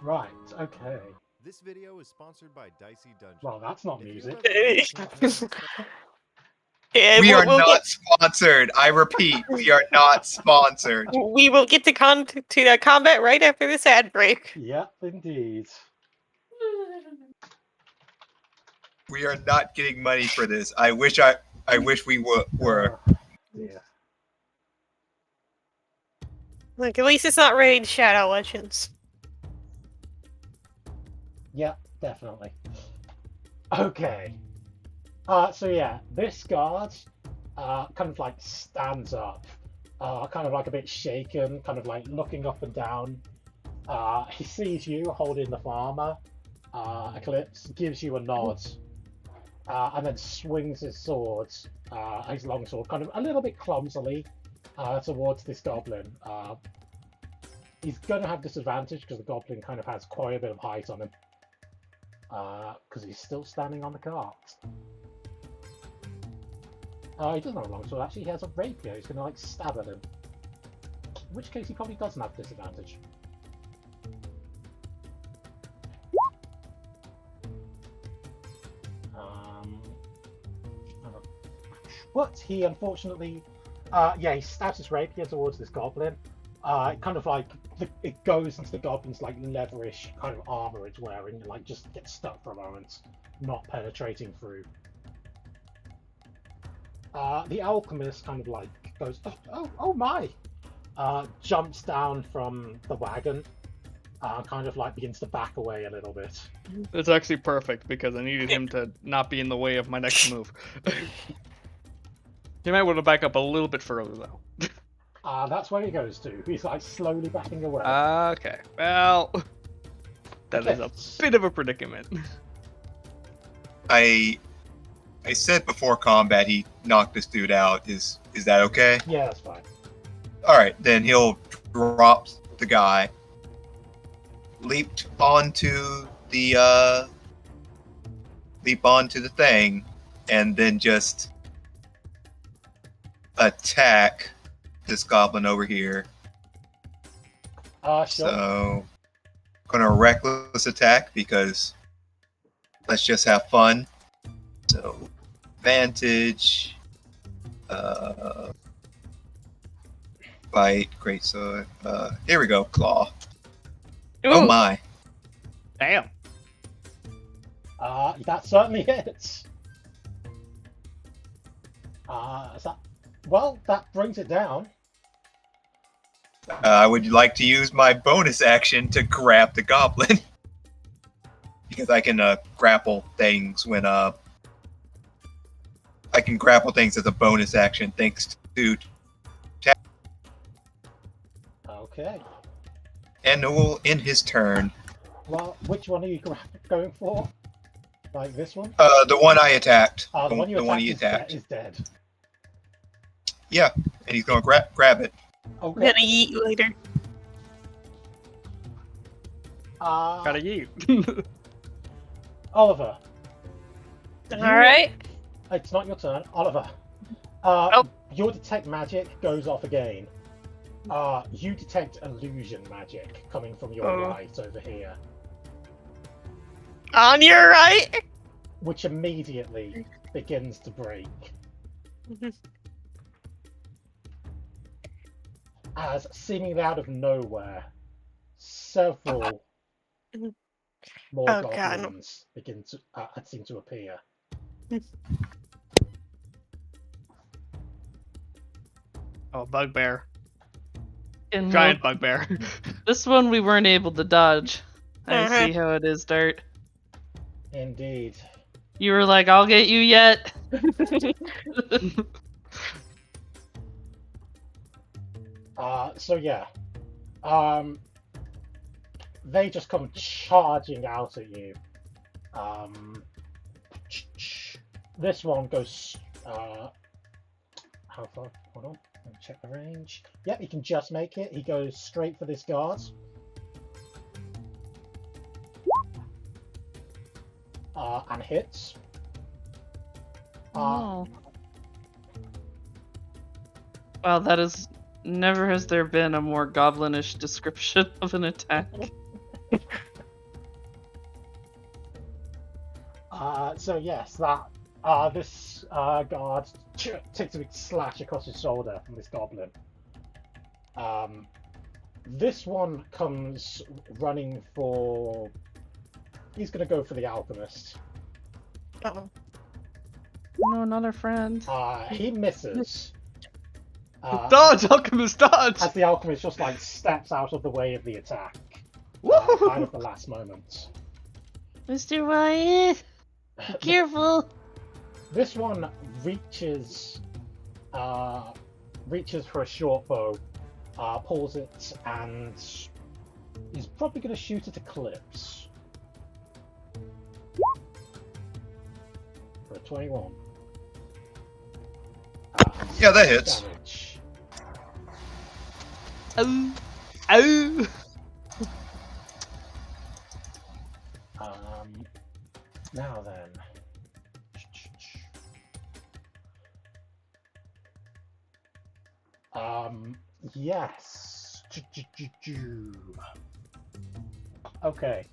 Right, okay. This video is sponsored by Dicey Dungeon. Well, that's not If you music. have- Yeah, We are we'll not sponsored. I repeat, we are not sponsored. we will get to the combat right after this ad break. Yep, indeed. We are not getting money for this. I wish we were. Yeah. Look, at least it's not Raid Shadow Legends. Yep, definitely. Okay. So yeah, this guard kind of like stands up, kind of like a bit shaken, kind of like looking up and down. He sees you holding the farmer. Eclipse gives you a nod, and then swings his sword, his long sword, kind of a little bit clumsily, towards this goblin. He's going to have disadvantage because the goblin kind of has quite a bit of height on him, because he's still standing on the cart. He doesn't have a long sword, actually. He has a rapier. He's going to, like, stab at him. In which case, he probably doesn't have disadvantage. But he, unfortunately... yeah, he stabs his rapier towards this goblin. It kind of, like... it goes into the goblin's, like, leatherish kind of armor it's wearing. And, like, just gets stuck for a moment. Not penetrating through. The alchemist kind of like goes, oh my! Jumps down from the wagon, kind of like begins to back away a little bit. It's actually perfect because I needed him to not be in the way of my next move. He might want to back up a little bit further though. That's where he goes to. He's like slowly backing away. Okay, well, that is a bit of a predicament. I said before combat he knocked this dude out. Is that okay? Yeah, that's fine. Alright, then he'll drop the guy, leaped onto the thing, and then just attack this goblin over here. Sure. So gonna reckless attack because let's just have fun. So advantage, bite, great sword. Here we go, claw. Ooh. Oh my! Damn. That certainly hits. Well, that brings it down. I would like to use my bonus action to grab the goblin because I can grapple things when I can grapple things as a bonus action thanks to Okay. and it will end his turn. Well, which one are you going for? Like this one? The one I attacked. The one you he attacked. is dead. Yeah, and he's gonna grab it. I'm Okay. gonna eat you later. Gotta yeet. Oliver. Alright. It's not your turn. Oliver. Your detect magic goes off again. You detect illusion magic coming from your right over here, On your right. which immediately begins to break. As seemingly out of nowhere, several more Oh, God. goblins begin to seem to appear. Oh, bugbear. And Giant bugbear. this one we weren't able to dodge. I Uh-huh. see how it is, Dart. Indeed. You were like, I'll get you yet. So yeah, they just come charging out at you. This one goes. How far? Hold on. Let me check the range. Yep, he can just make it. He goes straight for this guard. and hits. Oh. Wow, that is. Never has there been a more goblinish description of an attack. So yes, that this guard takes a big slash across his shoulder from this goblin. This one comes running for. He's gonna go for the alchemist. Uh-oh. No, another friend. He misses. Dodge, alchemist, dodge! As the alchemist just like steps out of the way of the attack. Kind of the last moment. Mr. Wyatt, be careful. This one reaches for a short bow, pulls it, and he's probably going to shoot at Eclipse. For a 21. Yeah, that hits. Damage. Oh. Oh. Now then. Yes. Okay.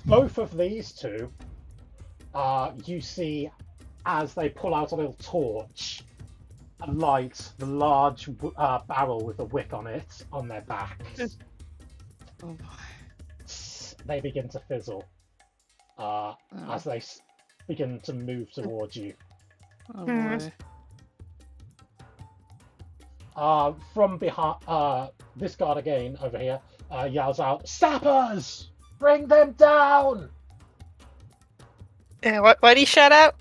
Both of these two, you see as they pull out a little torch and light the large barrel with a wick on it on their backs. Oh boy. They begin to fizzle as they begin to move towards you. Oh boy. From behind, this guard again over here yells out, "Sappers! Bring them down!" What did he shout out?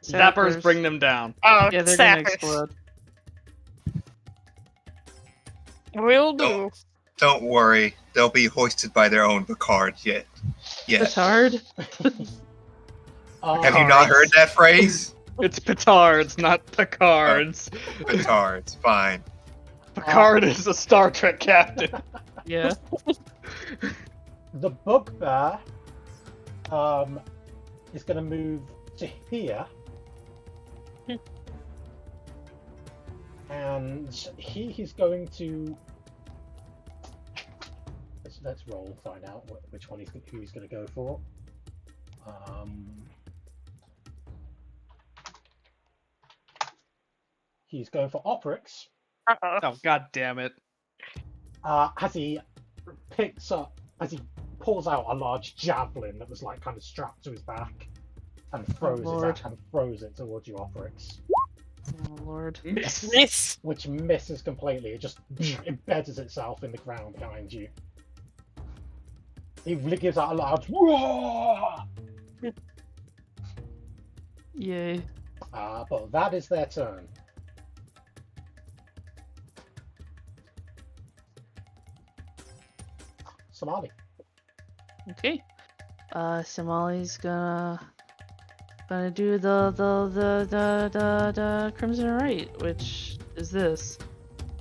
Zappers bring them down. Oh, Yeah, they're gonna sappers. explode. Will do. Don't worry, they'll be hoisted by their own Picard yet. Yes. Petard? Have you not heard that phrase? It's petards, not Picards. Petards, fine. Picard is a Star Trek captain. Yeah. The bugbear is going to move to here. And he's going to. Let's roll and find out which one who he's going to go for. He's going for Oprix. Oh, god damn it. As he pulls out a large javelin that was like kind of strapped to his back and throws it towards you, Oprix. Oh lord. Miss. Which misses completely. It just embeds itself in the ground behind you. He gives out a loud "Roar!" Yay. But that is their turn. Somali. Okay. Somali's gonna do the Crimson Right, which is this.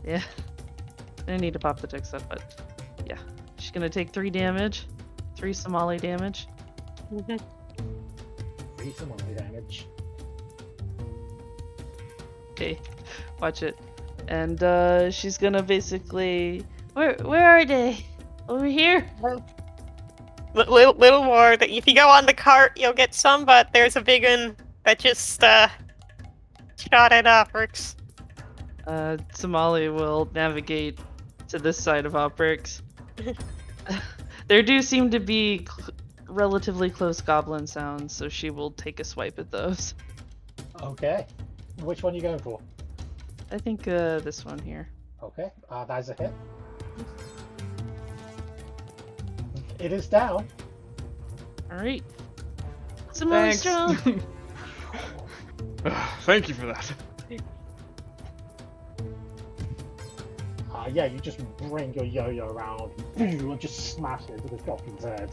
Yeah. I need to pop the text up, but yeah. She's gonna take 3 damage. 3 Somali damage. 3 Somali damage. Okay. Watch it. And she's gonna basically where are they? Over here? Little more. That if you go on the cart, you'll get some, but there's a big one that just shot at Oprix. Somali will navigate to this side of Oprix. There do seem to be relatively close goblin sounds, so she will take a swipe at those. Okay. Which one are you going for? I think this one here. Okay. That is a hit. It is down. Alright. Somali strong. Thank you for that. Yeah, you just bring your yo-yo around and just smash it into the goblin's head.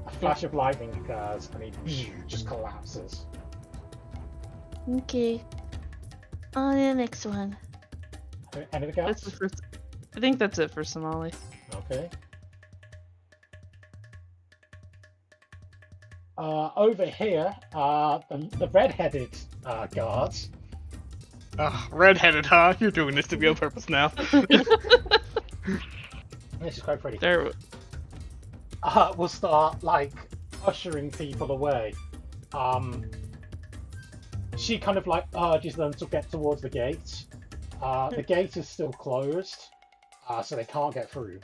A flash of lightning occurs and he just collapses. Okay. On to the next one. Anything That's else? the first. I think that's it for Somali. Okay. Over here, the red-headed guards. Red-headed, huh? You're doing this to me on purpose now. This is quite pretty. There. We'll start like ushering people away. She kind of like urges them to get towards the gate. The gate is still closed, so they can't get through.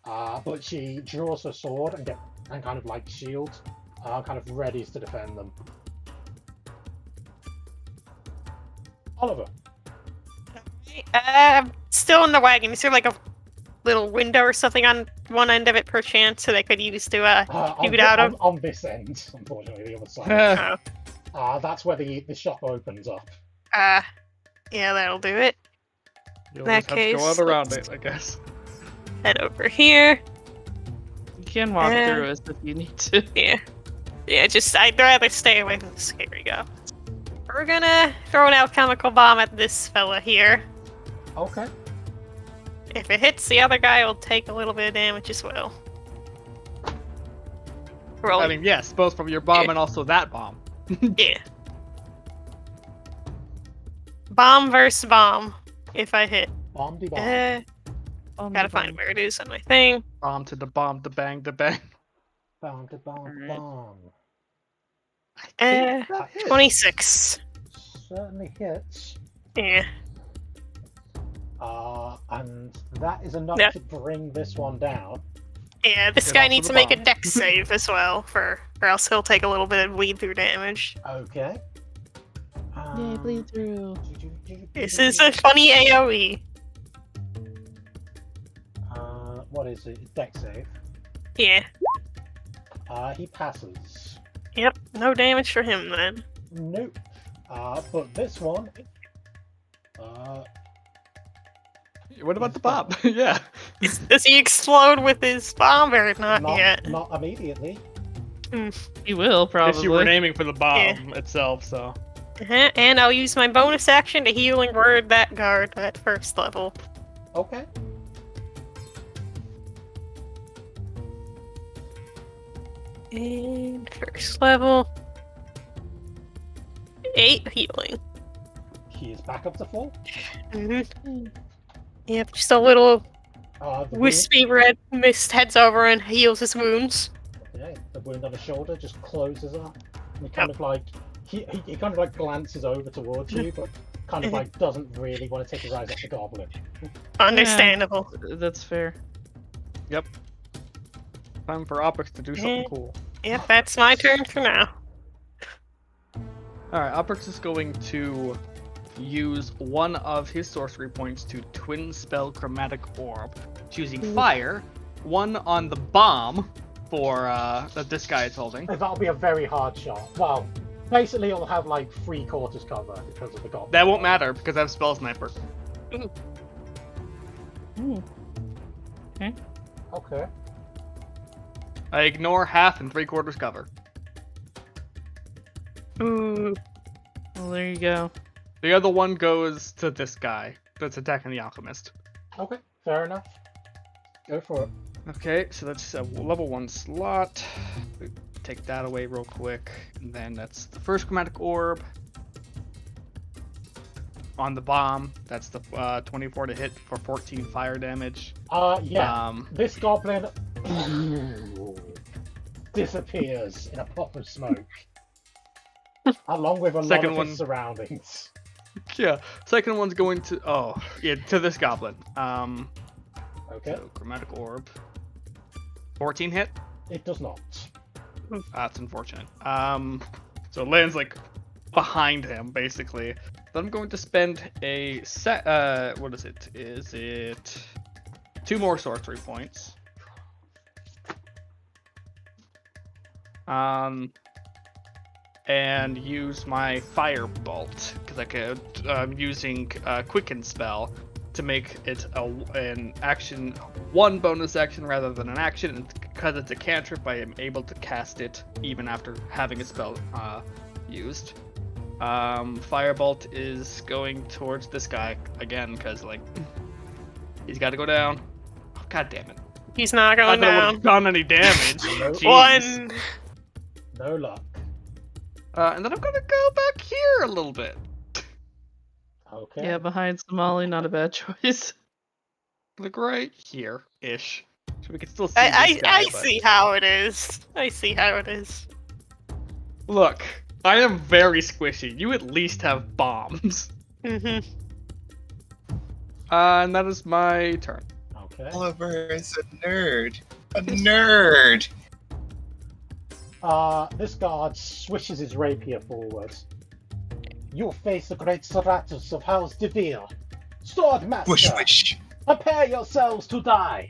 But she draws her sword and kind of like shield, kind of readies to defend them. Oliver. Still in the wagon. Is there like a little window or something on one end of it, perchance, so they could use to shoot out of? On this end, unfortunately, the other side. That's where the shop opens up. Yeah, that'll do it. You'll In that just have to go case, out around let's it, I guess. Head over here. You can walk through us if you need to. Yeah. Yeah, I'd rather stay away from this. Here we go. We're gonna throw an alchemical bomb at this fella here. Okay. If it hits, the other guy will take a little bit of damage as well. Roll. I mean, yes, both from your bomb and also that bomb. Yeah. Bomb versus bomb. If I hit. Bomb de bomb. Gotta find where it is on my thing. Bomb to the bomb, the bang, the bang. Bomb de bomb, bomb. 26. Certainly hits. Yeah. And that is enough to bring this one down. Yeah, this guy needs to make a dex save as well, or else he'll take a little bit of bleed through damage. Okay. Yay, bleed through. This is a funny AoE. What is it? Dex save. Yeah. He passes. Yep, no damage for him then. Nope. But this one. What about the bomb? Yeah. Does he explode with his bomb or not yet? Not immediately. He will, probably. Guess you were aiming for the bomb itself, so. And I'll use my bonus action to healing word that guard at first level. Okay. And first level. 8 healing. He is back up to full. Yep, just a little The wispy red mist heads over and heals his wounds. Okay, the wound on the shoulder just closes up. And he kind of like he kind of like glances over towards you, but kind of like doesn't really want to take his eyes off the goblin. Understandable. Yeah, that's fair. Yep. Time for Opix to do something cool. Yep, that's my turn for now. Alright, Opix is going to use one of his sorcery points to twin spell Chromatic Orb, choosing fire, one on the bomb for that this guy is holding. That'll be a very hard shot. Well, basically it'll have like 3/4 cover because of the goblin. That won't matter because I have Spell Sniper. Okay. Okay. I ignore half and 3/4 cover. Ooh. Well, there you go. The other one goes to this guy that's attacking the alchemist. Okay, fair enough. Go for it. Okay, so that's a level 1 slot. We take that away real quick. And then that's the first Chromatic Orb. On the bomb, that's the 24 to hit for 14 fire damage. Yeah. This goblin disappears in a puff of smoke. Along with a lot of his surroundings. Yeah, second one's going to to this goblin. Okay. So Chromatic Orb. 14 hit? It does not. That's unfortunate. So it lands like behind him basically. Then I'm going to spend a what is it? Is it 2 more sorcery points? And use my Firebolt because I'm using Quicken spell to make it an action, 1 bonus action rather than an action. And because it's a cantrip, I am able to cast it even after having a spell used. Firebolt is going towards this guy again because like he's got to go down. Oh, God damn it! He's not going I down. would've done any damage. One. No luck. And then I'm gonna go back here a little bit. Okay. Yeah, behind Somali, not a bad choice. Like right here-ish. So we can still see I this guy, but... see how it is. I see how it is. Look, I am very squishy. You at least have bombs. Mm-hmm. And that is my turn. Okay. Oliver is a nerd. A nerd! This guard swishes his rapier forward. You face the great Serratus of House Devere. Swordmaster, Wish wish. prepare yourselves to die.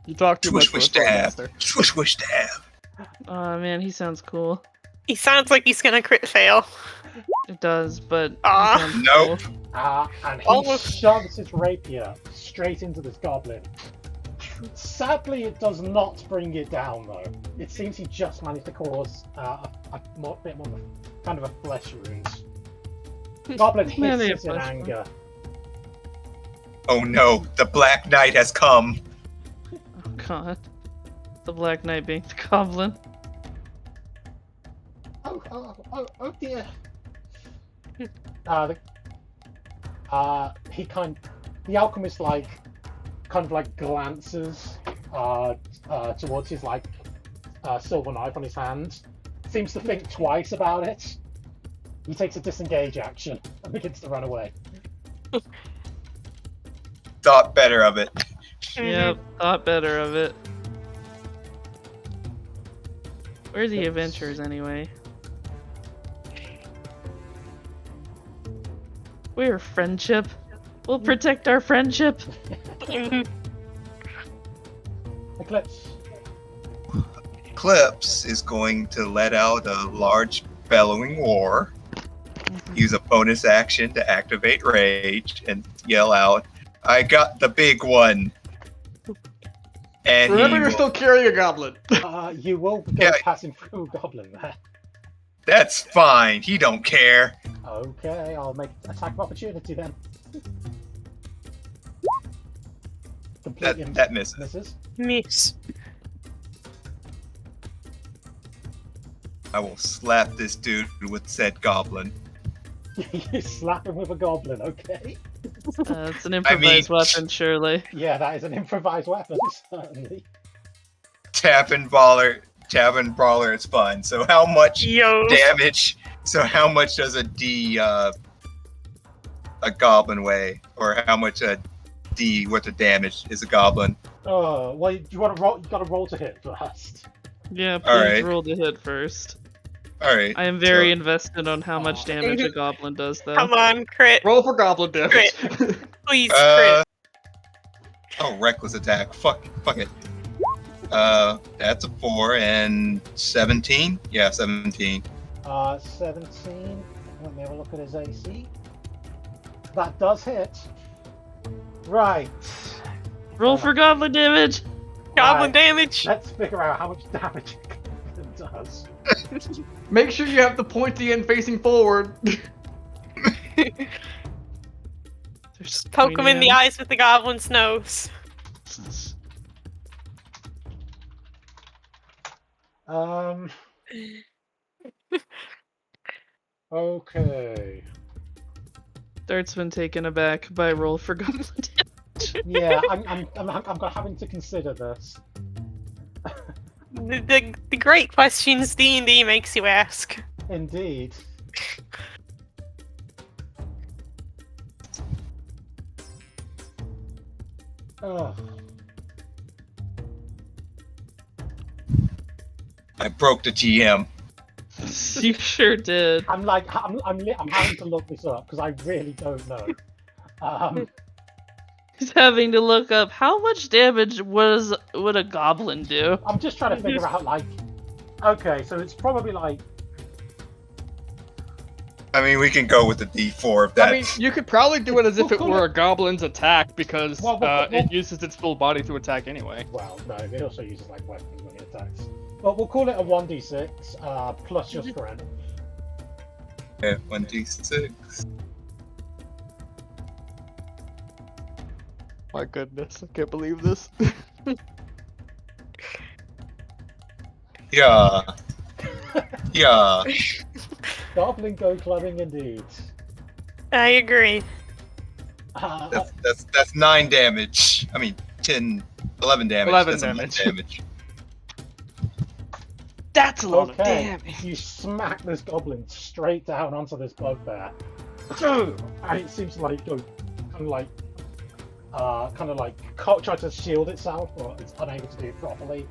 You talk too much Swish to wish a dab. Swordmaster. Swish wish dab. Oh man, he sounds cool. He sounds like he's gonna crit fail. It does, but he Aw. sounds Nope. cool. And he Almost. shoves his rapier straight into this goblin. Sadly, it does not bring it down, though. It seems he just managed to cause bit more kind of a flesh wound. Goblin Maybe a hisses in flesh wound. anger. Oh no, the Black Knight has come. Oh god. The Black Knight being the goblin. Oh dear. The alchemist kind of glances towards his silver knife on his hand. Seems to think twice about it. He takes a disengage action and begins to run away. Thought better of it. Yep, thought better of it. Where are the adventurers anyway? We're friendship. We'll protect our friendship. Eclipse. Eclipse is going to let out a large bellowing roar, use a bonus action to activate rage, and yell out, "I got the big one!" And Remember, he you're will- still carrying a goblin. You will go Yeah. passing through a goblin there. That's fine. He don't care. Okay, I'll make attack of opportunity then. Completely That misses. misses. Miss. I will slap this dude with said goblin. You slap him with a goblin, okay? It's an improvised weapon, surely. Yeah, that is an improvised weapon, certainly. Tavern brawler is fun. So how much Yo. damage? So how much does a goblin weigh, or how much a D worth of damage is a goblin? Oh, well, you want to roll? You got to roll to hit first. Yeah, please Alright. roll the hit first. All right. I am very invested on how much damage a goblin does, though. Come on, crit. Roll for goblin damage. Please, crit. Oh, reckless attack. Fuck it. That's a 4 and 17. Yeah, 17. 17. Let me have a look at his AC. That does hit. Right. Roll for goblin damage! Goblin Right. damage. Let's figure out how much damage it does. Make sure you have the pointy end facing forward. Just Poke him in the pointy eyes with the goblin's nose. Okay. Dart's been taken aback by roll for goblin damage. Yeah, I'm having to consider this. The great questions D&D makes you ask. Indeed. Oh. I broke the GM. You sure did. I'm having to look this up because I really don't know. He's having to look up how much damage would a goblin do. I'm just trying to figure out okay, so it's probably I mean, we can go with the D4 if that's. I mean, you could probably do it as if it were a goblin's attack because Well, it uses its full body to attack anyway. well, no, it also uses weapons when it attacks. But we'll call it a 1d6 plus your strength. Yeah, 1d6. My goodness, I can't believe this. Yeah. Yeah. Goblin go clubbing indeed. I agree. That's 9 damage. I mean, 11 damage. 11 That's damage. 11 damage. That's a lot of Okay, damage. you smack this goblin straight down onto this bugbear, and it seems to like go kind of like try to shield itself, but it's unable to do it properly.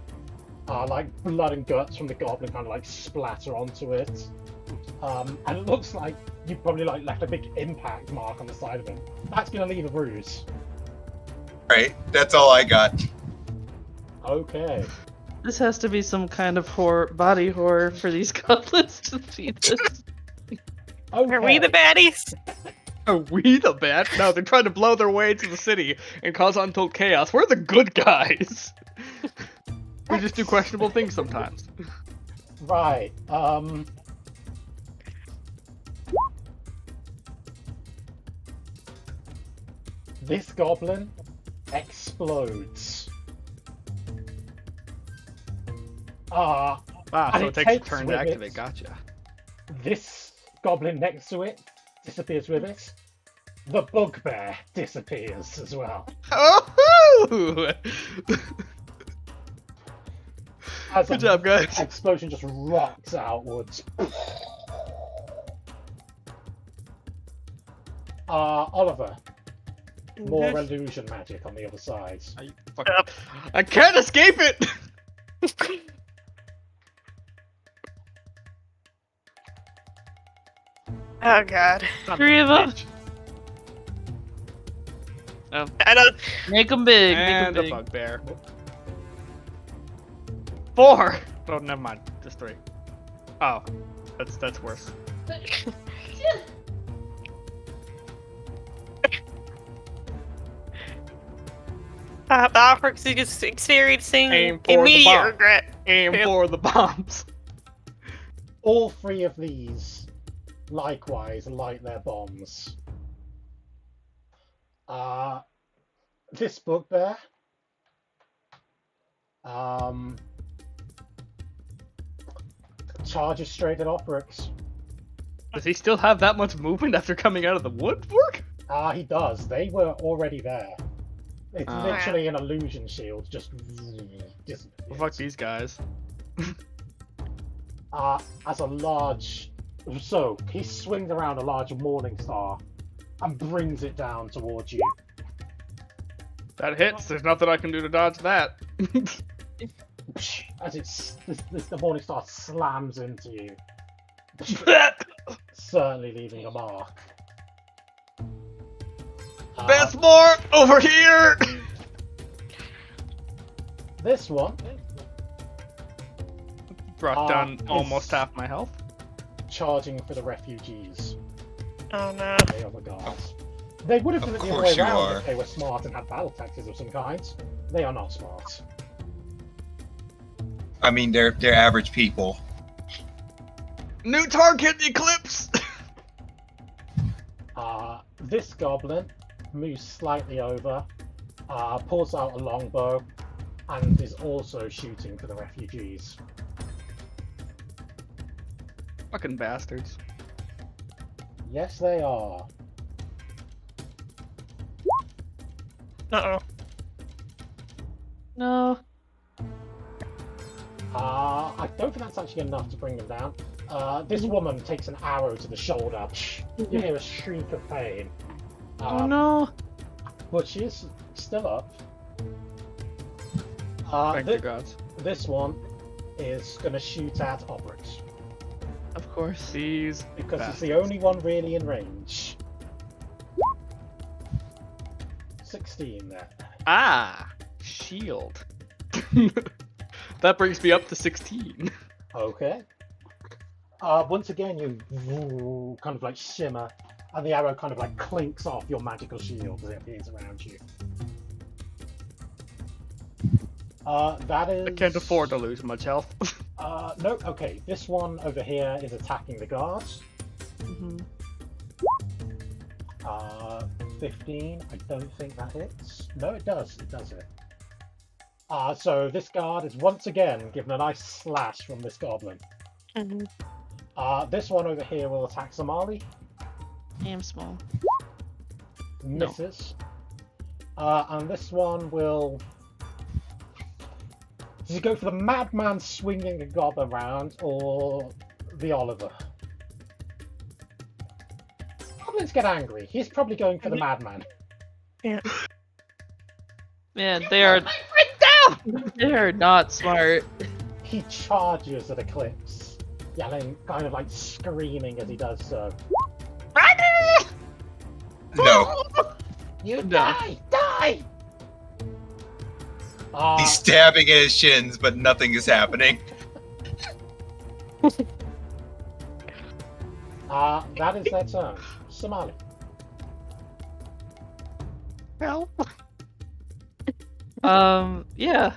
Like blood and guts from the goblin kind of like splatter onto it, and it looks like you probably like left a big impact mark on the side of it. That's gonna leave a bruise. Right, that's all I got. Okay. This has to be some kind of body horror for these goblins to see this. Okay. Are we the baddies? Are we the bad? No, they're trying to blow their way into the city and cause untold chaos. We're the good guys. We just do questionable things sometimes. Right. This goblin explodes. Ah, And so it it takes a takes turn with to it- activate. Gotcha. This goblin next to it disappears with it. The bugbear disappears as well. Oh! As Good a job, guys. explosion just rocks outwards. Oliver, more illusion magic on the other side. I can't escape it! Oh god. 3 of them. Oh. I don't. Make them big. And Make a 'em big. bugbear. 4! Oh, never mind. Just 3. Oh, that's worse. Alfred's is experiencing Aim for the immediate bomb. regret. Aim Yep. for the bombs. All 3 of these likewise light their bombs. This bugbear charges straight at Oprix. Does he still have that much movement after coming out of the woodwork? He does. They were already there. It's Ah. literally an illusion shield, just Well, fuck these guys. as a large. So he swings around a large morning star and brings it down towards you. That hits. There's nothing I can do to dodge that. As the morning star slams into you, certainly leaving a mark. There's more over here. This one Brought down is almost half my health. charging for the refugees. Oh no. The other guards. They would have done it the other course way you around are. if they were smart and had battle tactics of some kind. They are not smart. I mean, they're average people. New target eclipse. This goblin moves slightly over, pulls out a longbow, and is also shooting for the refugees. Fucking bastards. Yes, they are. Uh oh. No. I don't think that's actually enough to bring them down. This woman takes an arrow to the shoulder. You hear a shriek of pain. Oh no. But she is still up. Thank you, gods. This one is going to shoot at Obrix. Of course. These Because bastards. it's the only one really in range. 16 there. Ah, shield. That brings me up to 16. Okay. Once again, you kind of like shimmer, and the arrow kind of like clinks off your magical shield as it appears around you. That is. I can't afford to lose much health. No, okay. This one over here is attacking the guards. 15. I don't think that hits. No, it does. It does hit. So this guard is once again given a nice slash from this goblin. Mhm. This one over here will attack Somali. I am small. Misses. And this one will. Does he go for the madman swinging the goblin around or the Oliver? Goblins get angry. He's probably going for the madman. Yeah, they are. They are not smart. He charges at Eclipse, yelling, kind of like screaming as he does so. No. You die! Die! He's stabbing at his shins, but nothing is happening. That is their turn. Somali. Help. Yeah.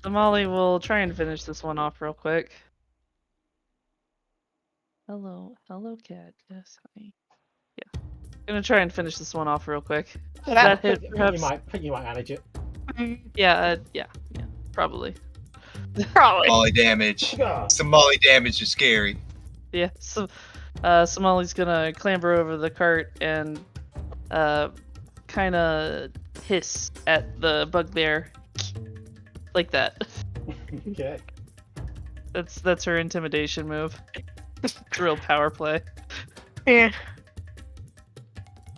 Somali will try and finish this one off real quick. Hello, cat. Yes, honey. Yeah. Gonna try and finish this one off real quick. That hit, perhaps. You might manage it. Yeah, probably. Probably. Somali damage. Somali damage is scary. Yeah, so Somali's gonna clamber over the cart and kind of hiss at the bugbear like that. Okay. That's her intimidation move. It's a real power play. Yeah.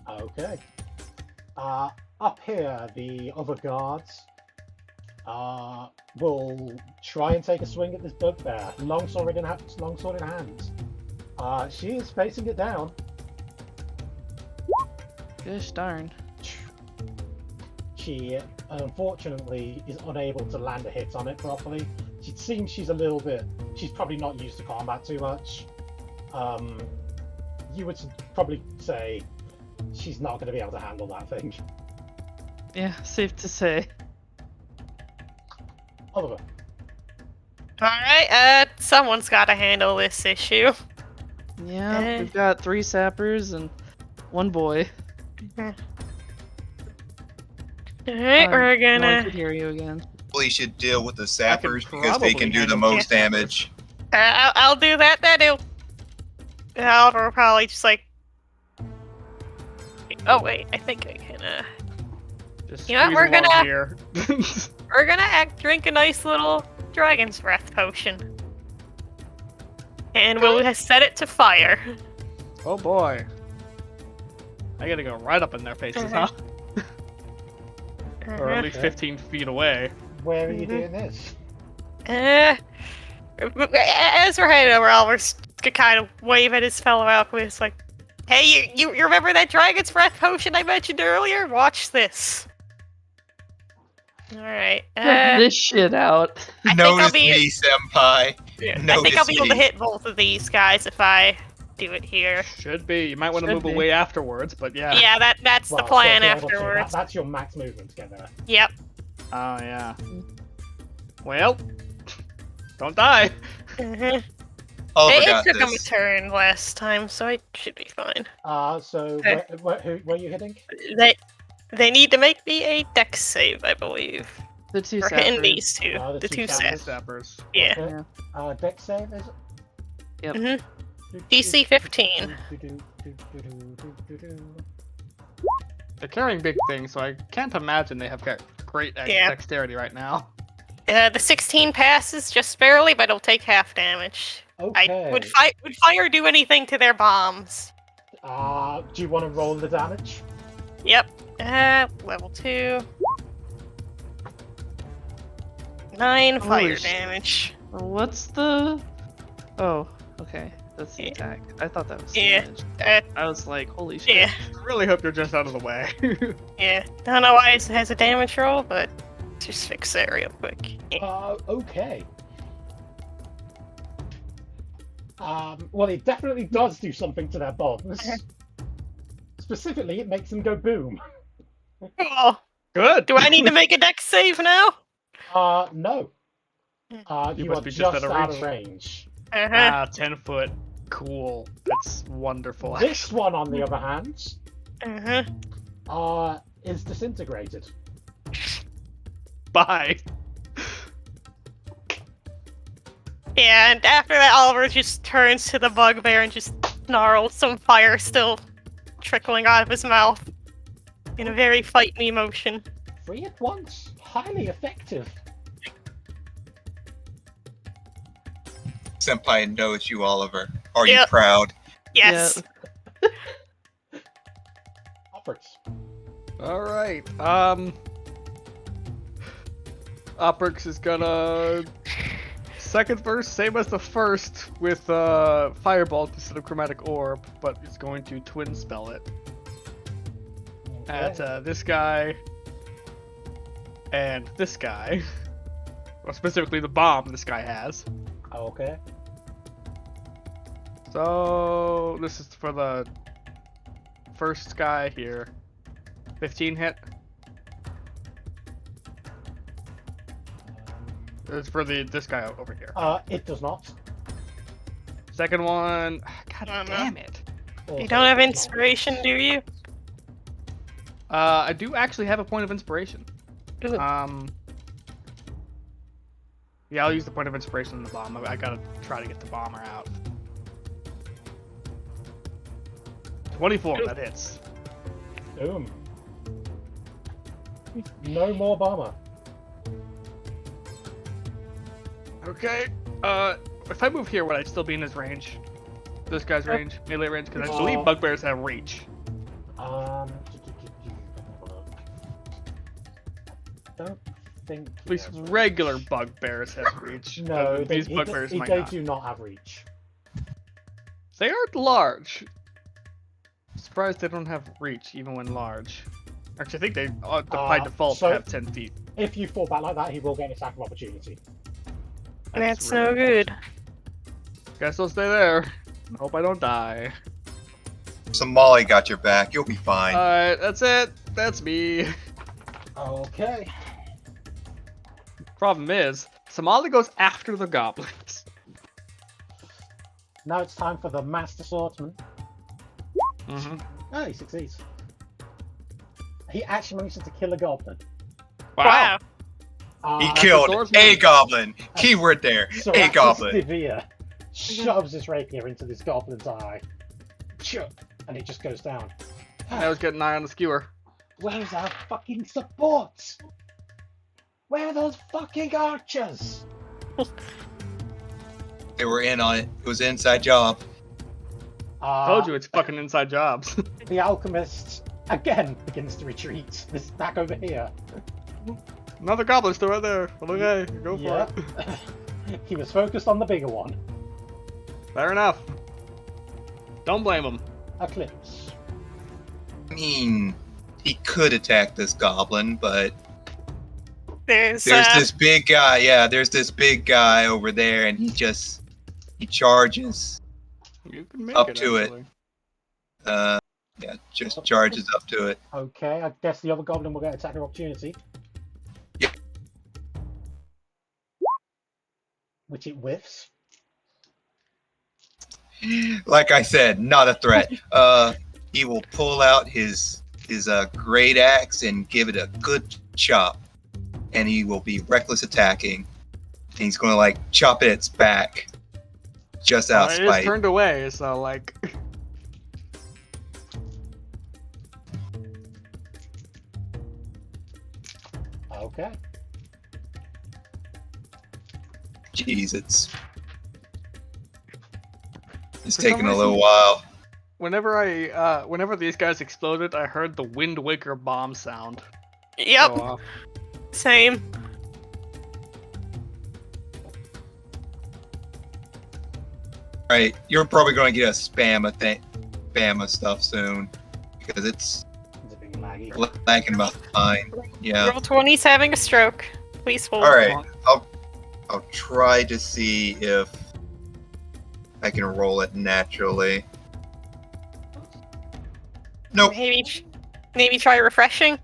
Okay. Up here, the other guards will try and take a swing at this bugbear. Longsword in hand. She is facing it down. Gosh darn. She unfortunately is unable to land a hit on it properly. It seems she's probably not used to combat too much. You would probably say she's not going to be able to handle that thing. Yeah, safe to say. Oliver. Alright, someone's gotta handle this issue. Yeah, we've got 3 sappers and 1 boy. Alright, we're No one gonna. could hear you again. We should deal with the sappers because they can probably do the handle most damage. I'll do that. That'll. Oliver will probably just like. Oh wait, I think I can. Just You know what, squeeze we're along gonna- here. We're gonna drink a nice little dragon's breath potion, and we'll set it to fire. Oh boy. I gotta go right up in their faces, huh? Or at least 15 feet away. Where are you doing this? As we're heading over, Oliver's gonna kind of wave at his fellow alchemist, like, "Hey, you remember that dragon's breath potion I mentioned earlier? Watch this." All right. Check this shit out. I think I'll Notice be. me, senpai. I think I'll Notice be able to me. hit both of these guys if I do it here. Should be. You might want to Should move be. away afterwards, but yeah. Yeah, that's the Well, plan yeah, obviously, afterwards. That's your max movement to get there. Yep. Oh yeah. Well, don't die. Mhm. Oliver It got took him a this. turn last time, so it should be fine. So Okay. where are you hitting? They need to make me a dex save, I believe. The 2 For hitting sappers. these two. The The two two sappers. sets. Sappers. Yeah. Okay. Dex save is it? Yep. Mhm. DC 15. They're carrying big things, so I can't imagine they have got great Yeah. dexterity right now. The 16 passes just barely, but it'll take half damage. Okay. Would fire do anything to their bombs? Do you want to roll the damage? Yep. Level 2. 9 fire Holy sh- damage. What's the... Oh, okay. That's the attack. I thought that was Yeah. damage. Uh, I was like, holy shit. yeah. I really hope you're just out of the way. Yeah. Don't know why it has a damage roll, but just fix that real quick. Okay. Well, it definitely does do something to their bombs. Specifically, it makes them go boom. Oh, Good. do I need to make a dex save now? No. You must are be just just out of out of reach. range. Uh-huh. 10 foot. Cool. That's wonderful. This one, on the other hand, Uh-huh. is disintegrated. Bye. Yeah, and after that, Oliver just turns to the bugbear and just snarls, some fire still trickling out of his mouth in a very fight me motion. 3 at once. Highly effective. Senpai knows you, Oliver. Are you Yep. proud? Yes. Upwards. Alright, Oprix is gonna... Second verse, same as the first, with Fireball instead of Chromatic Orb, but it's going to twin spell it. At this guy, and this guy. Well, specifically the bomb this guy has. Okay. So, this is for the first guy here. 15 hit. It's for this guy over here. It does not. Second one. God Oh, no. damn it. Also, You don't have it does not. inspiration, do you? I do actually have a point of inspiration. Ooh. Yeah, I'll use the point of inspiration on the bomb. I gotta try to get the bomber out. 24, that hits. Boom. No more bomber. Okay. If I move here, would I still be in his range? This guy's range, melee range, because I Uh, believe bugbears have reach. Don't think. At least regular bugbears have reach. No, but these bugbears might they not. do not have reach. They aren't large. Surprised they don't have reach, even when large. Actually, I think they, by default, so- have 10 feet. If you fall back like that, he will get an attack of opportunity. That's really no good. Guess I'll stay there. Hope I don't die. Somali got your back. You'll be fine. Alright, that's it. That's me. Okay. Problem is, Somali goes after the goblins. Now it's time for the Master Swordsman. Mm-hmm. Oh, he succeeds. He actually manages to kill a goblin. Wow. He Uh, killed swordsman. a goblin. Keyword there. So A goblin. Devere shoves his rapier into this goblin's eye. Chug, and it just goes down. I was getting an eye on the skewer. Where's our fucking support? Where are those fucking archers? They were in on it. It was an inside job. Told you it's fucking inside jobs. The alchemist again begins to retreat. This is back over here. Another goblin still right there. Well, okay, go for Yeah. it. He was focused on the bigger one. Fair enough. Don't blame him. Eclipse. I mean, he could attack this goblin, but There's this big guy. Yeah, there's this big guy over there, and he charges. You can make Up it, to it. actually. Yeah, just charges up to it. Okay, I guess the other goblin will get attack of opportunity. Yep. Which it whiffs. Like I said, not a threat. He will pull out his great axe and give it a good chop, and he will be reckless attacking. And he's going to like chop its back, just out of It is spite. turned away, so like. Okay. Jeez, it's For some taking a little reason- while. Whenever these guys exploded, I heard the Wind Waker bomb sound. Yep. go off. Same. Right, you're probably going to get a spam of stuff soon because it's It's a bit laggy. lagging about fine. Yeah. Roll 20's having a stroke. Please hold. All right, I'll try to see if I can roll it naturally. Nope. Maybe try refreshing.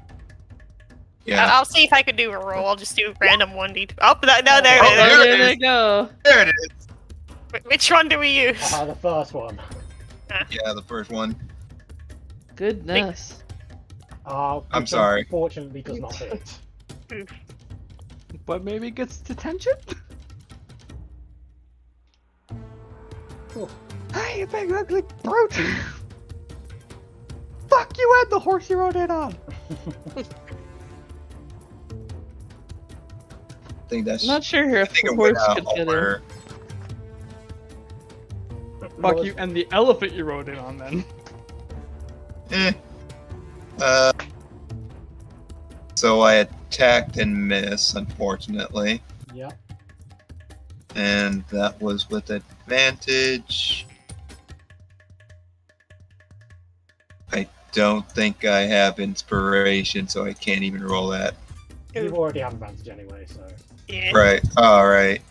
Yeah. I'll see if I could do a roll. I'll just do random 1d2. Oh, no, there Oh, it is. there There it we go. There it is. Which one do we use? The first one. Yeah, the first one. Goodness. I'm Which sorry. Unfortunately, does not hit. But maybe it gets detention? Hey, you big ugly brute! Fuck you and the horse you rode in on! I think that's. I'm not sure I if think the it went horse out could get in. over. Fuck you and the elephant you rode in on then. So I attacked and missed, unfortunately. Yep. And that was with advantage. I don't think I have inspiration, so I can't even roll that. You've already had advantage anyway, so. Yeah. Right, alright.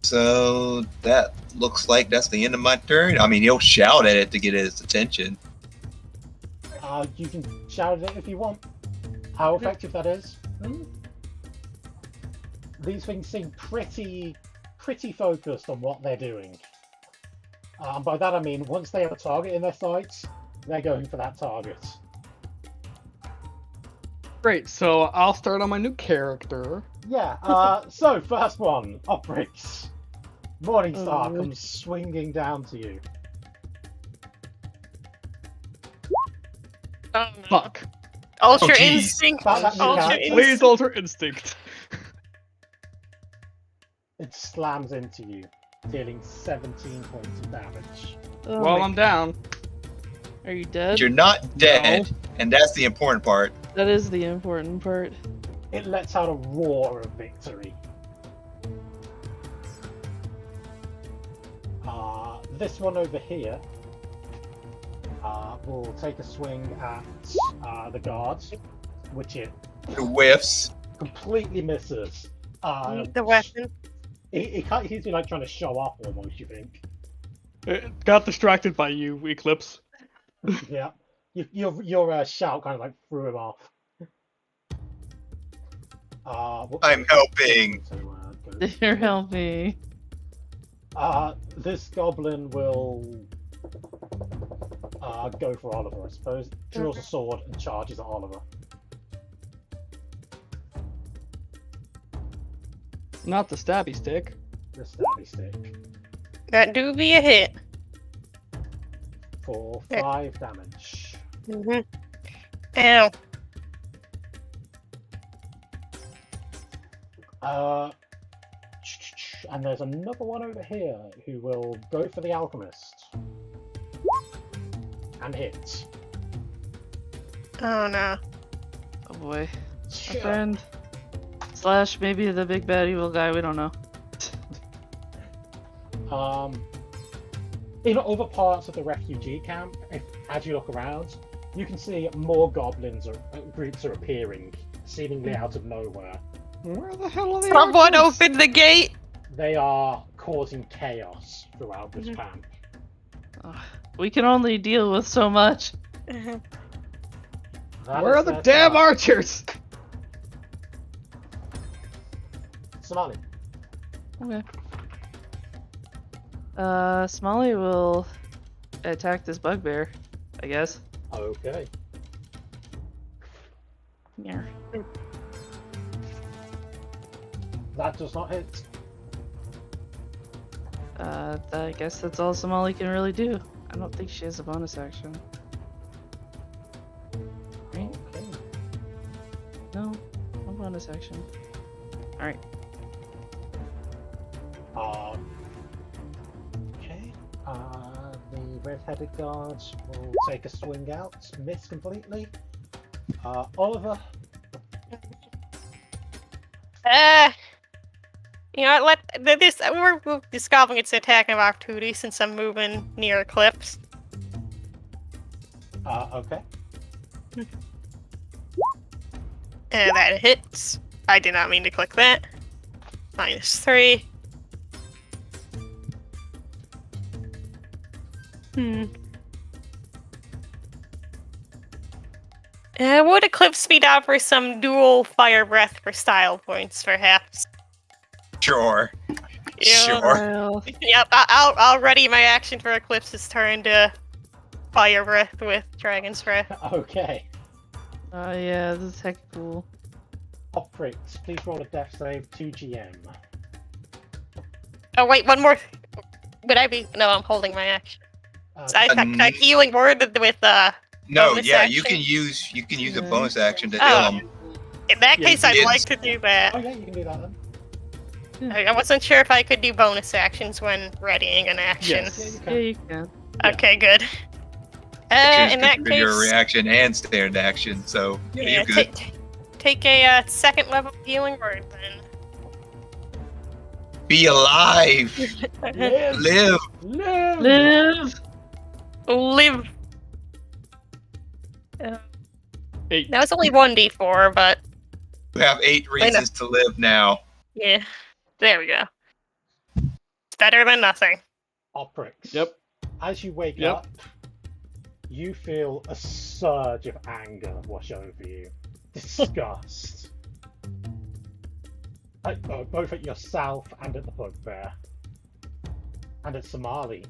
So that looks like that's the end of my turn. I mean, he'll shout at it to get its attention. You can shout at it if you want. How effective that is? These things seem pretty focused on what they're doing. By that I mean, once they have a target in their sights, they're going for that target. Great, so I'll start on my new character. Yeah, so first one, Oprix. Morningstar comes swinging down to you. Oh, no. Fuck. Ultra Oh, jeez. instinct. That actually Ultra counts. instinct. Please alter instinct. It slams into you, dealing 17 points of damage. Oh Well, my- I'm down. Are you dead? You're not dead, and that's the important part. That is the important part. It lets out a roar of victory. This one over here will take a swing at the guards, which it It whiffs. completely misses. The weapon. He's been like trying to show off almost, you think? It got distracted by you, Eclipse. Yeah. Your shout kind of like threw him off. I'm helping. You're helping. This goblin will go for Oliver, I suppose. Draws a sword and charges at Oliver. Not the stabby stick. The stabby stick. That do be a hit. For 5 damage. Mm-hmm. Ow. And there's another one over here who will go for the alchemist. And hit. Oh no. Oh boy. My friend. Slash maybe the big bad evil guy, we don't know. In other parts of the refugee camp, as you look around, you can see more goblins or groups are appearing, seemingly out of nowhere. Where the hell are they? Someone open the gate! They are causing chaos throughout this camp. We can only deal with so much. That Where is are the their damn turn. archers? Somali. Okay. Smalley will attack this bugbear, I guess. Okay. Yeah. That does not hit. I guess that's all Somali can really do. I don't think she has a bonus action. Right? Okay. No, no bonus action. Alright. Okay. The red-headed guards will take a swing out, miss completely. Oliver. You know what, we're discovering its attack of opportunity since I'm moving near Eclipse. Okay. And that hits. I did not mean to click that. -3. Would Eclipse speed out for some dual fire breath for style points, perhaps? Sure. Yeah. Sure. Yep, I'll ready my action for Eclipse's turn to fire breath with Dragon's Breath. Okay. Yeah, this is heck cool. Oprix, please roll a death save 2 GM. Oh wait, one more. Would I be? No, I'm holding my action. Uh, I a healing word with No, bonus yeah, action? you can use a Yeah. bonus action to Oh. heal him. In that Yeah, case, I'd it's- like to do that. oh yeah, you can do that then. I wasn't sure if I could do bonus actions when readying an action. Yes. Yeah, you can. Okay, good. Actions In that can trigger a case, reaction and standard action, so yeah, you're good. take a second level healing word then. Be alive! Live! Live! Live! Live! Live. 8. Now it's only 1d4, but You have 8 reasons to live now. yeah. There we go. It's better than nothing. Oprix. Yep. As you wake Yep. up, you feel a surge of anger wash over you. Disgust. Both at yourself and at the bugbear. And at Somali.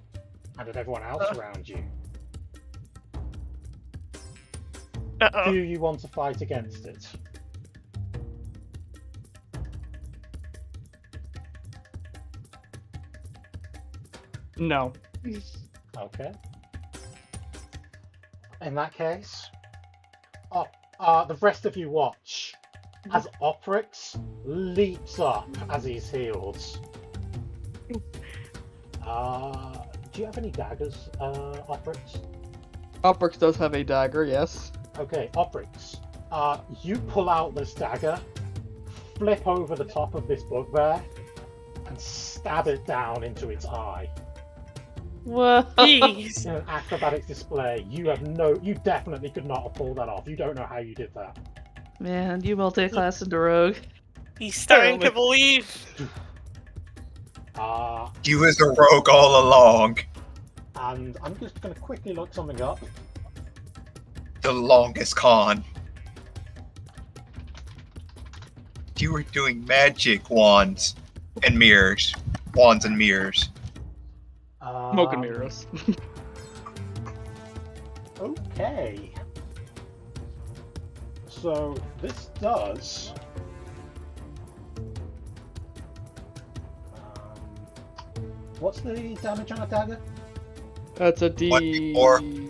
And at everyone else around you. Uh-oh. Do you want to fight against it? No. Okay. In that case, the rest of you watch as Oprix leaps up as he's healed. Do you have any daggers, Oprix? Oprix does have a dagger, yes. Okay, Oprix, you pull out this dagger, flip over the top of this bugbear, and stab it down into its eye. Whoa. Jeez. In an acrobatics display, you definitely could not have pulled that off. You don't know how you did that. Man, you multi-class into rogue. He's starting to believe. You was the rogue all along. And I'm just going to quickly look something up. The longest con. You were doing magic wands and mirrors. Wands and mirrors. Smoke and mirrors. Okay. So this does. What's the damage on a dagger? That's a 1d4.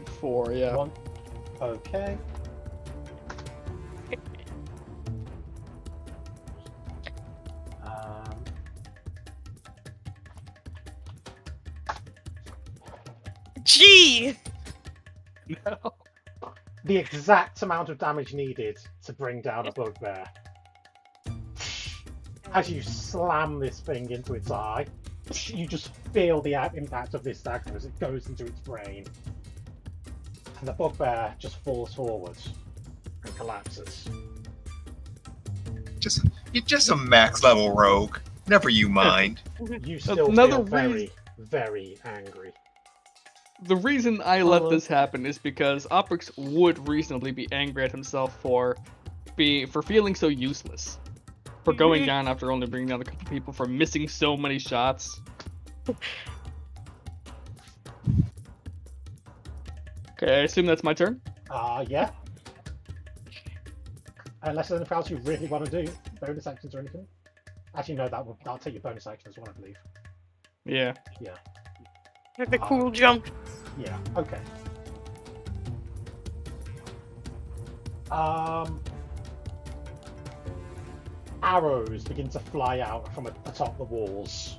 D4, yeah. One. Okay. Gee. The exact amount of damage needed to bring down a bugbear. As you slam this thing into its eye, you just feel the impact of this dagger as it goes into its brain. And the bugbear just falls forwards and collapses. You're just a max level rogue. Never you mind. You still Another feel very, reason- very angry. The reason I let this happen is because Oprix would reasonably be angry at himself for feeling so useless. For going down after only bringing down a couple people, for missing so many shots. Okay, I assume that's my turn? Yeah. Unless there's anything else you really want to do, bonus actions or anything. Actually, no, that'll take your bonus action as well, I believe. Yeah. Yeah. With the cool jump. Yeah. Okay. Arrows begin to fly out from atop the walls,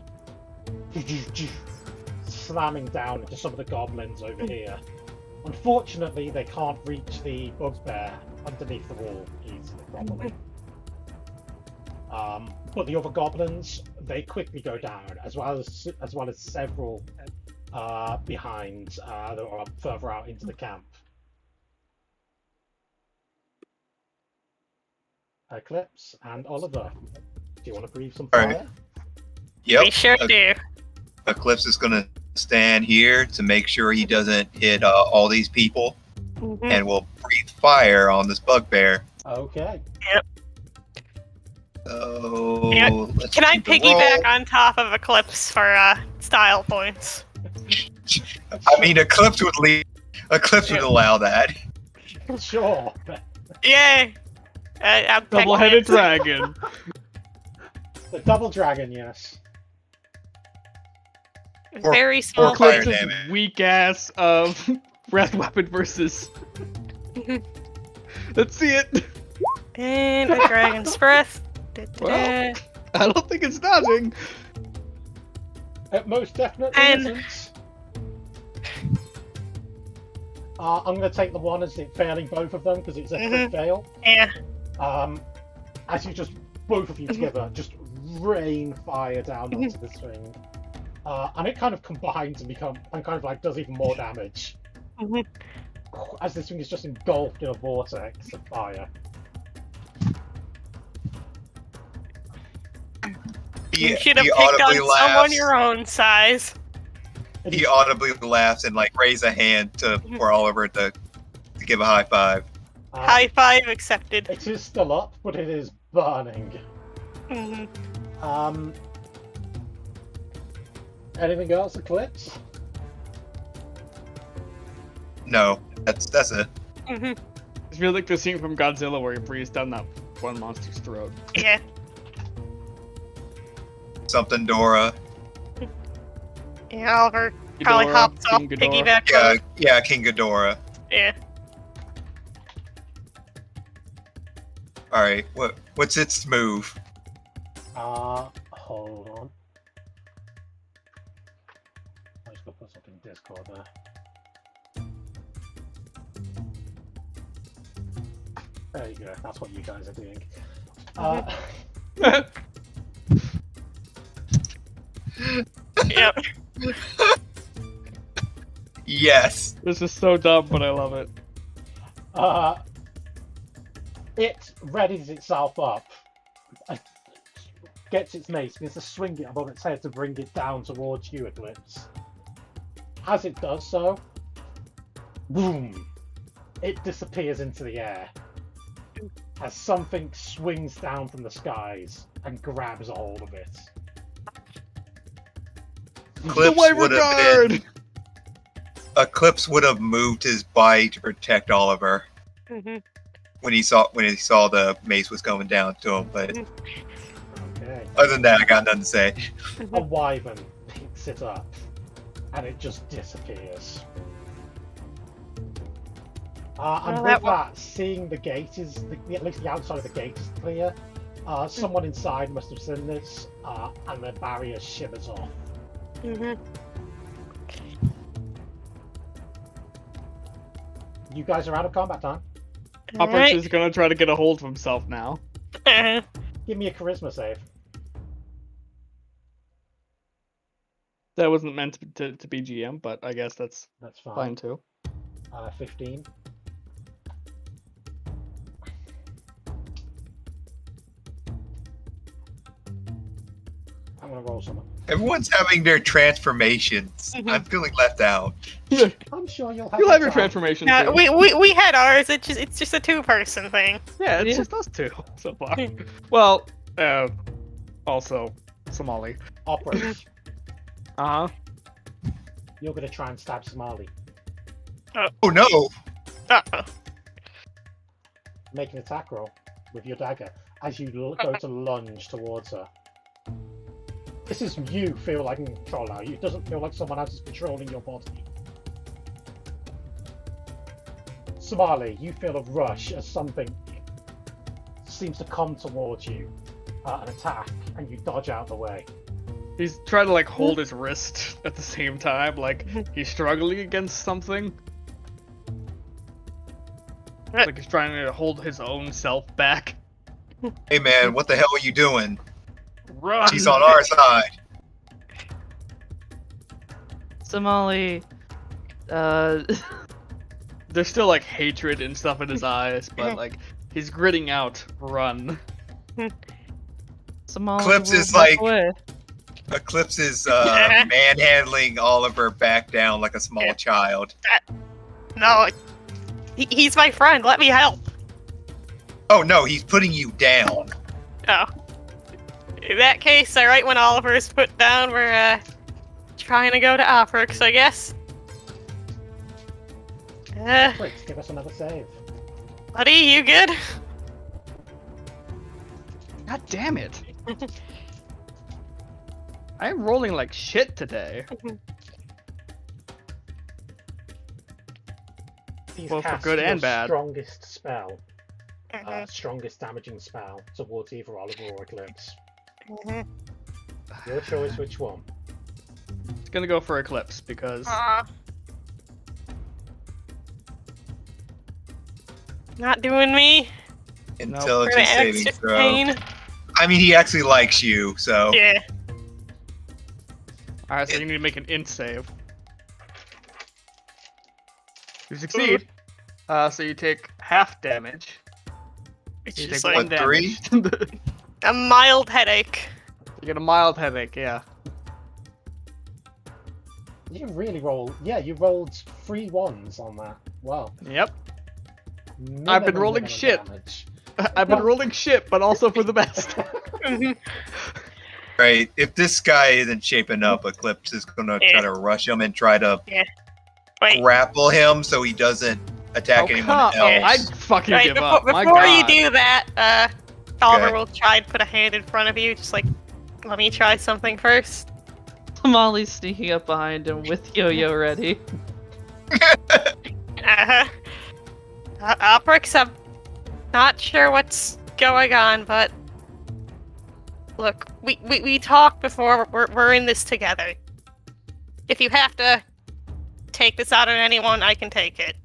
slamming down into some of the goblins over here. Unfortunately, they can't reach the bugbear underneath the wall easily, probably. But the other goblins, they quickly go down, as well as several behind that are further out into the camp. Eclipse and Oliver, do you want to breathe some All fire? right. Yep. We sure do. Eclipse is gonna stand here to make sure he doesn't hit all these people, and will breathe fire on this bugbear. Okay. Yep. So Yeah. let's Can I do the roll. piggyback on top of Eclipse for style points? I mean, Eclipse would leave. Eclipse would allow that. Sure. Yay! I'm Double-headed technically- dragon. The double dragon, yes. Very small. fire Eclipse's damage. weak ass breath weapon versus. Let's see it. And a dragon's breath. Well. I don't think it's dodging. It most definitely And- isn't. I'm going to take the one as it failing both of them because it's a crit fail. Yeah. As you just, both of you together, just rain fire down onto this thing. And it kind of combines and kind of like does even more damage. As this thing is just engulfed in a vortex of fire. You should have he picked on audibly someone laughs. your own size. He audibly laughs and like raise a hand for Oliver to give a high five. High five accepted. It is still up, but it is burning. Anything else, Eclipse? No, that's it. I feel like the scene from Godzilla where he breathes down that one monster's throat. Yeah. Something Dora. Yeah, Oliver probably Ghidorah, hops off King Ghidorah. piggyback. Yeah, King Ghidorah. Yeah. All right, what's its move? Hold on. I'm just gonna put something in Discord there. There you go. That's what you guys are doing. Yep. Yes. This is so dumb, but I love it. It readies itself up, gets its mace, begins to swing it above its head to bring it down towards you, Eclipse. As it does so, boom! It disappears into the air as something swings down from the skies and grabs a hold of it. Eclipse would have moved his body to protect Oliver when he saw the mace was going down to him. But Okay. other than that, I got nothing to say. A wyvern picks it up and it just disappears. And with that, seeing the gate is, at least the outside of the gate is clear. Someone inside must have seen this, and the barrier shivers off. You guys are out of combat time. Hoppers is gonna try to get a hold of himself now. Give me a charisma save. That wasn't meant to be GM, but I guess that's fine. fine too. 15. I'm gonna roll someone. Everyone's having their transformations. I'm feeling left out. I'm sure you'll have. You'll have your time. transformation. Yeah, too. we had ours. It's just a two-person thing. Yeah, it's just us two so far. Well, also Somali. Operas. You're gonna try and stab Somali. Oh no! Make an attack roll with your dagger as you go to lunge towards her. This is you feel like in control now. It doesn't feel like someone else is controlling your body. Somali, you feel a rush as something seems to come towards you, an attack, and you dodge out the way. He's trying to like hold his wrist at the same time, like he's struggling against something. Like he's trying to hold his own self back. Hey man, what the hell are you doing? Run! She's on our side. Somali, There's still like hatred and stuff in his eyes, but like he's gritting out, run. Somali Eclipse will is back like- away. Eclipse is manhandling Oliver back down like a small child. No, he's my friend. Let me help. Oh no, he's putting you down. Oh. In that case, right when Oliver is put down, we're trying to go to Oprix, I guess. Quick, give us another save. Buddy, you good? God damn it! I am rolling like shit today. He's Well, for cast good your and bad. strongest spell, Mhm, strongest damaging spell towards either Oliver or Eclipse. mhm. Your choice, which one? It's gonna go for Eclipse because Not doing me. For Intelligence the saving extra throw. pain. I mean, he actually likes you, so. Yeah. Alright, so you need to make an int save. You succeed. So you take half damage. It's You just take like one Three? damage. a mild headache. You get a mild headache, yeah. You really roll. Yeah, you rolled 3 1s on that. Wow. Yep. I've been rolling shit. Damage. I've been rolling shit, but also for the best. Right, if this guy isn't shaping up, Eclipse is gonna try to rush him and try to Wait. grapple him so he doesn't attack anyone else. I'd fucking Right, give before, up. My before you God. do that, Oliver Okay. will try and put a hand in front of you, just like, let me try something first. Molly's sneaking up behind him with Yo-Yo ready. Uh-huh. Oprix, I'm not sure what's going on, but look, we talked before. We're in this together. If you have to take this out on anyone, I can take it.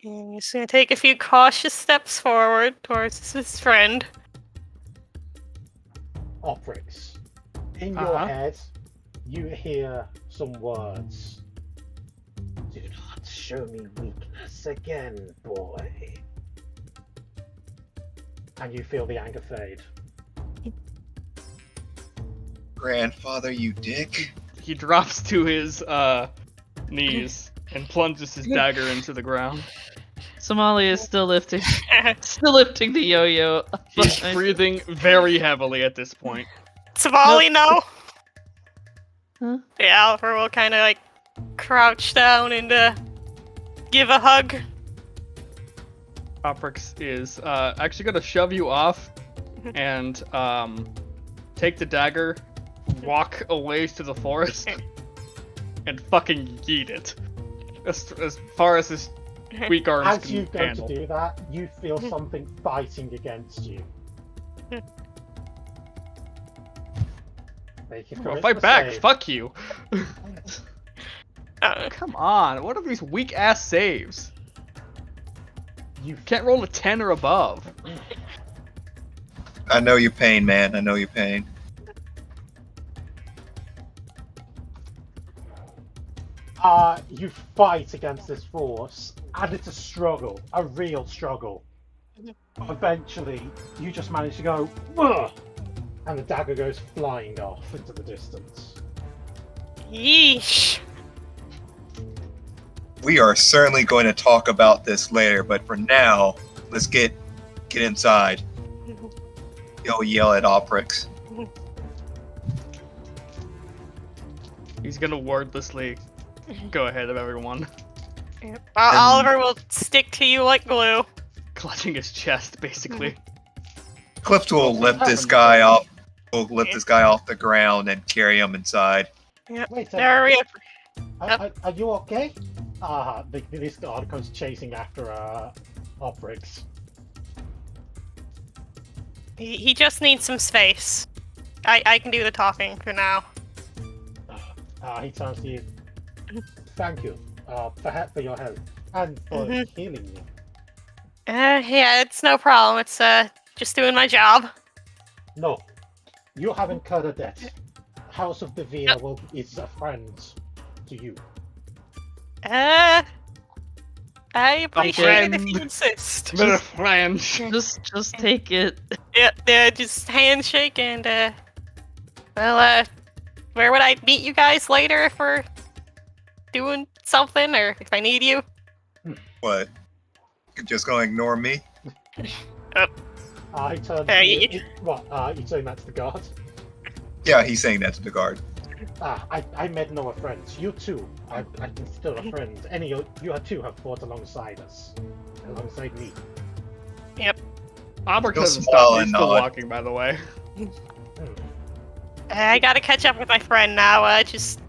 And he's gonna take a few cautious steps forward towards his friend. Oprix, in your head, you hear some words. Do not show me weakness again, boy. And you feel the anger fade. Grandfather, you dick. He drops to his knees and plunges his dagger into the ground. Somali is still lifting the yo-yo. He's breathing very heavily at this point. Savali, no. Huh? Yeah, Oliver will kind of like crouch down and give a hug. Oprix is actually gonna shove you off and take the dagger, walk away to the forest, and fucking yeet it. As far as his weak arms As can you go handle. to do that, you feel something fighting against you. Make your Well, charisma fight back! save. Fuck you! Come on, what are these weak ass saves? You can't roll a 10 or above. I know your pain, man. I know your pain. You fight against this force, and it's a struggle, a real struggle. Eventually, you just manage to go, "Ugh!" and the dagger goes flying off into the distance. Yeesh. We are certainly going to talk about this later, but for now, let's get inside. You'll yell at Oprix. He's gonna wordlessly go ahead of everyone, Oliver will stick to you like glue. clutching his chest, basically. Cliff will lift this guy off. Will lift this guy off the ground and carry him inside. Yep. Wait, There we are you okay? This guard comes chasing after Oprix. He just needs some space. I can do the talking for now. He turns to you. Thank you for your help and for healing me. Yeah, it's no problem. It's just doing my job. No, you have incurred a debt. House of Devere is a friend to you. I appreciate it if friend. you insist. Bit of friend. Just take it. Yeah, just handshake and well, where would I meet you guys later if we're doing something or if I need you? What? You're just gonna ignore me? He turns. Hey. You saying that to the guard? Yeah, he's saying that to the guard. I made no friends. You too. I consider a friend. You two have fought alongside us, alongside me. Yep. Albert You'll hasn't smile stopped. He's and still nod. walking, by the way. I gotta catch up with my friend now. Just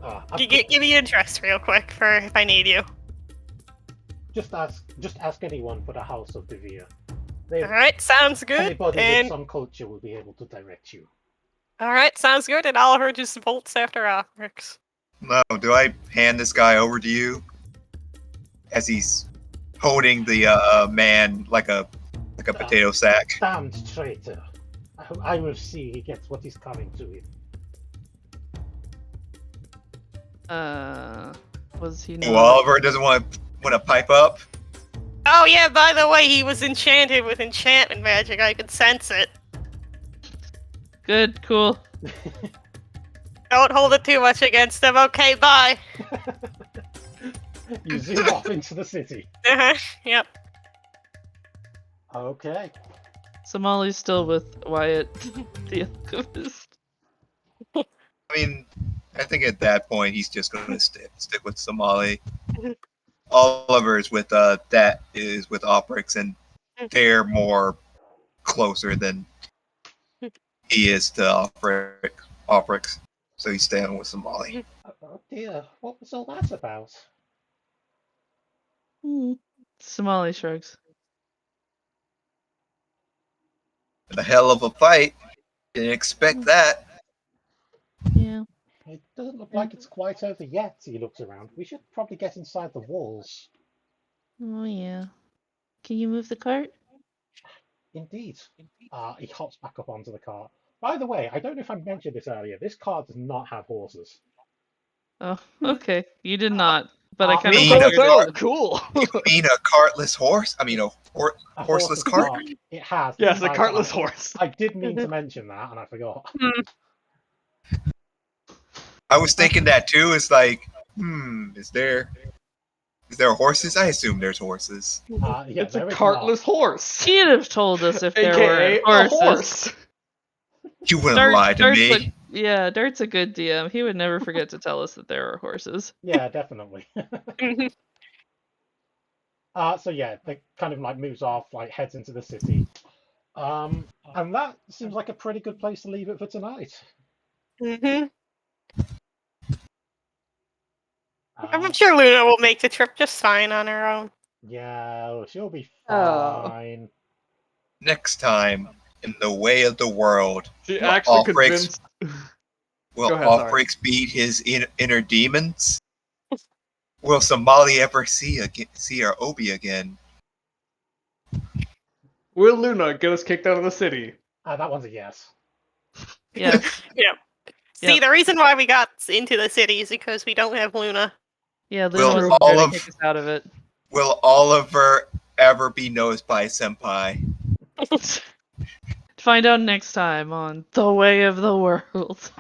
I've give me your address real quick for if I need you. just ask anyone for the House of Devere. Alright, sounds good. Anybody with And some culture will be able to direct you. alright, sounds good. And Oliver just bolts after Oprix. No, do I hand this guy over to you? As he's holding the man like a potato sack. Damned traitor! I will see he gets what is coming to him. Was he Oh, not? Oliver doesn't want to pipe up. Oh yeah, by the way, he was enchanted with enchantment magic. I could sense it. Good, cool. Don't hold it too much against him. Okay, bye. You zoom off into the city. Yep. Okay. Somali's still with Wyatt, the alchemist. I mean, I think at that point he's just going to stick with Somali. Oliver is with Oprix, and they're more closer than he is to Oprix. So he's staying with Somali. Oh dear, what was all that about? Somali shrugs. A hell of a fight. Didn't expect that. Yeah. It doesn't look like it's quite over yet, he looks around. We should probably get inside the walls. Oh yeah. Can you move the cart? Indeed. He hops back up onto the cart. By the way, I don't know if I mentioned this earlier, this cart does not have horses. Oh, okay. You did not, but I kind of mean, figured a it. Cool. You mean a cartless horse? I mean a horseless cart? It has. Yes, a I- cartless I- horse. I did mean to mention that, and I forgot. I was thinking that too. It's like, is there horses? I assume there's horses. Yeah, It's a there is cartless horse. She'd have told us if there AKA were a horses. horse. You wouldn't lie to me. Dart's a good DM. He would never forget to tell us that there are horses. Yeah, definitely. So yeah, they kind of like moves off, like heads into the city. And that seems like a pretty good place to leave it for tonight. I'm sure Luna will make the trip just fine on her own. Yeah, she'll be Oh. fine. Next time, in the way of the world, She will actually Oprix- convinced. will Go ahead, sorry. Oprix beat his inner demons? Will Somali ever see our Obi again? Will Luna get us kicked out of the city? That one's a yes. Yes. Yep. See, the reason why we got into the city is because we don't have Luna. Yeah, Will Luna was there to Olive- kick us out of it. Will Oliver ever be noticed by Senpai? Find out next time on The Way of the World.